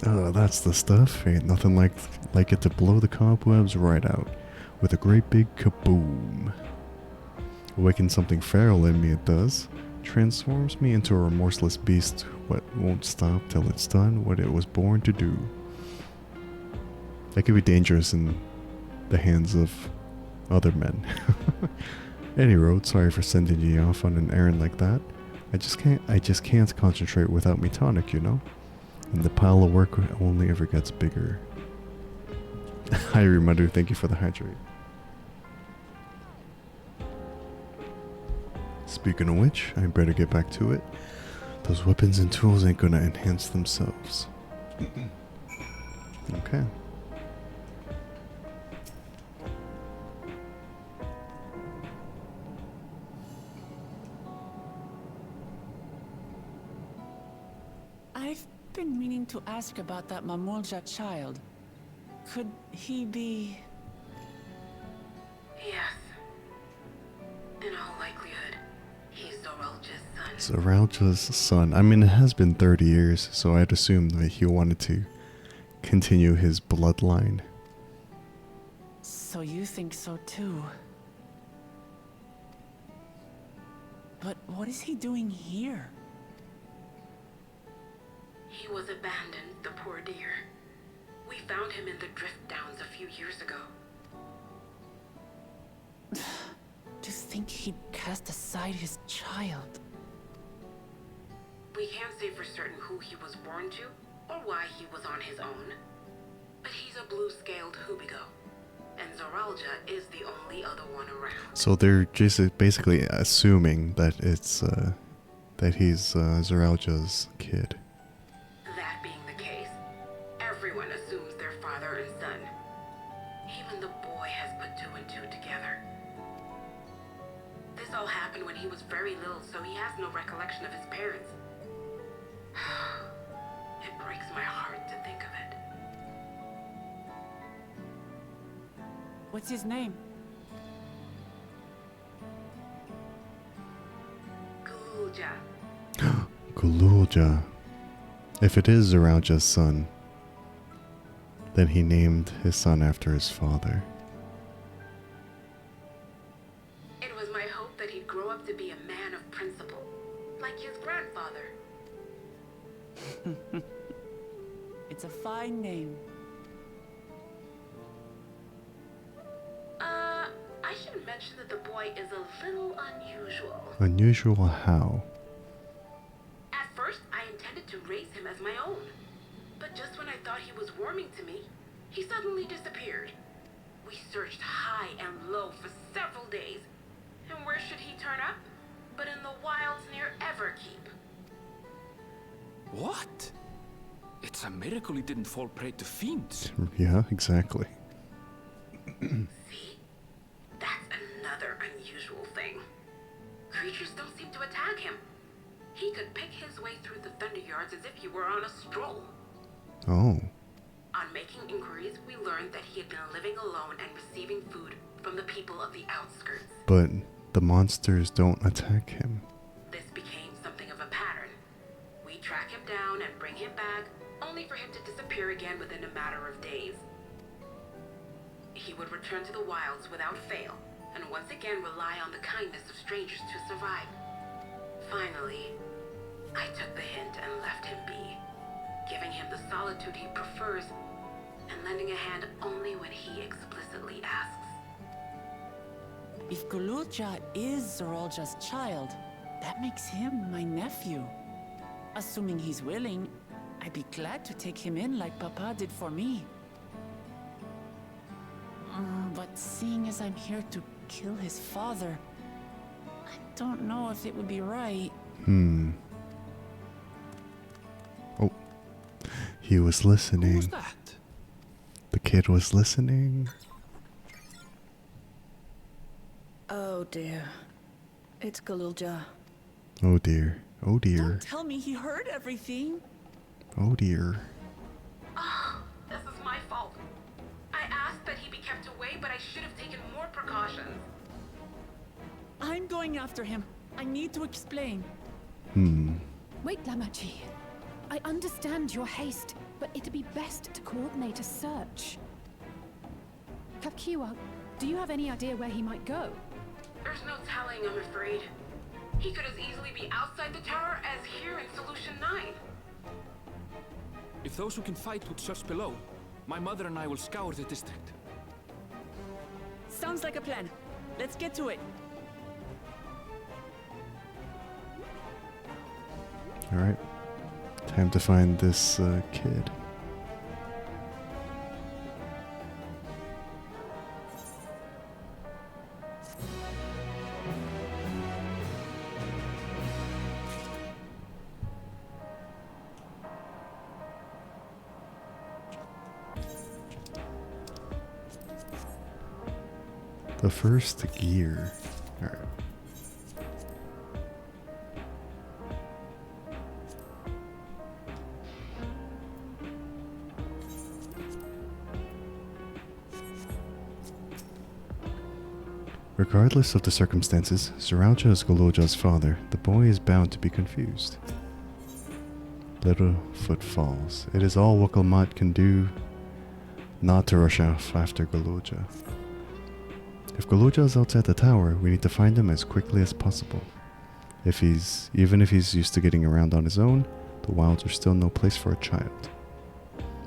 Oh, that's the stuff. Ain't nothing like it to blow the cobwebs right out with a great big kaboom. Awaken something feral in me, it does. Transforms me into a remorseless beast what won't stop till it's done what it was born to do. That could be dangerous in the hands of other men. Any road, sorry for sending you off on an errand like that. I just can't concentrate without me tonic, you know? And the pile of work only ever gets bigger. Hi Rimadu, thank you for the hydrate. Speaking of which, I better get back to it. Those weapons and tools ain't gonna enhance themselves. Okay. I've been meaning to ask about that Mamulja child. Could he be... Yes. In all likelihood, he's Zoralja's son. Zoralja's son. I mean, it has been 30 years, so I'd assume that he wanted to continue his bloodline. So you think so too? But what is he doing here? He was abandoned, the poor dear. We found him in the drift downs a few years ago. To think he'd cast aside his child. We can't say for certain who he was born to, or why he was on his own. But he's a blue-scaled Hubigo, and Zoralja is the only other one around. So they're just basically assuming that it's that he's Zoralja's kid. That being the case, everyone assumes they're father and son. Even the boy has put two and two together. This all happened when he was very little, so he has no recollection of his parents. It breaks my heart to think of it. What's his name? Gulja. Gululja. If it is Zoralja's son, then he named his son after his father. It was my hope that he'd grow up to be a man of principle, like his grandfather. It's a fine name. I should mention that the boy is a little unusual. Unusual how? At first, I intended to raise him as my own. But just when I thought he was warming to me, he suddenly disappeared. We searched high and low for several days. And where should he turn up? But in the wilds near Everkeep. What? It's a miracle he didn't fall prey to fiends. Yeah, exactly. See? That's another unusual thing. Creatures don't seem to attack him. He could pick his way through the Thunder Yards as if he were on a stroll. Oh. On making inquiries, we learned that he had been living alone and receiving food from the people of the outskirts. But the monsters don't attack him. This became something of a pattern. We track him down and bring him back, only for him to disappear again within a matter of days. He would return to the wilds without fail, and once again rely on the kindness of strangers to survive. Finally, I took the hint and left him be, giving him the solitude he prefers, and lending a hand only when he explicitly asks. If Gululja is Zoralja's child, that makes him my nephew. Assuming he's willing, I'd be glad to take him in like Papa did for me. But seeing as I'm here to kill his father, I don't know if it would be right. Oh. He was listening. Who was that? The kid was listening. Oh dear. It's Gululja. Oh dear. Oh dear. Don't tell me he heard everything. Oh dear. Oh, this is my fault. I asked that he be kept away, but I should have taken more precautions. I'm going after him. I need to explain. Wait, Lamachi. I understand your haste, but it'd be best to coordinate a search. Kakiwa, do you have any idea where he might go? There's no telling, I'm afraid. He could as easily be outside the tower as here in Solution 9. If those who can fight would search below, my mother and I will scour the district. Sounds like a plan. Let's get to it. Alright. Time to find this kid. The first gear. Alright. Regardless of the circumstances, Zaralja is Golodja's father. The boy is bound to be confused. Little footfalls. It is all Wakalmat can do not to rush off after Golodja. If Golodja is outside the tower, we need to find him as quickly as possible. Even if he's used to getting around on his own, the wilds are still no place for a child.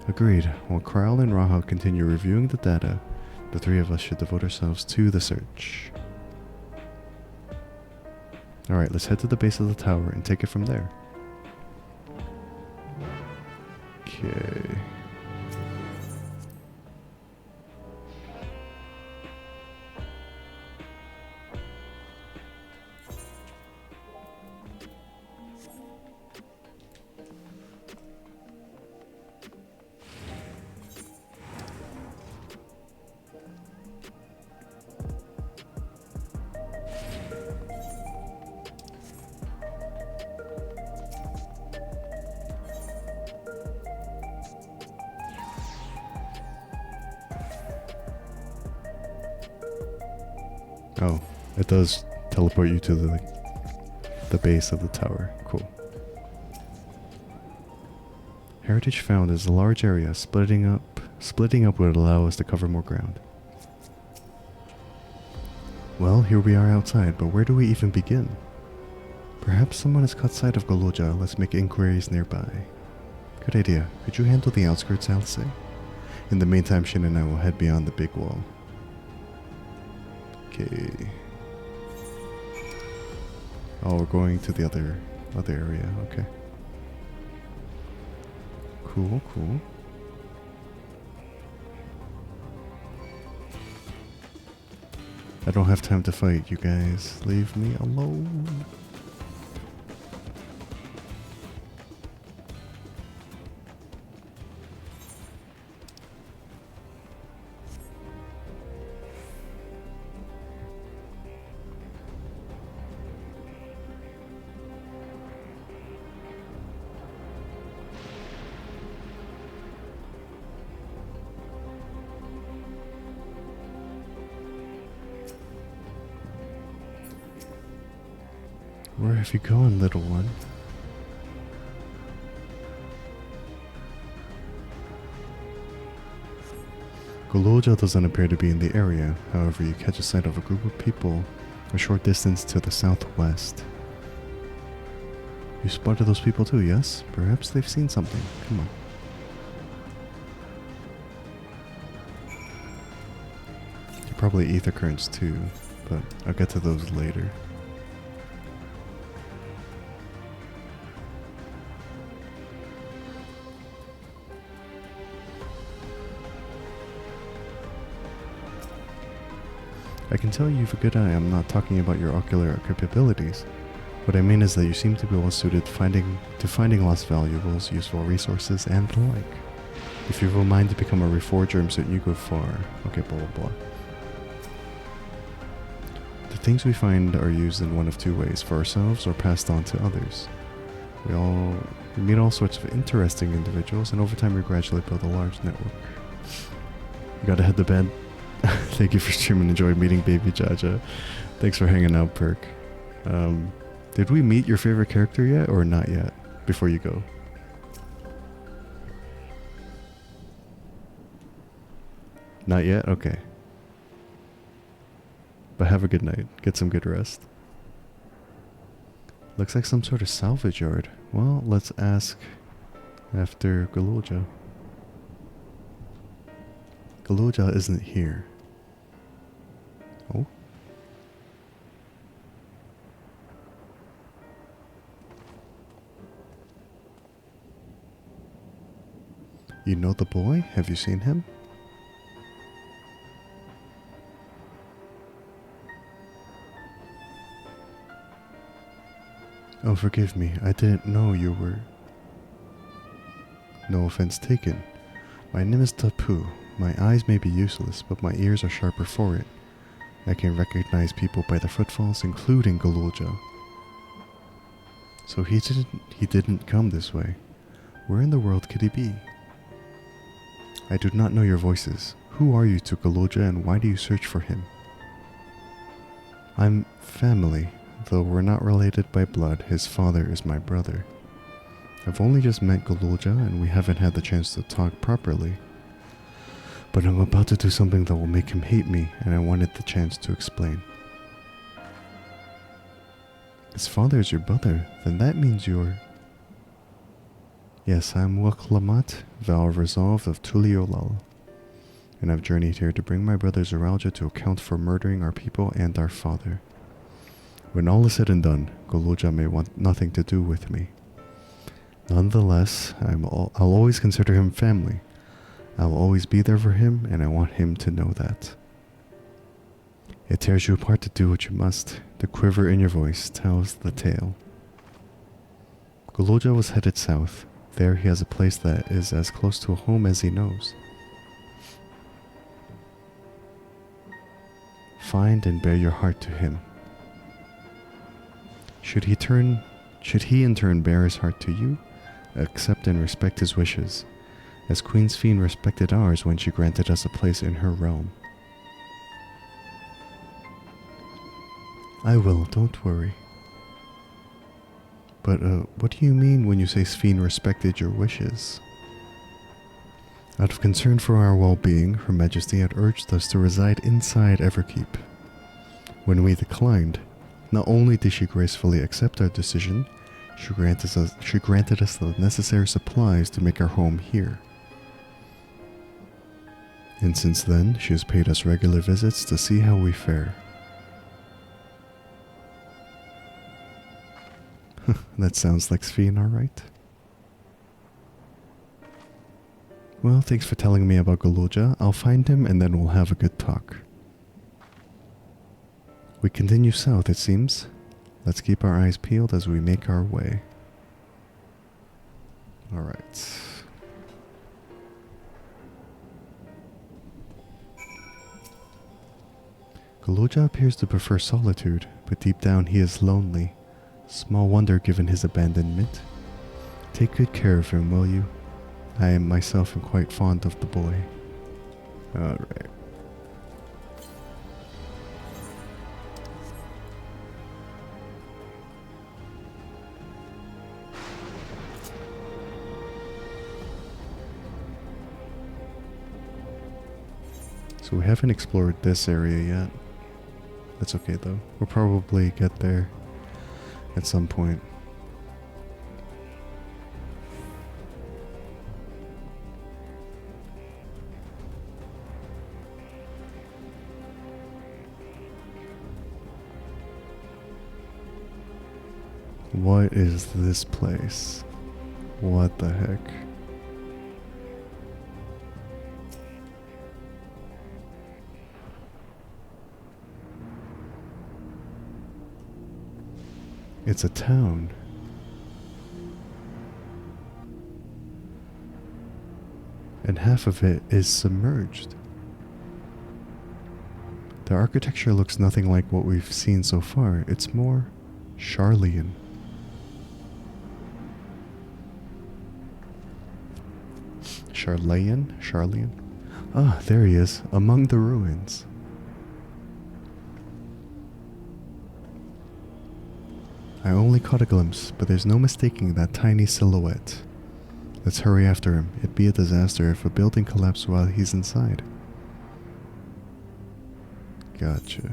Agreed. While Kral and Raha continue reviewing the data, the three of us should devote ourselves to the search. Alright, let's head to the base of the tower and take it from there. Okay. Oh, it does teleport you to the base of the tower. Cool. Heritage found is a large area. Splitting up would allow us to cover more ground. Well, here we are outside, but where do we even begin? Perhaps someone has caught sight of Golodja. Let's make inquiries nearby. Good idea. Could you handle the outskirts, Alice? In the meantime, Shin and I will head beyond the big wall. Okay. Oh, we're going to the other area. Okay. Cool, cool. I don't have time to fight, you guys. Leave me alone. Where have you gone, little one? Golodja doesn't appear to be in the area. However, you catch a sight of a group of people a short distance to the southwest. You spotted those people too, yes? Perhaps they've seen something. Come on. They're probably ether currents too, but I'll get to those later. I can tell you have a good eye. I'm not talking about your ocular capabilities. What I mean is that you seem to be well suited to finding lost valuables, useful resources, and the like. If you have a mind to become a reforger, I'm certain you go far. Okay, blah blah blah. The things we find are used in one of two ways, for ourselves or passed on to others. We meet all sorts of interesting individuals, and over time we gradually build a large network. You gotta head to bed. Thank you for streaming. Enjoyed meeting Baby Jaja. Thanks for hanging out, Perk. Did we meet your favorite character yet, or not yet? Before you go. Not yet? Okay. But have a good night. Get some good rest. Looks like some sort of salvage yard. Well, let's ask after Golodja. Golodja isn't here. Oh. You know the boy? Have you seen him? Oh, forgive me. I didn't know you were... No offense taken. My name is Tapu. My eyes may be useless, but my ears are sharper for it. I can recognize people by their footfalls, including Galulja. So he didn't come this way. Where in the world could he be? I do not know your voices. Who are you to Galulja, and why do you search for him? I'm family. Though we're not related by blood, his father is my brother. I've only just met Galulja, and we haven't had the chance to talk properly. But I'm about to do something that will make him hate me, and I wanted the chance to explain. His father is your brother, then that means you're... Yes, I'm Waklamat, vow of resolve of Tuliolal, and I've journeyed here to bring my brother Zoralja to account for murdering our people and our father. When all is said and done, Galulja may want nothing to do with me. Nonetheless, I'll always consider him family. I'll always be there for him, and I want him to know that. It tears you apart to do what you must. The quiver in your voice tells the tale. Galulja was headed south. There he has a place that is as close to a home as he knows. Find and bear your heart to him. Should he in turn bear his heart to you, accept and respect his wishes, as Queen Sphene respected ours when she granted us a place in her realm. I will, don't worry. But, what do you mean when you say Sphene respected your wishes? Out of concern for our well-being, Her Majesty had urged us to reside inside Everkeep. When we declined, not only did she gracefully accept our decision, she granted us the necessary supplies to make our home here. And since then, she has paid us regular visits to see how we fare. That sounds like Sphene, alright. Well, thanks for telling me about Galulja. I'll find him and then we'll have a good talk. We continue south, it seems. Let's keep our eyes peeled as we make our way. Alright. Galulja appears to prefer solitude, but deep down he is lonely. Small wonder given his abandonment. Take good care of him, will you? I myself am quite fond of the boy. Alright. So we haven't explored this area yet. That's okay though. We'll probably get there at some point. What is this place? What the heck? It's a town. And half of it is submerged. The architecture looks nothing like what we've seen so far. It's more Charlian. Charlian? Ah, there he is, among the ruins. I only caught a glimpse, but there's no mistaking that tiny silhouette. Let's hurry after him. It'd be a disaster if a building collapsed while he's inside. Gotcha.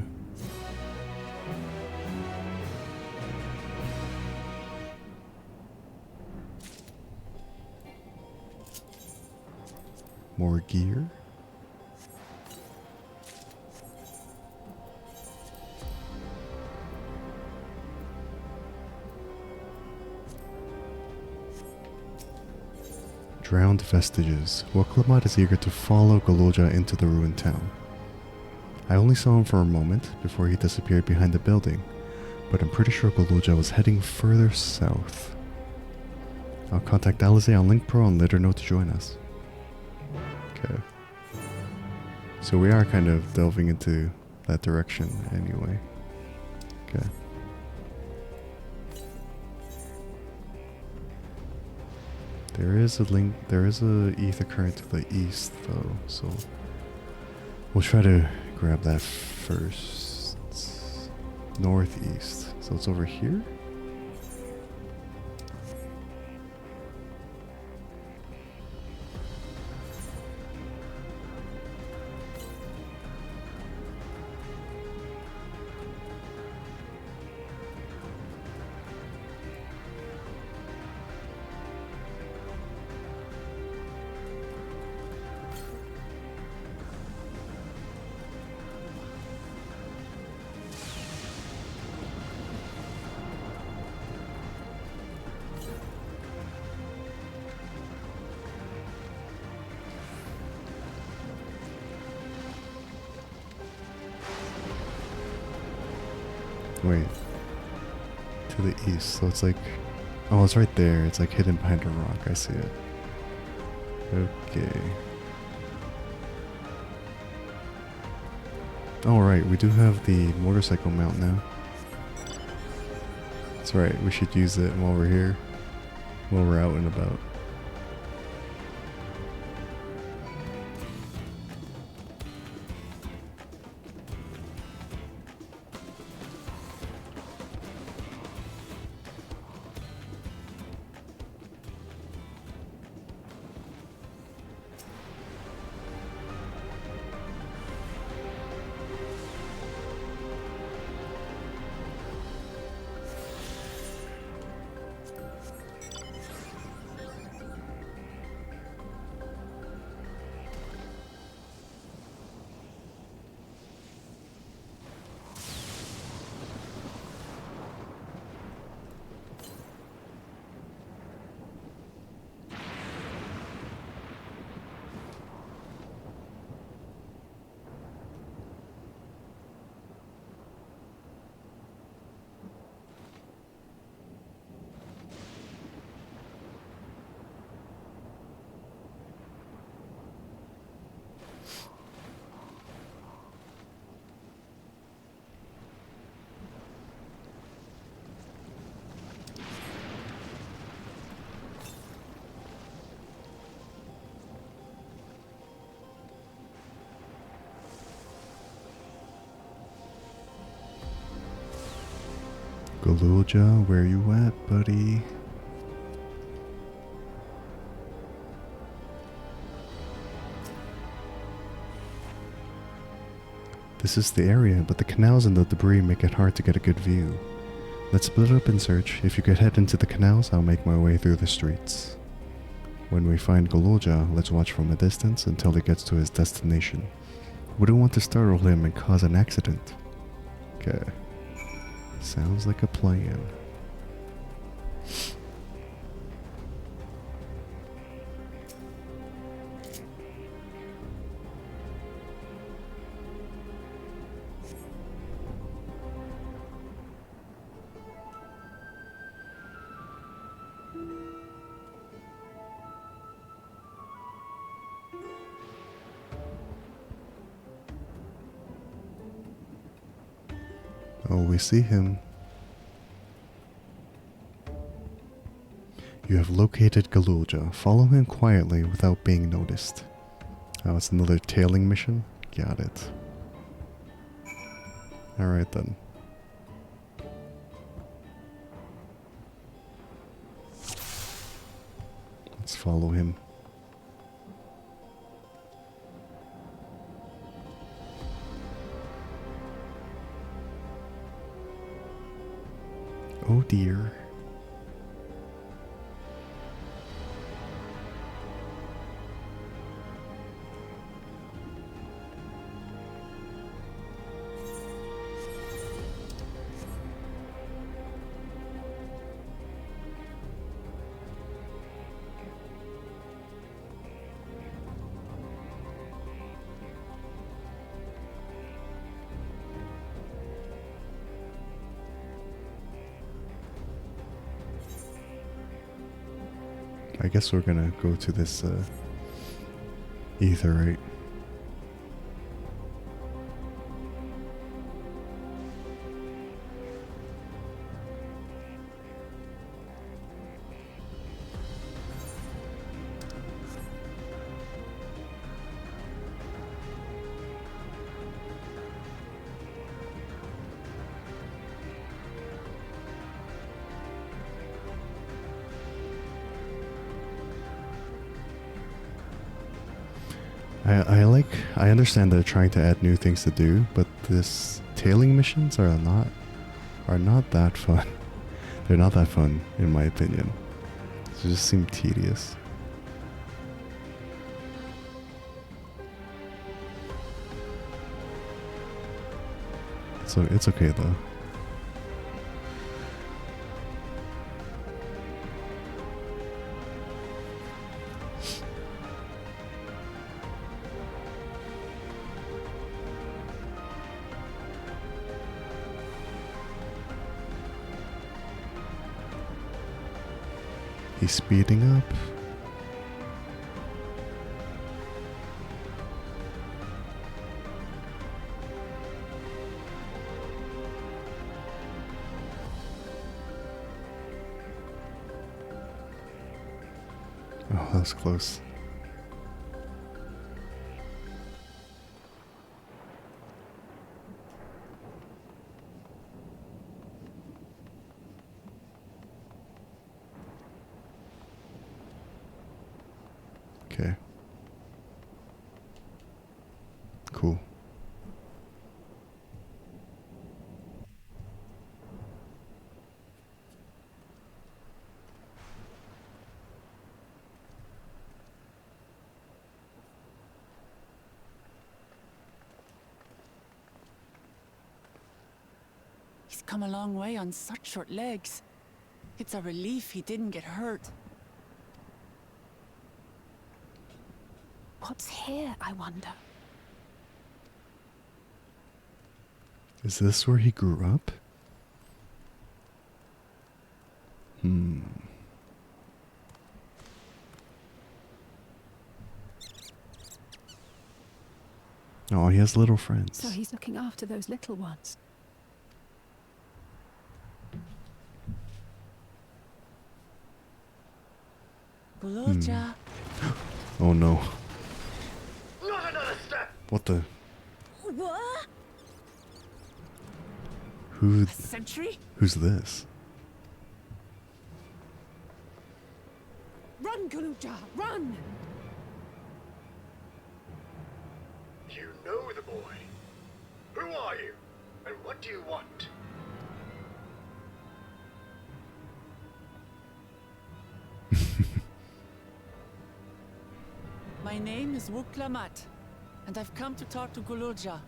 More gear? Drowned vestiges. Waklamad is eager to follow Galoja into the ruined town. I only saw him for a moment before he disappeared behind the building, but I'm pretty sure Galoja was heading further south. I'll contact Alize on LinkPro and let her know to join us. Okay. So we are kind of delving into that direction anyway. Okay. There is a ether current to the east though, so we'll try to grab that first. Northeast. So it's over here? Wait. To the east, so it's like... Oh, it's right there. It's like hidden behind a rock. I see it. Okay. Alright, we do have the motorcycle mount now. That's right, we should use it while we're here. While we're out and about. Galoja, where you at, buddy? This is the area, but the canals and the debris make it hard to get a good view. Let's split up and search. If you could head into the canals, I'll make my way through the streets. When we find Galoja, let's watch from a distance until he gets to his destination. Wouldn't want to startle him and cause an accident. Okay. Sounds like a plan. Oh, we see him. You have located Galoja. Follow him quietly without being noticed. Oh, it's another tailing mission? Got it. Alright then. Let's follow him. Oh dear. I guess we're gonna go to this ether, right? I understand they're trying to add new things to do, but this tailing missions are not that fun. They're not that fun, in my opinion. They just seem tedious. So it's okay though. He's speeding up. Oh, that was close. Okay. Cool. He's come a long way on such short legs. It's a relief he didn't get hurt. What's here, I wonder? Is this where he grew up? Oh, he has little friends. So he's looking after those little ones. Gulurja. Oh no. Not another step! What the? What? Who? A sentry? Who's this? Run, Gulurja, run! You know the boy. Who are you? And what do you want? My name is Wuklamat, and I've come to talk to Gulurja.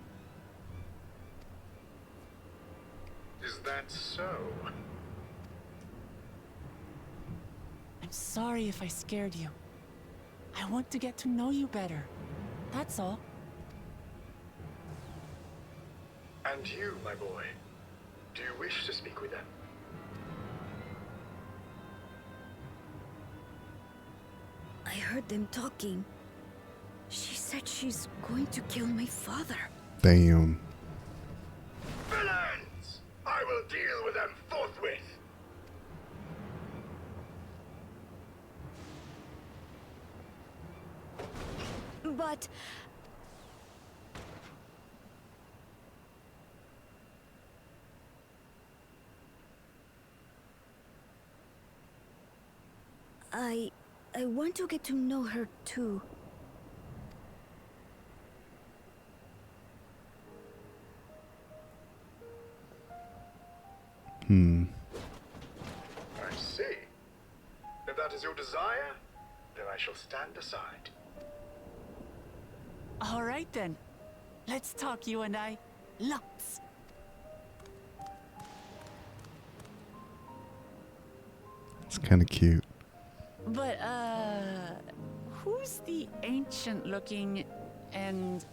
Is that so? I'm sorry if I scared you. I want to get to know you better. That's all. And you, my boy, do you wish to speak with them? I heard them talking. She said she's going to kill my father. Damn. Villains! I will deal with them forthwith! But... I want to get to know her too. I see. If that is your desire, then I shall stand aside. All right then. Let's talk, you and I. Lots. It's kind of cute. But, who's the ancient-looking and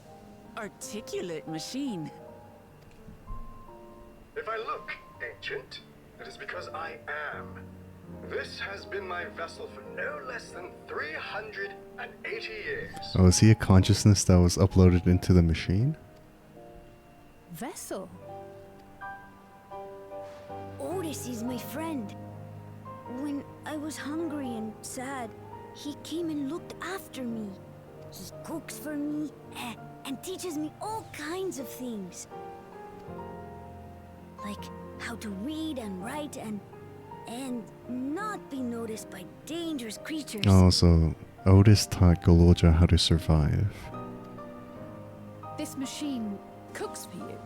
articulate machine? If I look ancient, it is because I am. This has been my vessel for no less than 380 years. Oh, is he a consciousness that was uploaded into the machine? Vessel? Otis is my friend. When I was hungry and sad, he came and looked after me. He cooks for me and teaches me all kinds of things. Like how to read and write and not be noticed by dangerous creatures. Oh, so Otis taught Gololja how to survive. This machine cooks for you.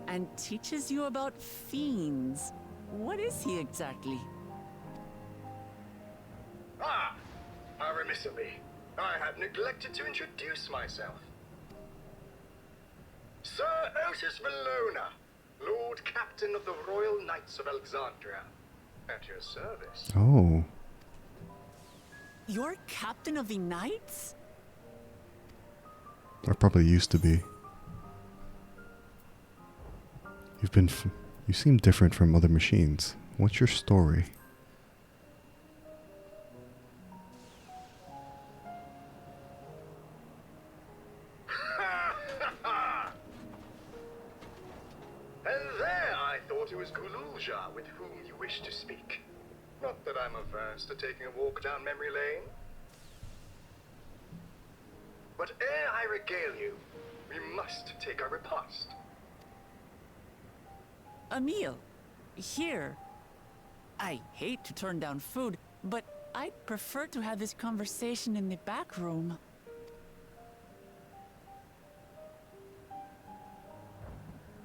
And teaches you about fiends. What is he exactly? Ah! How remiss of me. I had neglected to introduce myself. Sir Otis Valona, Lord Captain of the Royal Knights of Alexandria. At your service. Oh. You're captain of the knights? Or probably used to be. You seem different from other machines. What's your story? And there I thought it was Gololja with whom you wish to speak. Not that I'm averse to taking a walk down memory lane. But ere I regale you, we must take our repast. A meal. Here. I hate to turn down food, but I'd prefer to have this conversation in the back room.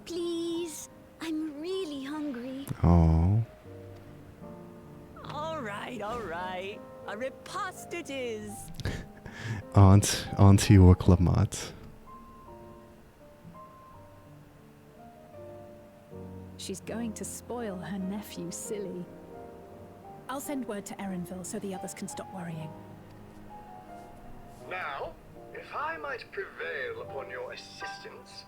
Please, I'm really hungry. Oh. All right. A repast it is. Auntie or Klamat. She's going to spoil her nephew silly. I'll send word to Erenville so the others can stop worrying. Now, if I might prevail upon your assistance,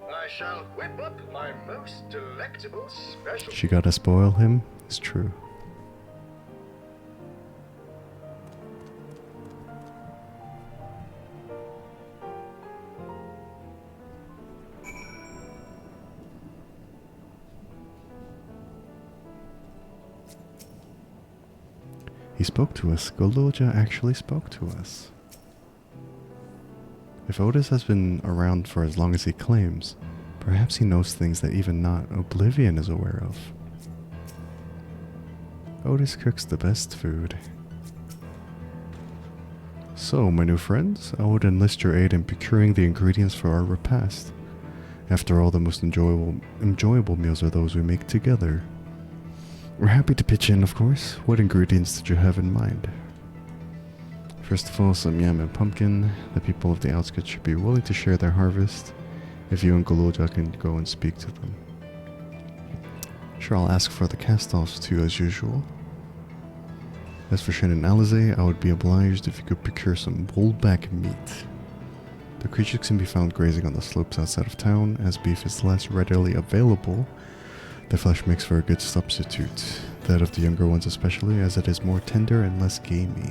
I shall whip up my most delectable special. She gotta spoil him? It's true. He spoke to us. Gololja actually spoke to us. If Otis has been around for as long as he claims, perhaps he knows things that even not Oblivion is aware of. Otis cooks the best food. So, my new friends, I would enlist your aid in procuring the ingredients for our repast. After all, the most enjoyable meals are those we make together. We're happy to pitch in, of course. What ingredients did you have in mind? First of all, some yam and pumpkin. The people of the outskirts should be willing to share their harvest. If you and Gololja can go and speak to them. Sure, I'll ask for the cast-offs too, as usual. As for Shin and Alizé, I would be obliged if you could procure some bullback meat. The creatures can be found grazing on the slopes outside of town, as beef is less readily available. The flesh makes for a good substitute, that of the younger ones especially, as it is more tender and less gamey.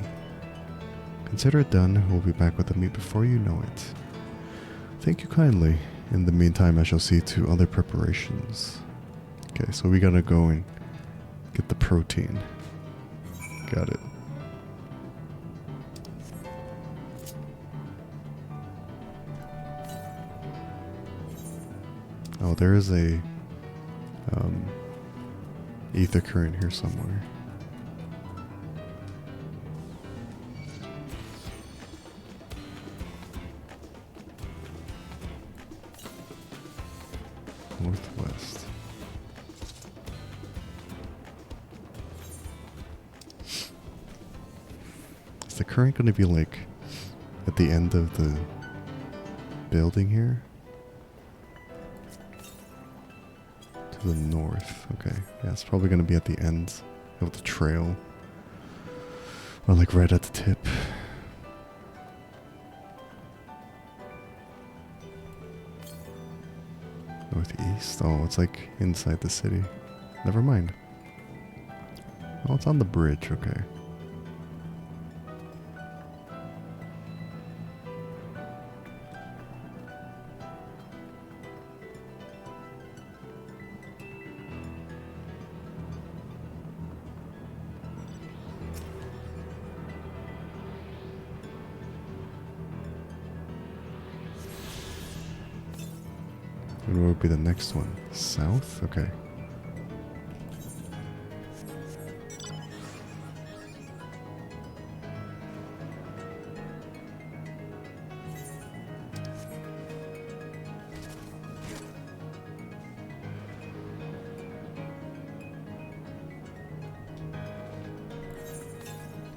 Consider it done. We'll be back with the meat before you know it. Thank you kindly. In the meantime, I shall see to other preparations. Okay, so we gotta go and get the protein. Got it. Oh, there is a ether current here somewhere. Northwest. Is the current going to be like at the end of the building here? To the north. Okay. Yeah, it's probably going to be at the end of the trail. Or like right at the tip. Northeast? Oh, it's like inside the city. Never mind. Oh, it's on the bridge, okay. And what would be the next one? South? Okay.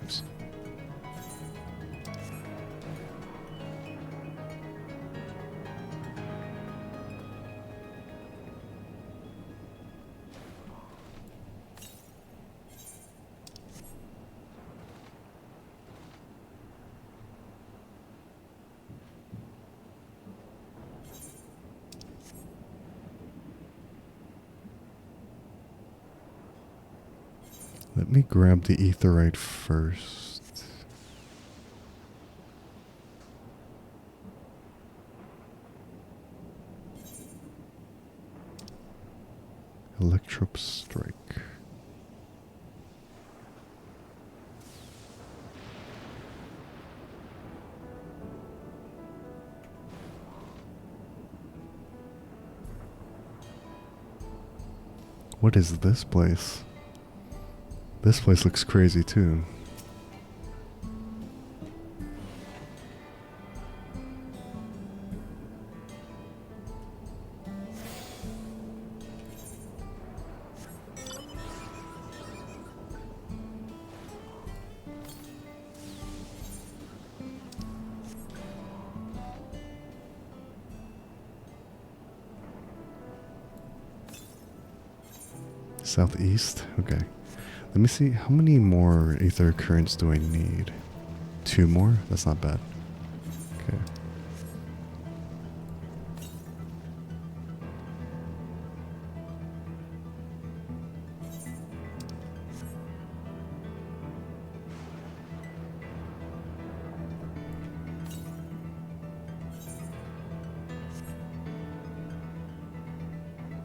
Oops. Let me grab the etherite first. Electrope strike. What is this place? This place looks crazy too. Southeast? Okay. Let me see, how many more ether currents do I need? 2 more? That's not bad. Okay.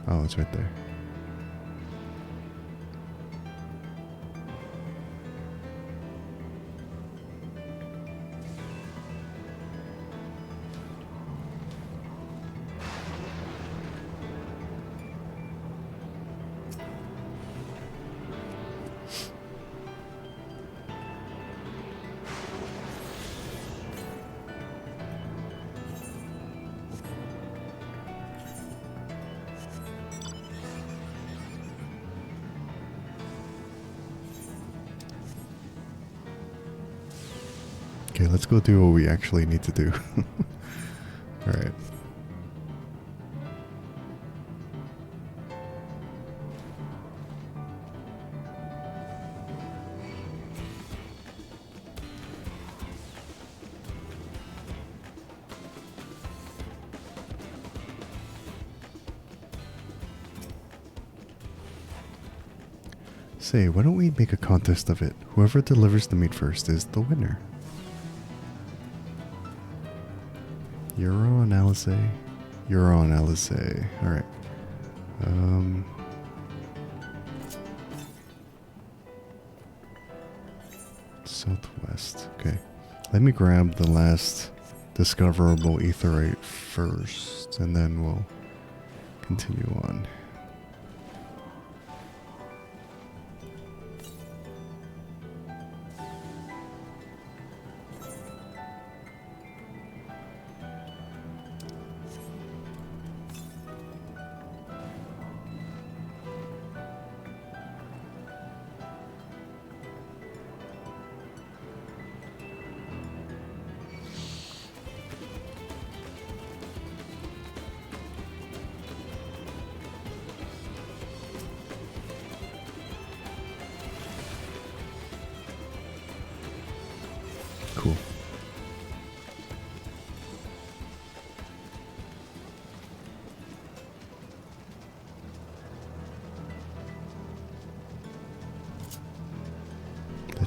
Oh, it's right there. Okay, let's go do what we actually need to do. Alright. Say, why don't we make a contest of it? Whoever delivers the meat first is the winner. You're on, Alice. You're on, Alice. Alright. Southwest. Okay. Let me grab the last discoverable aetherite first, and then we'll continue on.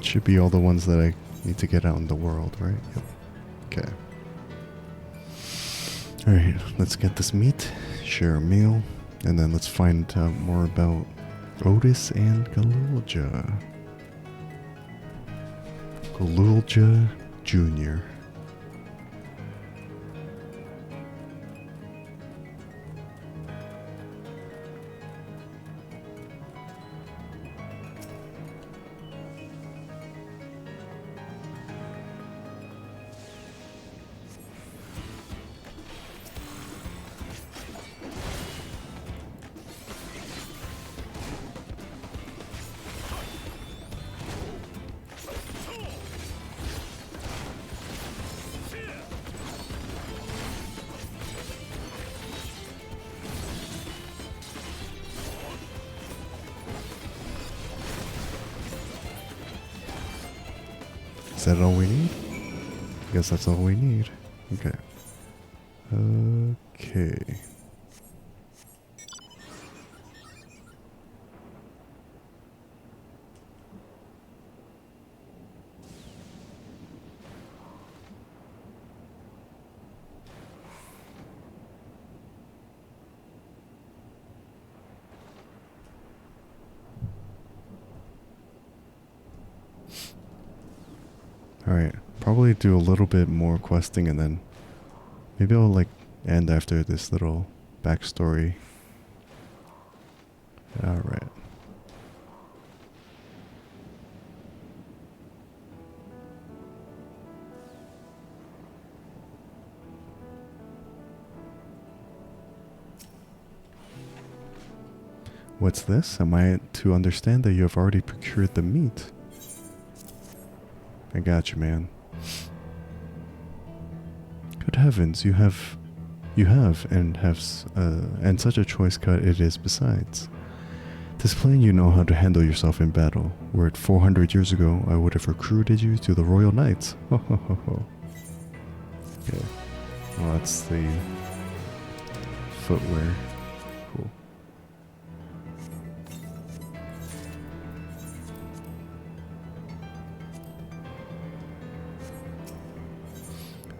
should be all the ones that I need to get out in the world, right? Yep. Okay. Alright, let's get this meat, share a meal, and then let's find out more about Otis and Galulja. Galulja Jr. Is that all we need? I guess that's all we need. Okay. Okay. Alright, probably do a little bit more questing and then maybe I'll like end after this little backstory. Alright. What's this? Am I to understand that you have already procured the meat? I got you, man. Good heavens, you have, and such a choice cut it is besides. 'Tis plain you know how to handle yourself in battle. Were it 400 years ago, I would have recruited you to the Royal Knights. Ho ho ho ho. Okay. Well, that's the footwear. Cool.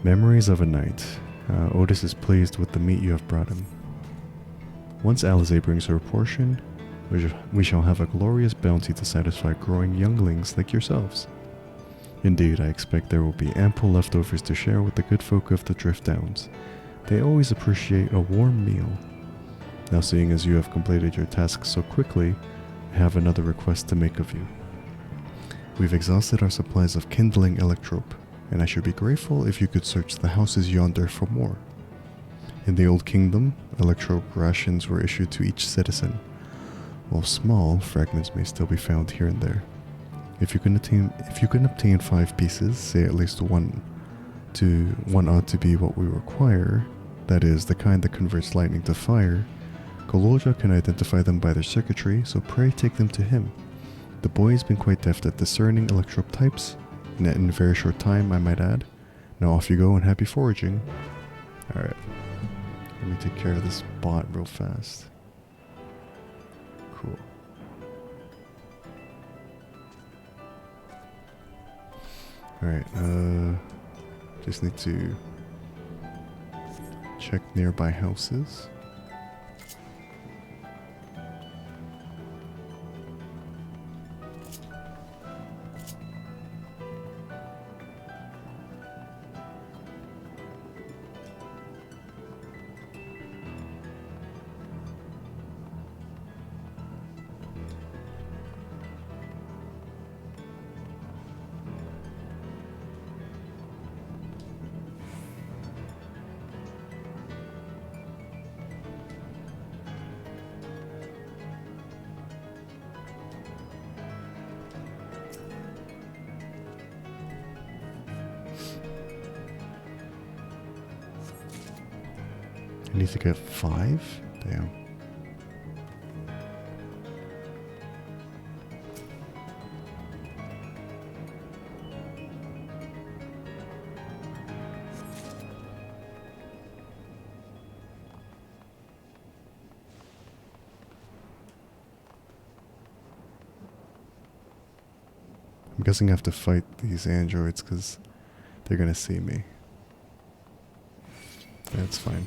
Memories of a night. Otis is pleased with the meat you have brought him. Once Alizé brings her portion, we shall have a glorious bounty to satisfy growing younglings like yourselves. Indeed, I expect there will be ample leftovers to share with the good folk of the Drift Downs. They always appreciate a warm meal. Now, seeing as you have completed your task so quickly, I have another request to make of you. We've exhausted our supplies of kindling electrope, and I should be grateful if you could search the houses yonder for more. In the Old Kingdom, electrope rations were issued to each citizen. While small, fragments may still be found here and there. If you can obtain 5 pieces, say at least one ought to be what we require, that is, the kind that converts lightning to fire, Galulja can identify them by their circuitry, so pray take them to him. The boy has been quite deft at discerning electrope types, and in a very short time, I might add. Now off you go and happy foraging. Alright. Let me take care of this bot real fast. Cool. Alright, just need to check nearby houses. I need to get 5? Damn. I'm guessing I have to fight these androids because they're gonna see me. That's fine.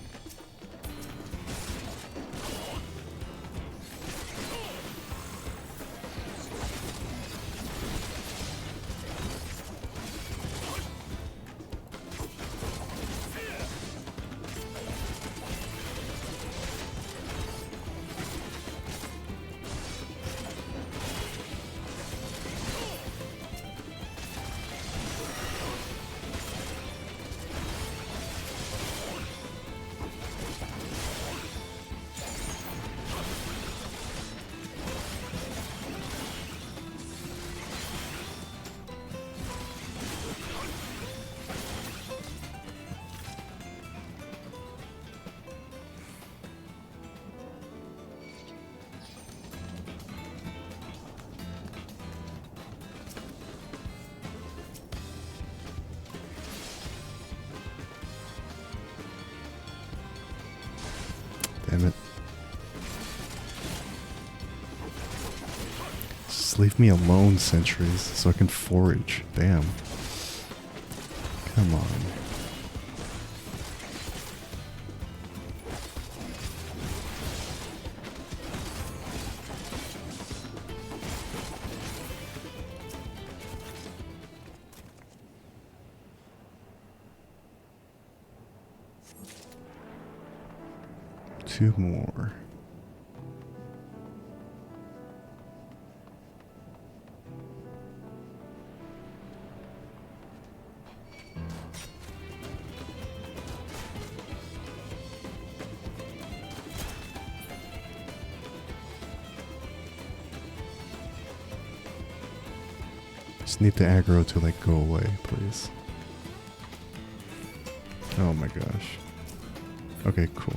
Damn it. Just leave me alone, sentries, so I can forage. Damn. Come on. Two more. Just need the aggro to like go away, please. Oh my gosh. Okay, cool.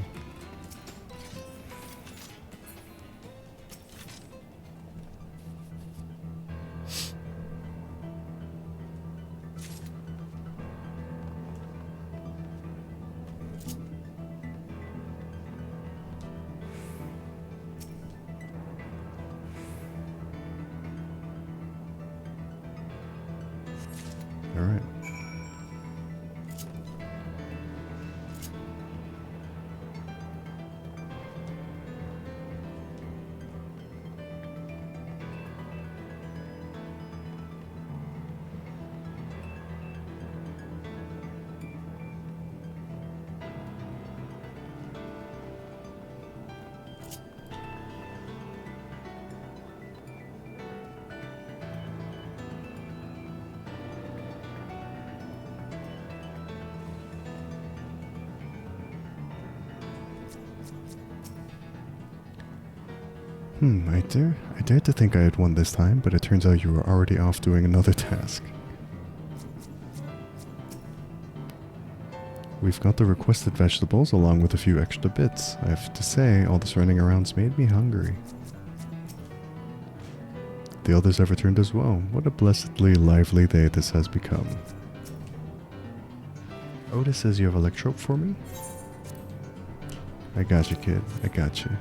All right. I dared to think I had won this time, but it turns out you were already off doing another task. We've got the requested vegetables along with a few extra bits. I have to say, all this running around's made me hungry. The others have returned as well. What a blessedly lively day this has become. Otis says you have a electrope for me? I got you, kid. I got you.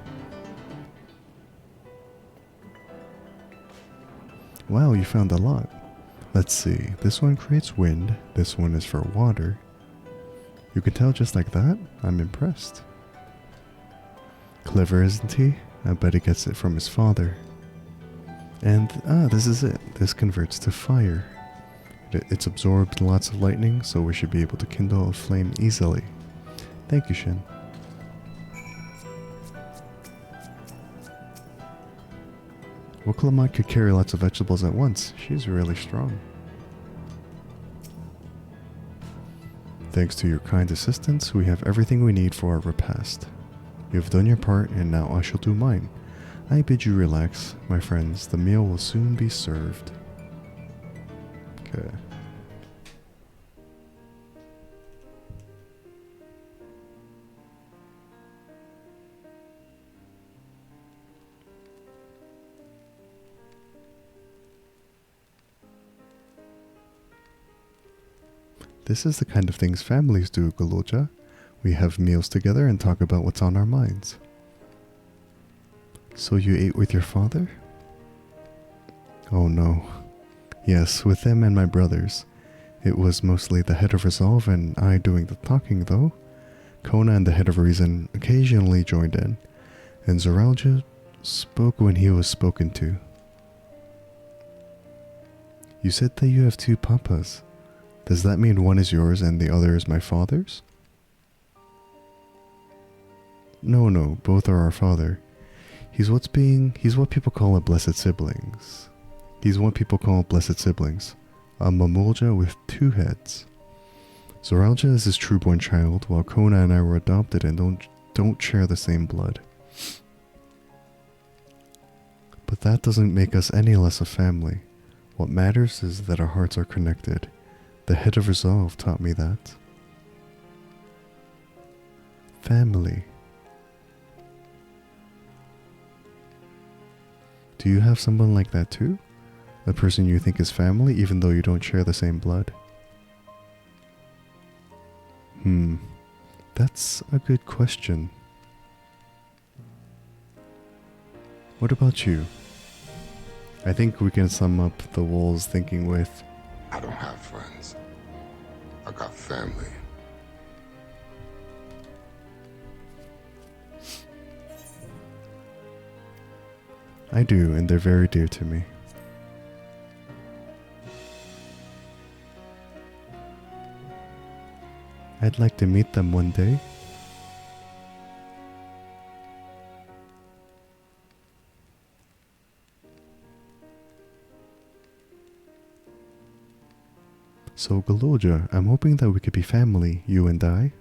Wow, you found a lot. Let's see. This one creates wind. This one is for water. You can tell just like that? I'm impressed. Clever, isn't he? I bet he gets it from his father. And, this is it. This converts to fire. It's absorbed lots of lightning, so we should be able to kindle a flame easily. Thank you, Shin. Wokalamai could carry lots of vegetables at once. She's really strong. Thanks to your kind assistance, we have everything we need for our repast. You have done your part, and now I shall do mine. I bid you relax, my friends. The meal will soon be served. Okay. This is the kind of things families do, Galoja. We have meals together and talk about what's on our minds. So you ate with your father? Oh no. Yes, with them and my brothers. It was mostly the head of Resolve and I doing the talking though. Kona and the head of Reason occasionally joined in, and Zoralja spoke when he was spoken to. You said that you have two papas. Does that mean one is yours and the other is my father's? No, both are our father. He's what people call a blessed siblings. He's what people call blessed siblings. A Mamulja with two heads. Zoralja is his true-born child, while Kona and I were adopted and don't share the same blood. But that doesn't make us any less a family. What matters is that our hearts are connected. The head of Resolve taught me that. Family. Do you have someone like that too? A person you think is family even though you don't share the same blood? That's a good question. What about you? I think we can sum up the Wolves thinking with, I don't have friends. I got family. I do, and they're very dear to me. I'd like to meet them one day. So Galulja, I'm hoping that we could be family, you and I.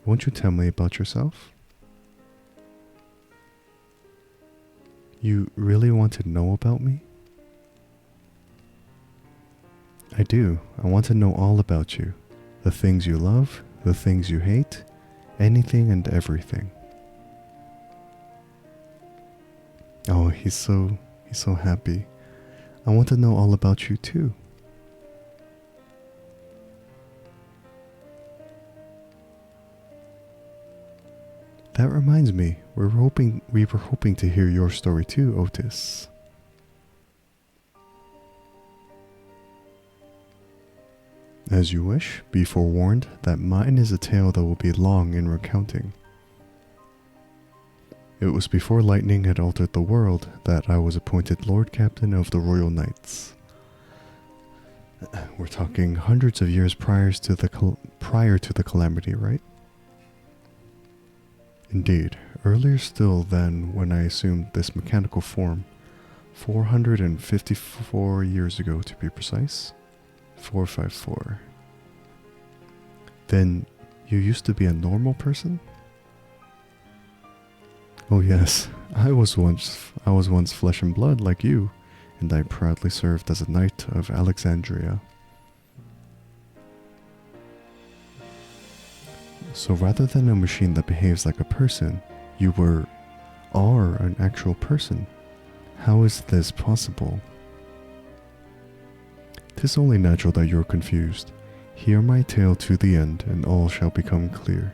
Won't you tell me about yourself? You really want to know about me? I do. I want to know all about you. The things you love, the things you hate, anything and everything. Oh, he's so happy. I want to know all about you too. That reminds me, we were hoping to hear your story too, Otis. As you wish, be forewarned that mine is a tale that will be long in recounting. It was before lightning had altered the world that I was appointed Lord Captain of the Royal Knights. We're talking hundreds of years prior to the calamity, right? Indeed, earlier still than when I assumed this mechanical form, 454 years ago to be precise. 454. Then you used to be a normal person? Oh yes, I was once flesh and blood like you, and I proudly served as a knight of Alexandria. So rather than a machine that behaves like a person, you are an actual person. How is this possible? 'Tis only natural that you are confused. Hear my tale to the end, and all shall become clear.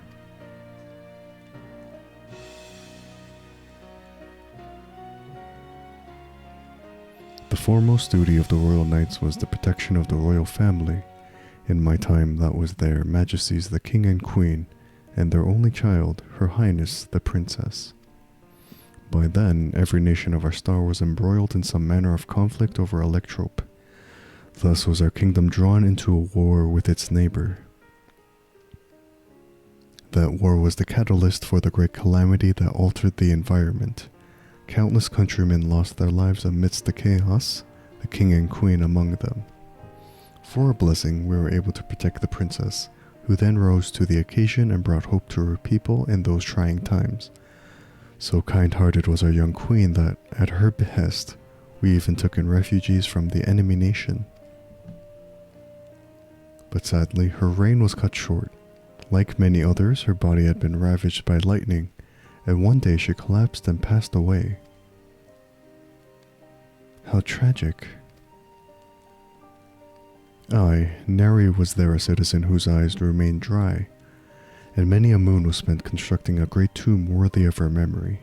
The foremost duty of the Royal Knights was the protection of the royal family. In my time, that was their Majesties the King and Queen, and their only child, Her Highness the Princess. By then, every nation of our star was embroiled in some manner of conflict over Electrope. Thus was our kingdom drawn into a war with its neighbor. That war was the catalyst for the great calamity that altered the environment. Countless countrymen lost their lives amidst the chaos, the king and queen among them. For a blessing, we were able to protect the princess, who then rose to the occasion and brought hope to her people in those trying times. So kind-hearted was our young queen that, at her behest, we even took in refugees from the enemy nation. But sadly, her reign was cut short. Like many others, her body had been ravaged by lightning, and one day she collapsed and passed away. How tragic. Aye, nary was there a citizen whose eyes remained dry, and many a moon was spent constructing a great tomb worthy of her memory.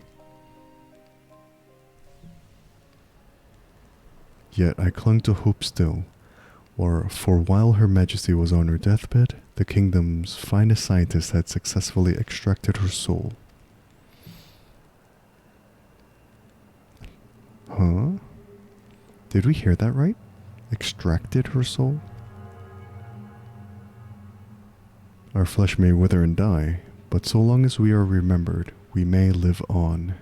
Yet I clung to hope still, for while Her Majesty was on her deathbed, the kingdom's finest scientist had successfully extracted her soul. Huh? Did we hear that right? Extracted her soul? Our flesh may wither and die, but so long as we are remembered, we may live on.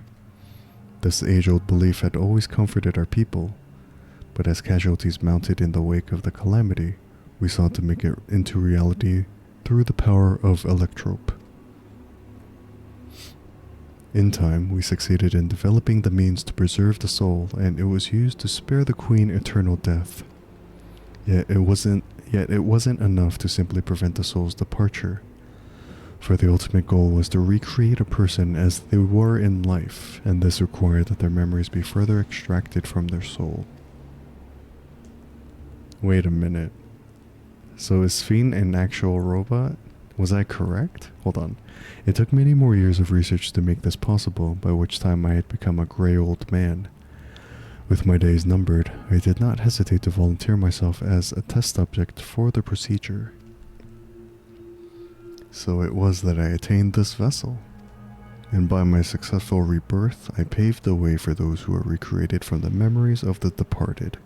This age-old belief had always comforted our people, but as casualties mounted in the wake of the calamity, we sought to make it into reality through the power of Electrope. In time, we succeeded in developing the means to preserve the soul, and it was used to spare the Queen eternal death. Yet it wasn't enough to simply prevent the soul's departure, for the ultimate goal was to recreate a person as they were in life, and this required that their memories be further extracted from their soul. Wait a minute. So is Shin an actual robot? Was I correct? Hold on. It took many more years of research to make this possible, by which time I had become a grey old man. With my days numbered, I did not hesitate to volunteer myself as a test subject for the procedure. So it was that I attained this vessel, and by my successful rebirth, I paved the way for those who were recreated from the memories of the departed.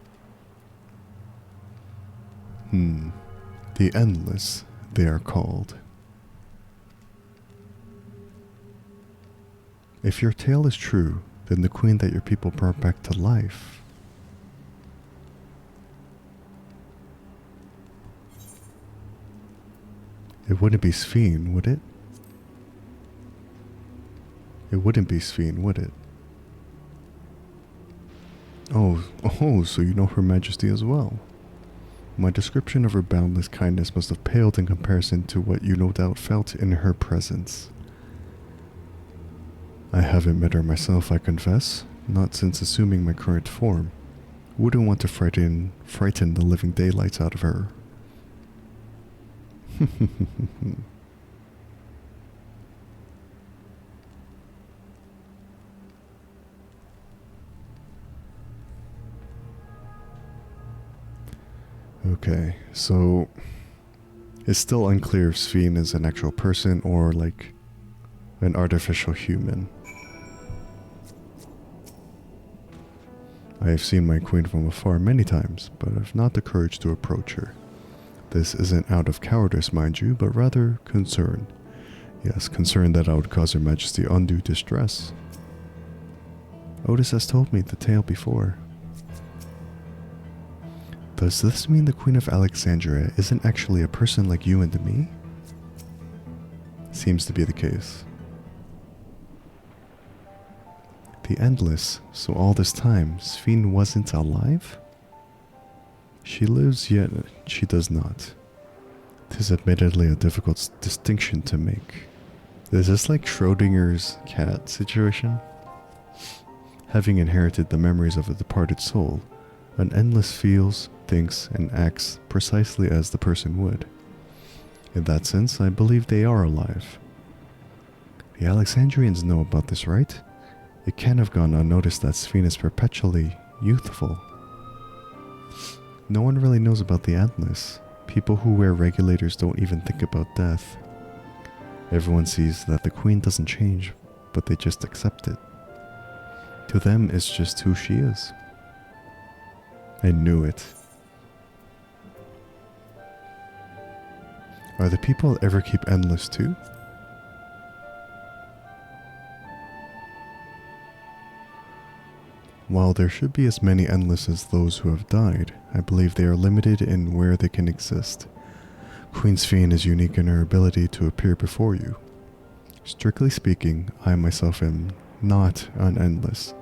The Endless, they are called. If your tale is true, then the queen that your people brought back to life. It wouldn't be Shin, would it? It wouldn't be Shin, would it? Oh, so you know Her Majesty as well. My description of her boundless kindness must have paled in comparison to what you no doubt felt in her presence. I haven't met her myself, I confess, not since assuming my current form. Wouldn't want to frighten the living daylights out of her. Okay, so it's still unclear if Shin is an actual person or like an artificial human. I have seen my queen from afar many times, but I've not the courage to approach her. This isn't out of cowardice, mind you, but rather concern. Yes, concern that I would cause Her Majesty undue distress. Otis has told me the tale before. Does this mean the Queen of Alexandria isn't actually a person like you and me? Seems to be the case. The Endless, so all this time, Shin wasn't alive? She lives, yet she does not. 'Tis admittedly a difficult distinction to make. Is this like Schrodinger's cat situation? Having inherited the memories of a departed soul, an Endless feels, thinks, and acts precisely as the person would. In that sense, I believe they are alive. The Alexandrians know about this, right? It can't have gone unnoticed that Shin is perpetually youthful. No one really knows about the Endless. People who wear regulators don't even think about death. Everyone sees that the queen doesn't change, but they just accept it. To them, it's just who she is. I knew it. Are the people that ever keep Endless too? While there should be as many Endless as those who have died, I believe they are limited in where they can exist. Queen Shin is unique in her ability to appear before you. Strictly speaking, I myself am not an Endless.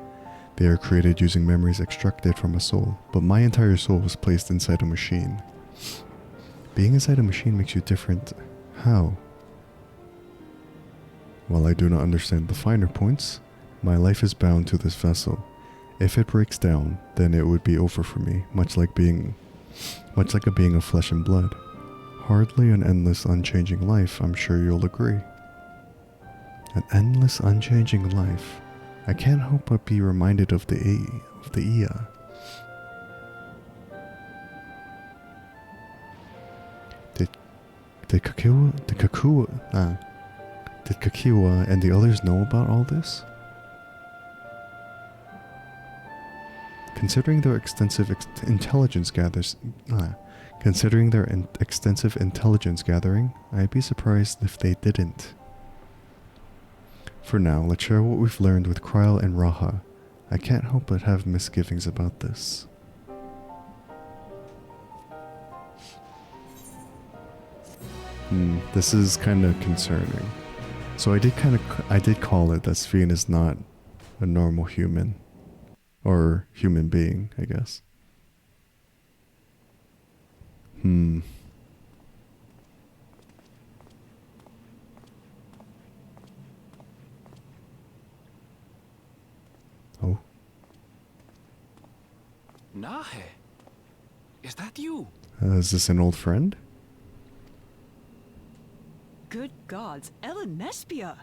They are created using memories extracted from a soul, but my entire soul was placed inside a machine. Being inside a machine makes you different. How? While I do not understand the finer points, my life is bound to this vessel. If it breaks down, then it would be over for me, much like a being of flesh and blood. Hardly an endless, unchanging life, I'm sure you'll agree. An endless, unchanging life. I can't help but be reminded of the Ia. Did Kakiwa and the others know about all this? Considering their extensive intelligence gathering, I'd be surprised if they didn't. For now, let's share what we've learned with Kryl and Raha. I can't help but have misgivings about this. This is kind of concerning. So I did call it that Sven is not a normal human. Or human being, I guess. Oh. Nahe, is that you? Is this an old friend? Good gods, Ellen Nespia!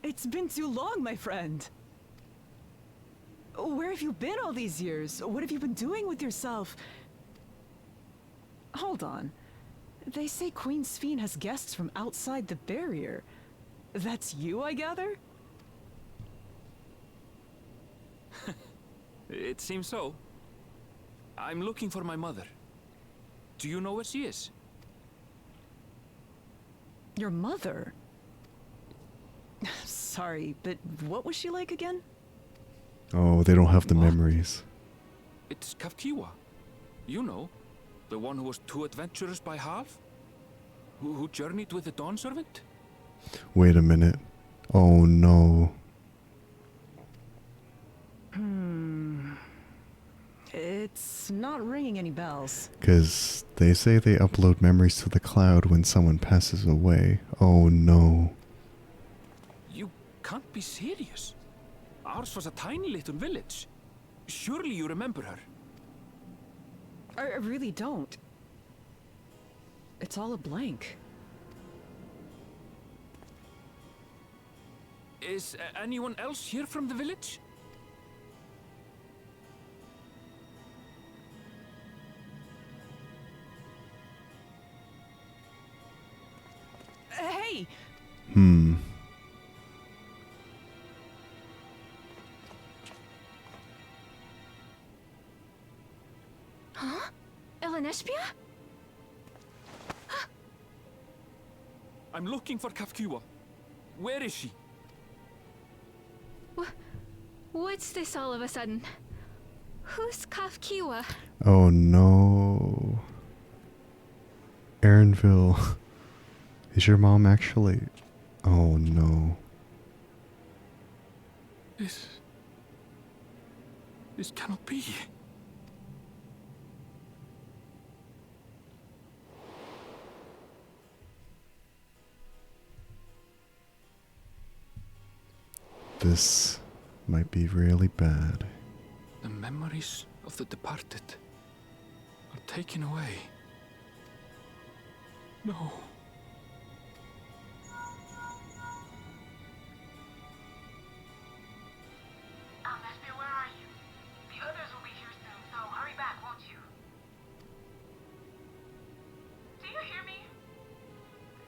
It's been too long, my friend. Where have you been all these years? What have you been doing with yourself? Hold on. They say Queen Sven has guests from outside the barrier. That's you, I gather? It seems so. I'm looking for my mother. Do you know where she is? Your mother? Sorry, but what was she like again? Oh, they don't have the memories. It's Kafkiwa. You know, the one who was too adventurous by half? Who journeyed with the Dawn Servant? Wait a minute. Oh no. It's not ringing any bells. 'Cause they say they upload memories to the cloud when someone passes away. Oh no. You can't be serious. Ours was a tiny little village. Surely you remember her. I really don't. It's all a blank. Is anyone else here from the village? Hey! Huh? Ellen Espia? I'm looking for Kafkiwa. Where is she? What's this all of a sudden? Who's Kafkiwa? Oh no. Aaronville. Is your mom actually? Oh no. This cannot be. This might be really bad. The memories of the departed are taken away. No. Nespia, where are you? The others will be here soon, so hurry back, won't you? Do you hear me?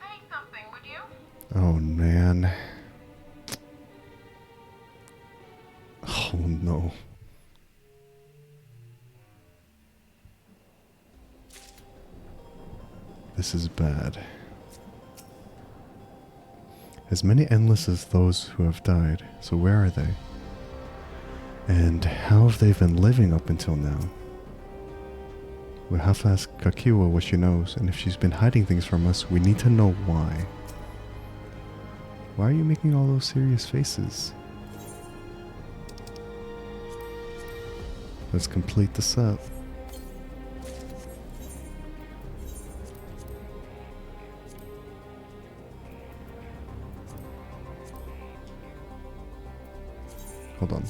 Say something, would you? Oh man. Oh no. This is bad. As many endless as those who have died, so where are they? And how have they been living up until now? We'll have to ask Kakiwa what she knows, and if she's been hiding things from us, we need to know why. Why are you making all those serious faces? Let's complete the set. Hold on.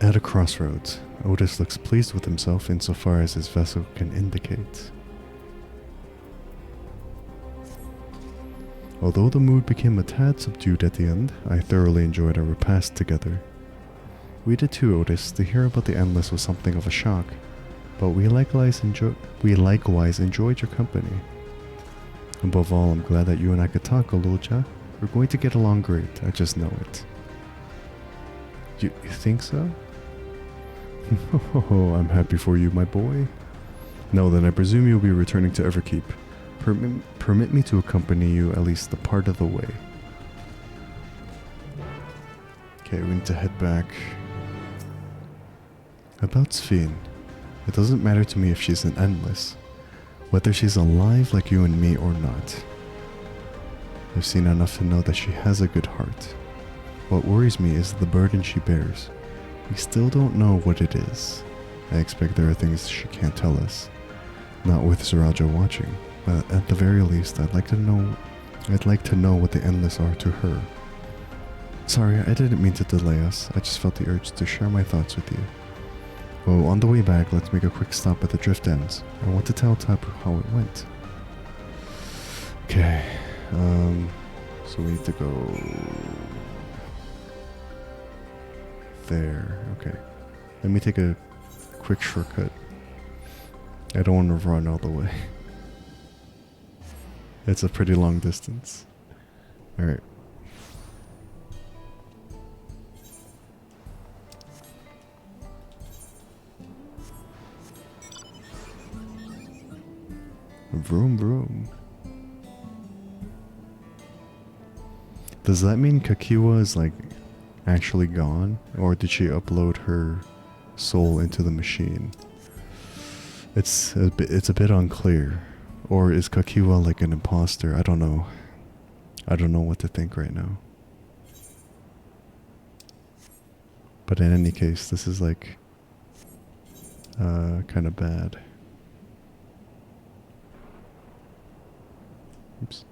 At a crossroads, Otis looks pleased with himself insofar as his vessel can indicate. Although the mood became a tad subdued at the end, I thoroughly enjoyed our repast together. We did too, Otis. To hear about the Endless was something of a shock, but we likewise enjoyed your company. Above all, I'm glad that you and I could talk, Olulja. We're going to get along great, I just know it. You think so? Oh, I'm happy for you, my boy. No, then I presume you'll be returning to Everkeep. Permit me to accompany you at least a part of the way. Okay, we need to head back. About Shin. It doesn't matter to me if she's an Endless, whether she's alive like you and me or not. I've seen enough to know that she has a good heart. What worries me is the burden she bears. We still don't know what it is. I expect there are things she can't tell us. Not with Zoraja watching, but at the very least I'd like to know what the Endless are to her. Sorry, I didn't mean to delay us. I just felt the urge to share my thoughts with you. Well, on the way back, let's make a quick stop at the Drift Ends. I want to tell Tapu how it went. Okay, so we need to go there. Okay, let me take a quick shortcut. I don't want to run all the way. It's a pretty long distance. Alright. Vroom vroom. Does that mean Kakiwa is like actually gone, or did she upload her soul into the machine? It's a bit unclear. Or is Kakiwa like an imposter? I don't know. I don't know what to think right now. But in any case, this is like kind of bad. Oops.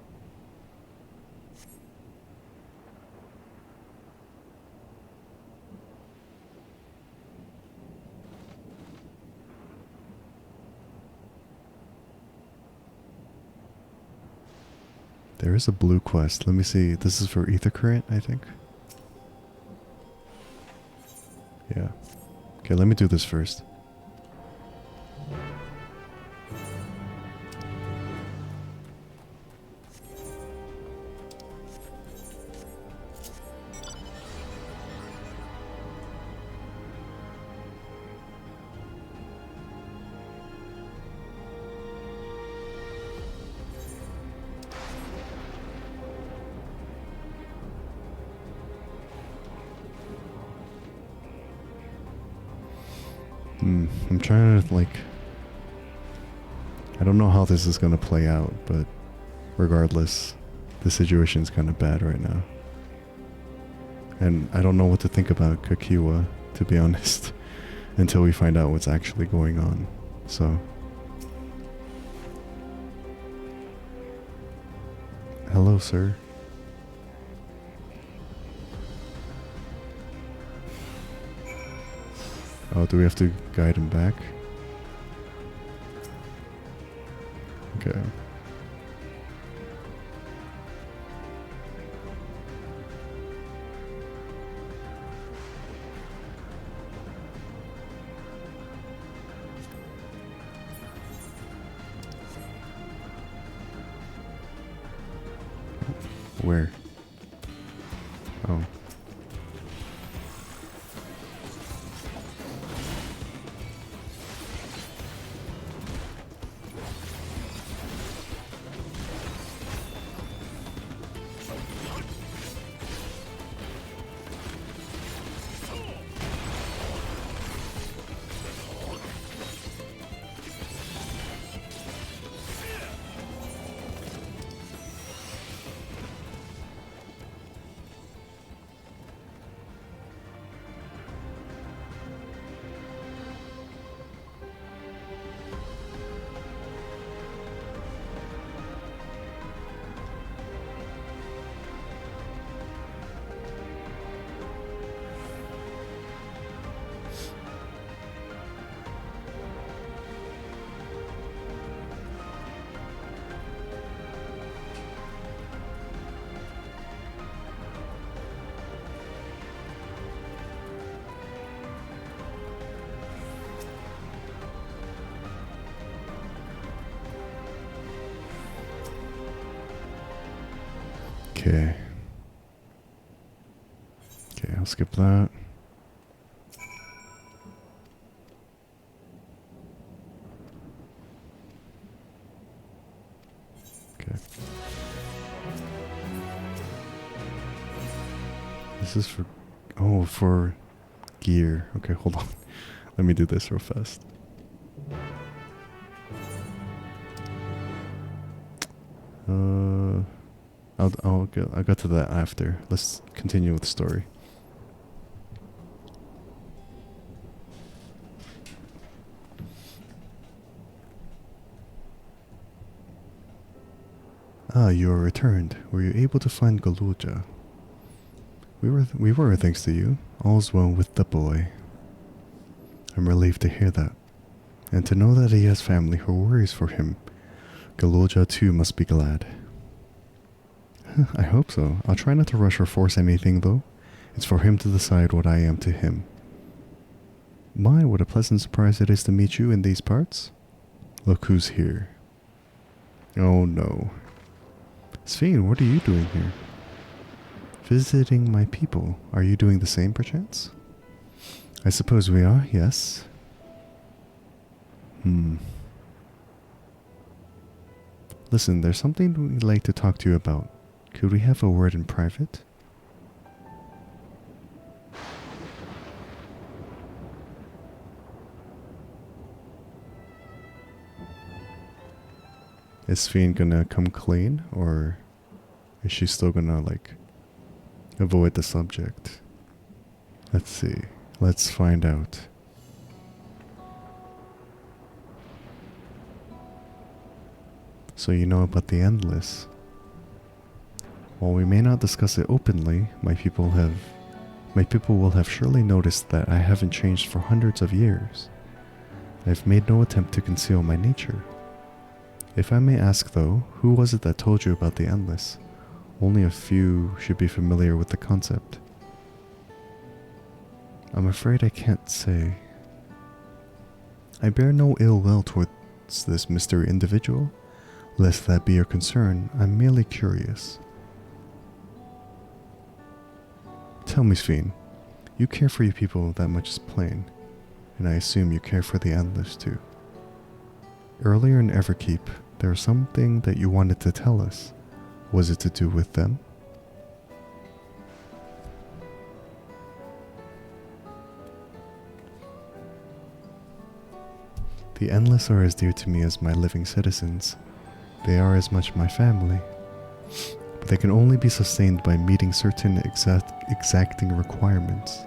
There is a blue quest. Let me see. This is for Ether Current, I think. Yeah. Okay, let me do this first. I'm trying to, like, I don't know how this is going to play out, but regardless, the situation's kind of bad right now. And I don't know what to think about Kakiwa, to be honest, until we find out what's actually going on. So, hello, sir. Oh, do we have to guide him back? Okay. Where? Oh. Okay. Okay, I'll skip that. Okay. This is for... Oh, for gear. Okay, hold on. Let me do this real fast. I'll get to that after. Let's continue with the story. Ah, you are returned. Were you able to find Galuja? We were, thanks to you. All's well with the boy. I'm relieved to hear that. And to know that he has family who worries for him. Galuja too must be glad. I hope so. I'll try not to rush or force anything though. It's for him to decide what I am to him. My, what a pleasant surprise it is to meet you in these parts. Look who's here. Oh no. Sven, what are you doing here? Visiting my people. Are you doing the same perchance? I suppose we are, yes. Listen, there's something we'd like to talk to you about. Could we have a word in private? Is Sven gonna come clean, or is she still gonna, like, avoid the subject? Let's see. Let's find out. So you know about the Endless. While we may not discuss it openly, my people will have surely noticed that I haven't changed for hundreds of years. I've made no attempt to conceal my nature. If I may ask though, who was it that told you about the Endless? Only a few should be familiar with the concept. I'm afraid I can't say. I bear no ill will towards this mystery individual. Lest that be your concern, I'm merely curious. Tell me, Sven, you care for your people that much is plain, and I assume you care for the Endless too. Earlier in Everkeep, there was something that you wanted to tell us. Was it to do with them? The Endless are as dear to me as my living citizens. They are as much my family. But they can only be sustained by meeting certain exacting requirements.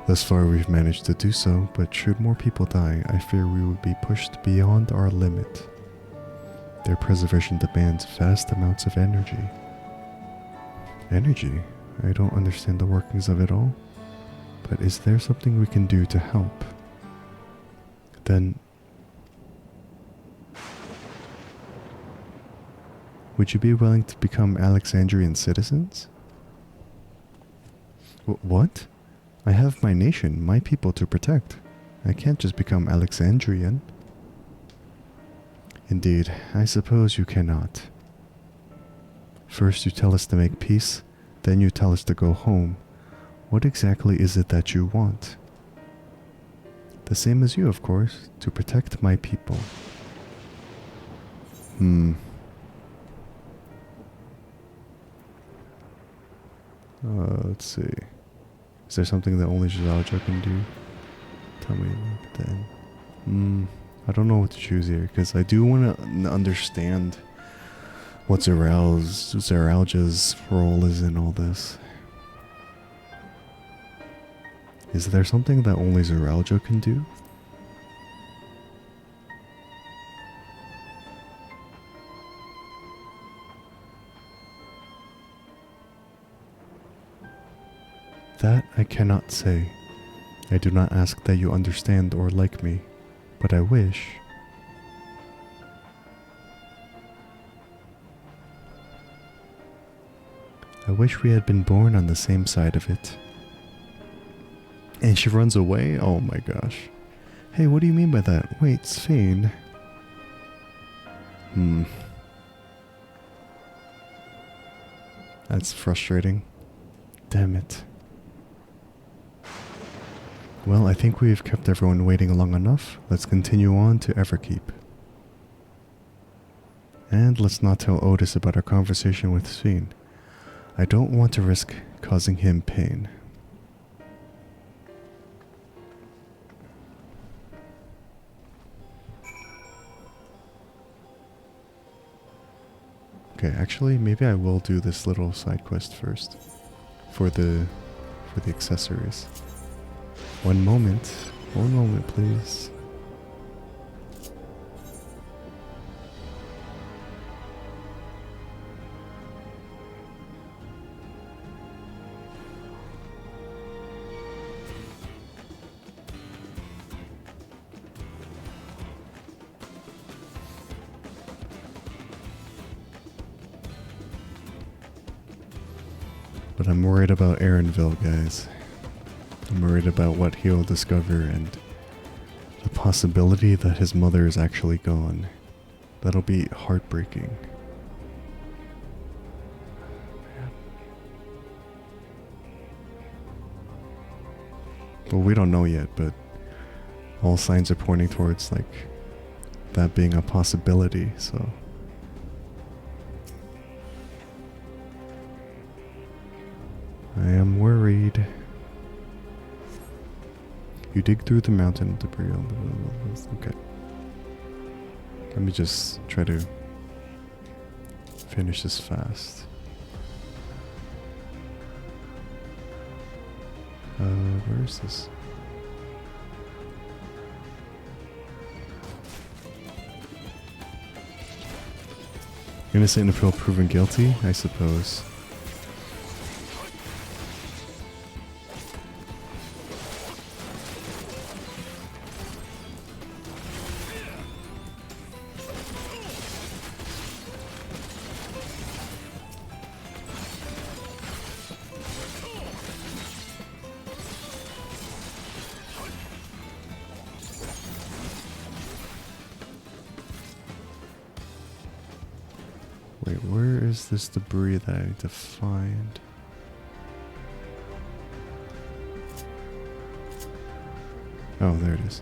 Thus far we've managed to do so, but should more people die, I fear we would be pushed beyond our limit. Their preservation demands vast amounts of energy. Energy? I don't understand the workings of it all. But is there something we can do to help? Then... would you be willing to become Alexandrian citizens? What? I have my nation, my people to protect. I can't just become Alexandrian. Indeed, I suppose you cannot. First you tell us to make peace, then you tell us to go home. What exactly is it that you want? The same as you, of course, to protect my people. Let's see. Is there something that only Zalja can do? Tell me then. I don't know what to choose here, because I do want to understand what Zeralja's role is in all this. Is there something that only Zeralja can do? That I cannot say. I do not ask that you understand or like me, but I wish. I wish we had been born on the same side of it. And she runs away? Oh my gosh. Hey, what do you mean by that? Wait, Sven. That's frustrating. Damn it. Well, I think we've kept everyone waiting long enough. Let's continue on to Everkeep. And let's not tell Otis about our conversation with Shin. I don't want to risk causing him pain. Okay, actually, maybe I will do this little side quest first for the accessories. One moment, please. But I'm worried about Aaronville, guys. I'm worried about what he'll discover and the possibility that his mother is actually gone. That'll be heartbreaking. Well, we don't know yet, but all signs are pointing towards, like, that being a possibility, so... I am worried. You dig through the mountain debris. Okay. Let me just try to finish this fast. Where is this? Innocent until proven guilty, I suppose. Wait, where is this debris that I need to find? Oh, there it is.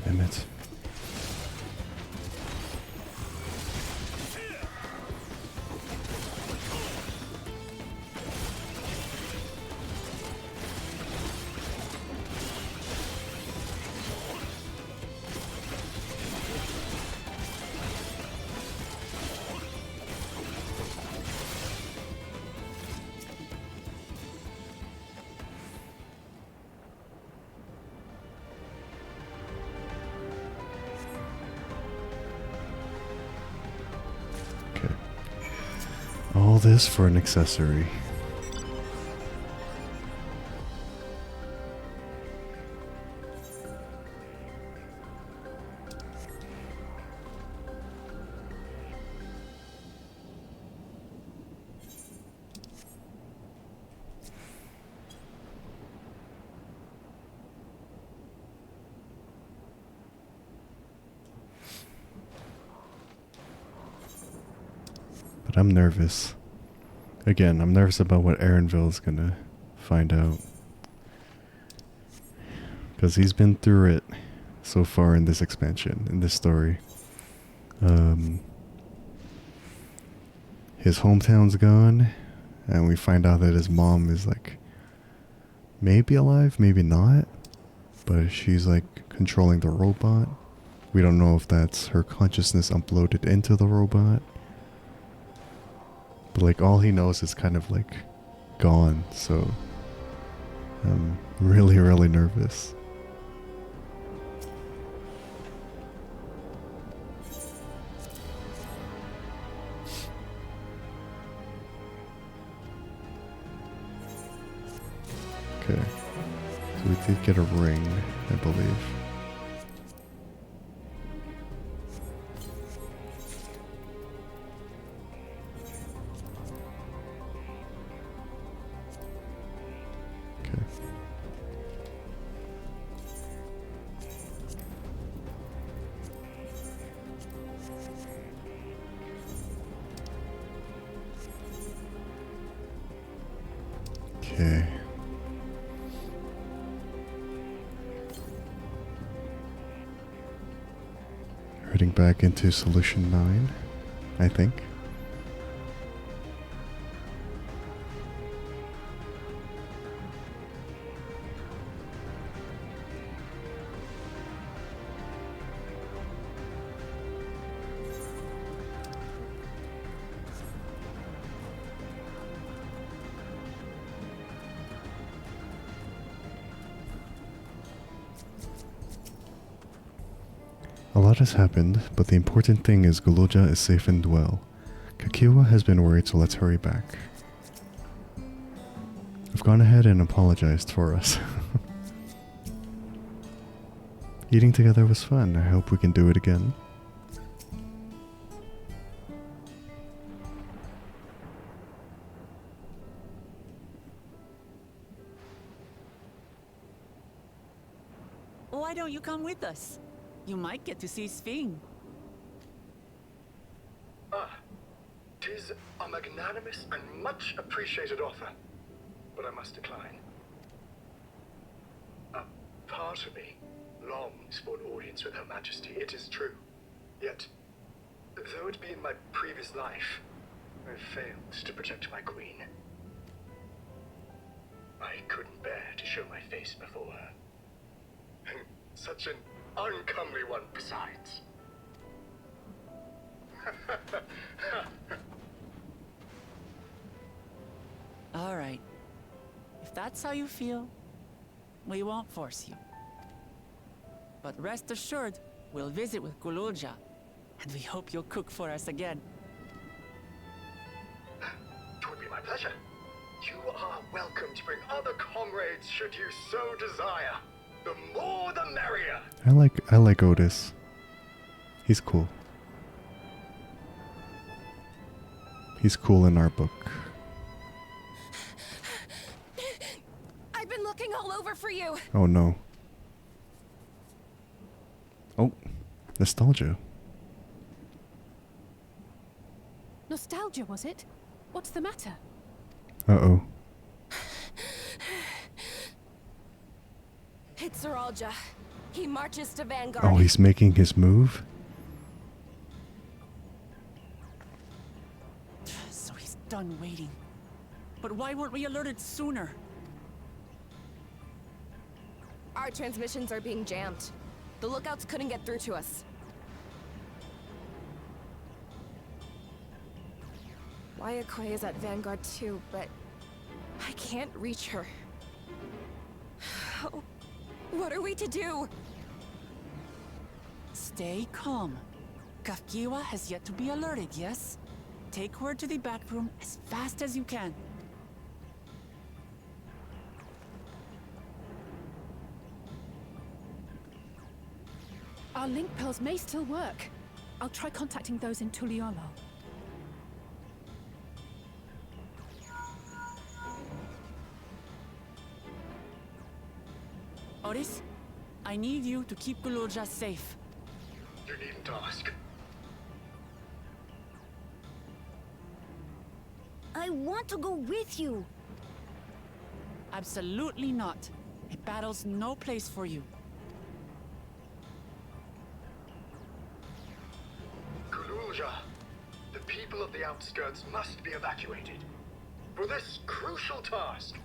Damn it. All this for an accessory. But I'm nervous. Again, I'm nervous about what Aaronville is gonna find out. Because he's been through it so far in this expansion, in this story. His hometown's gone, and we find out that his mom is like maybe alive, maybe not, but she's like controlling the robot. We don't know if that's her consciousness uploaded into the robot. But like all he knows is kind of like gone, so I'm really, really nervous. Okay, so we did get a ring, I believe. Okay. Heading back into solution 9, I think. A lot has happened, but the important thing is Guloja is safe and well. Kakiwa has been worried, so let's hurry back. I've gone ahead and apologized for us. Eating together was fun. I hope we can do it again. Why don't you come with us? You might get to see Shin. Ah, 'tis a magnanimous and much appreciated offer, but I must decline. A part of me longs for an audience with Her Majesty, it is true. Yet, though it be in my previous life, I failed to protect my queen. I couldn't bear to show my face before her. And such an uncomely one besides. All right. If that's how you feel, we won't force you. But rest assured, we'll visit with Guloja, and we hope you'll cook for us again. It would be my pleasure. You are welcome to bring other comrades should you so desire. The more the merrier. I like Otis. He's cool. He's cool in our book. I've been looking all over for you. Oh no. Oh, nostalgia. Nostalgia, was it? What's the matter? Uh-oh. It's Zeralja. He marches to Vanguard. Oh, he's making his move? So he's done waiting. But why weren't we alerted sooner? Our transmissions are being jammed. The lookouts couldn't get through to us. Wayakoi is at Vanguard too, but I can't reach her. Oh, what are we to do? Stay calm. Kakiwa has yet to be alerted, yes? Take her to the back room as fast as you can. Our link pearls may still work. I'll try contacting those in Tuliolo. Otis, I need you to keep Guloja safe. You needn't ask. I want to go with you. Absolutely not. A battle's no place for you. Kululja, the people of the outskirts must be evacuated. For this crucial task,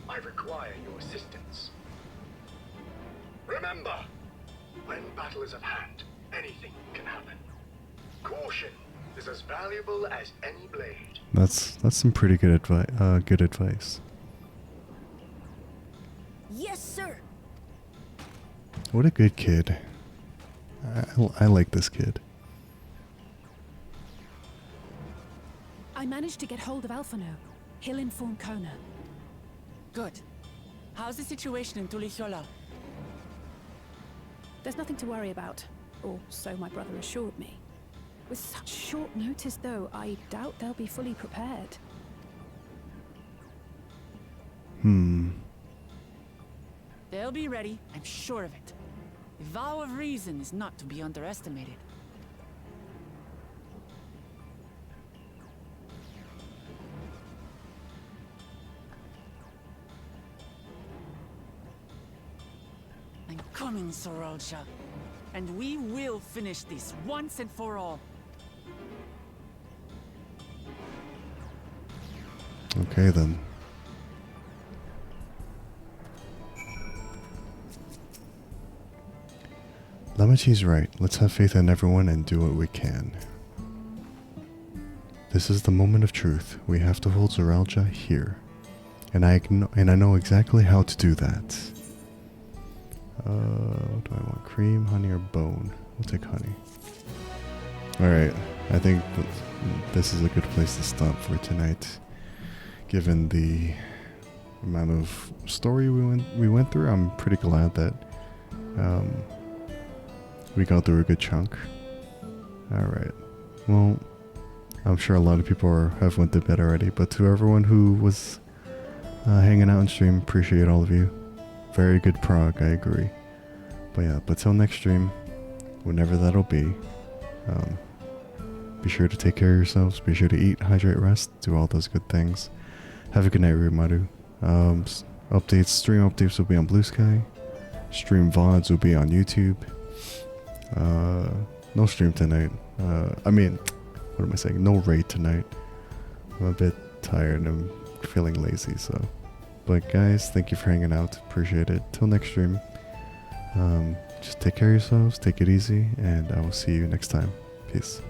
I require your assistance. Remember, when battle is at hand, anything can happen. Caution is as valuable as any blade. That's some pretty good advice. Good advice. Yes, sir. What a good kid. I like this kid. I managed to get hold of Alphano. He'll inform Kona. Good. How's the situation in Tulichola? There's nothing to worry about, or so my brother assured me. With such short notice, though, I doubt they'll be fully prepared. They'll be ready, I'm sure of it. The vow of reason is not to be underestimated. I'm coming, Sorolcha. And we will finish this once and for all. Okay then. Lamachi's right. Let's have faith in everyone and do what we can. This is the moment of truth. We have to hold Zoralja here. And I know exactly how to do that. What do I want? Cream, honey, or bone? We'll take honey. Alright, I think this is a good place to stop for tonight. Given the amount of story we went through, I'm pretty glad that we got through a good chunk. Alright, well, I'm sure a lot of people have went to bed already, but to everyone who was hanging out on stream, appreciate all of you. Very good prog, I agree. But yeah, but till next stream, whenever that'll be, be sure to take care of yourselves, be sure to eat, hydrate, rest, do all those good things. Have a good night, Ryumaru. Stream updates will be on Blue Sky. Stream VODs will be on YouTube. No stream tonight. I mean, what am I saying? No raid tonight. I'm a bit tired and I'm feeling lazy, so. But guys, thank you for hanging out. Appreciate it. Till next stream. Just take care of yourselves, take it easy, and I will see you next time. Peace.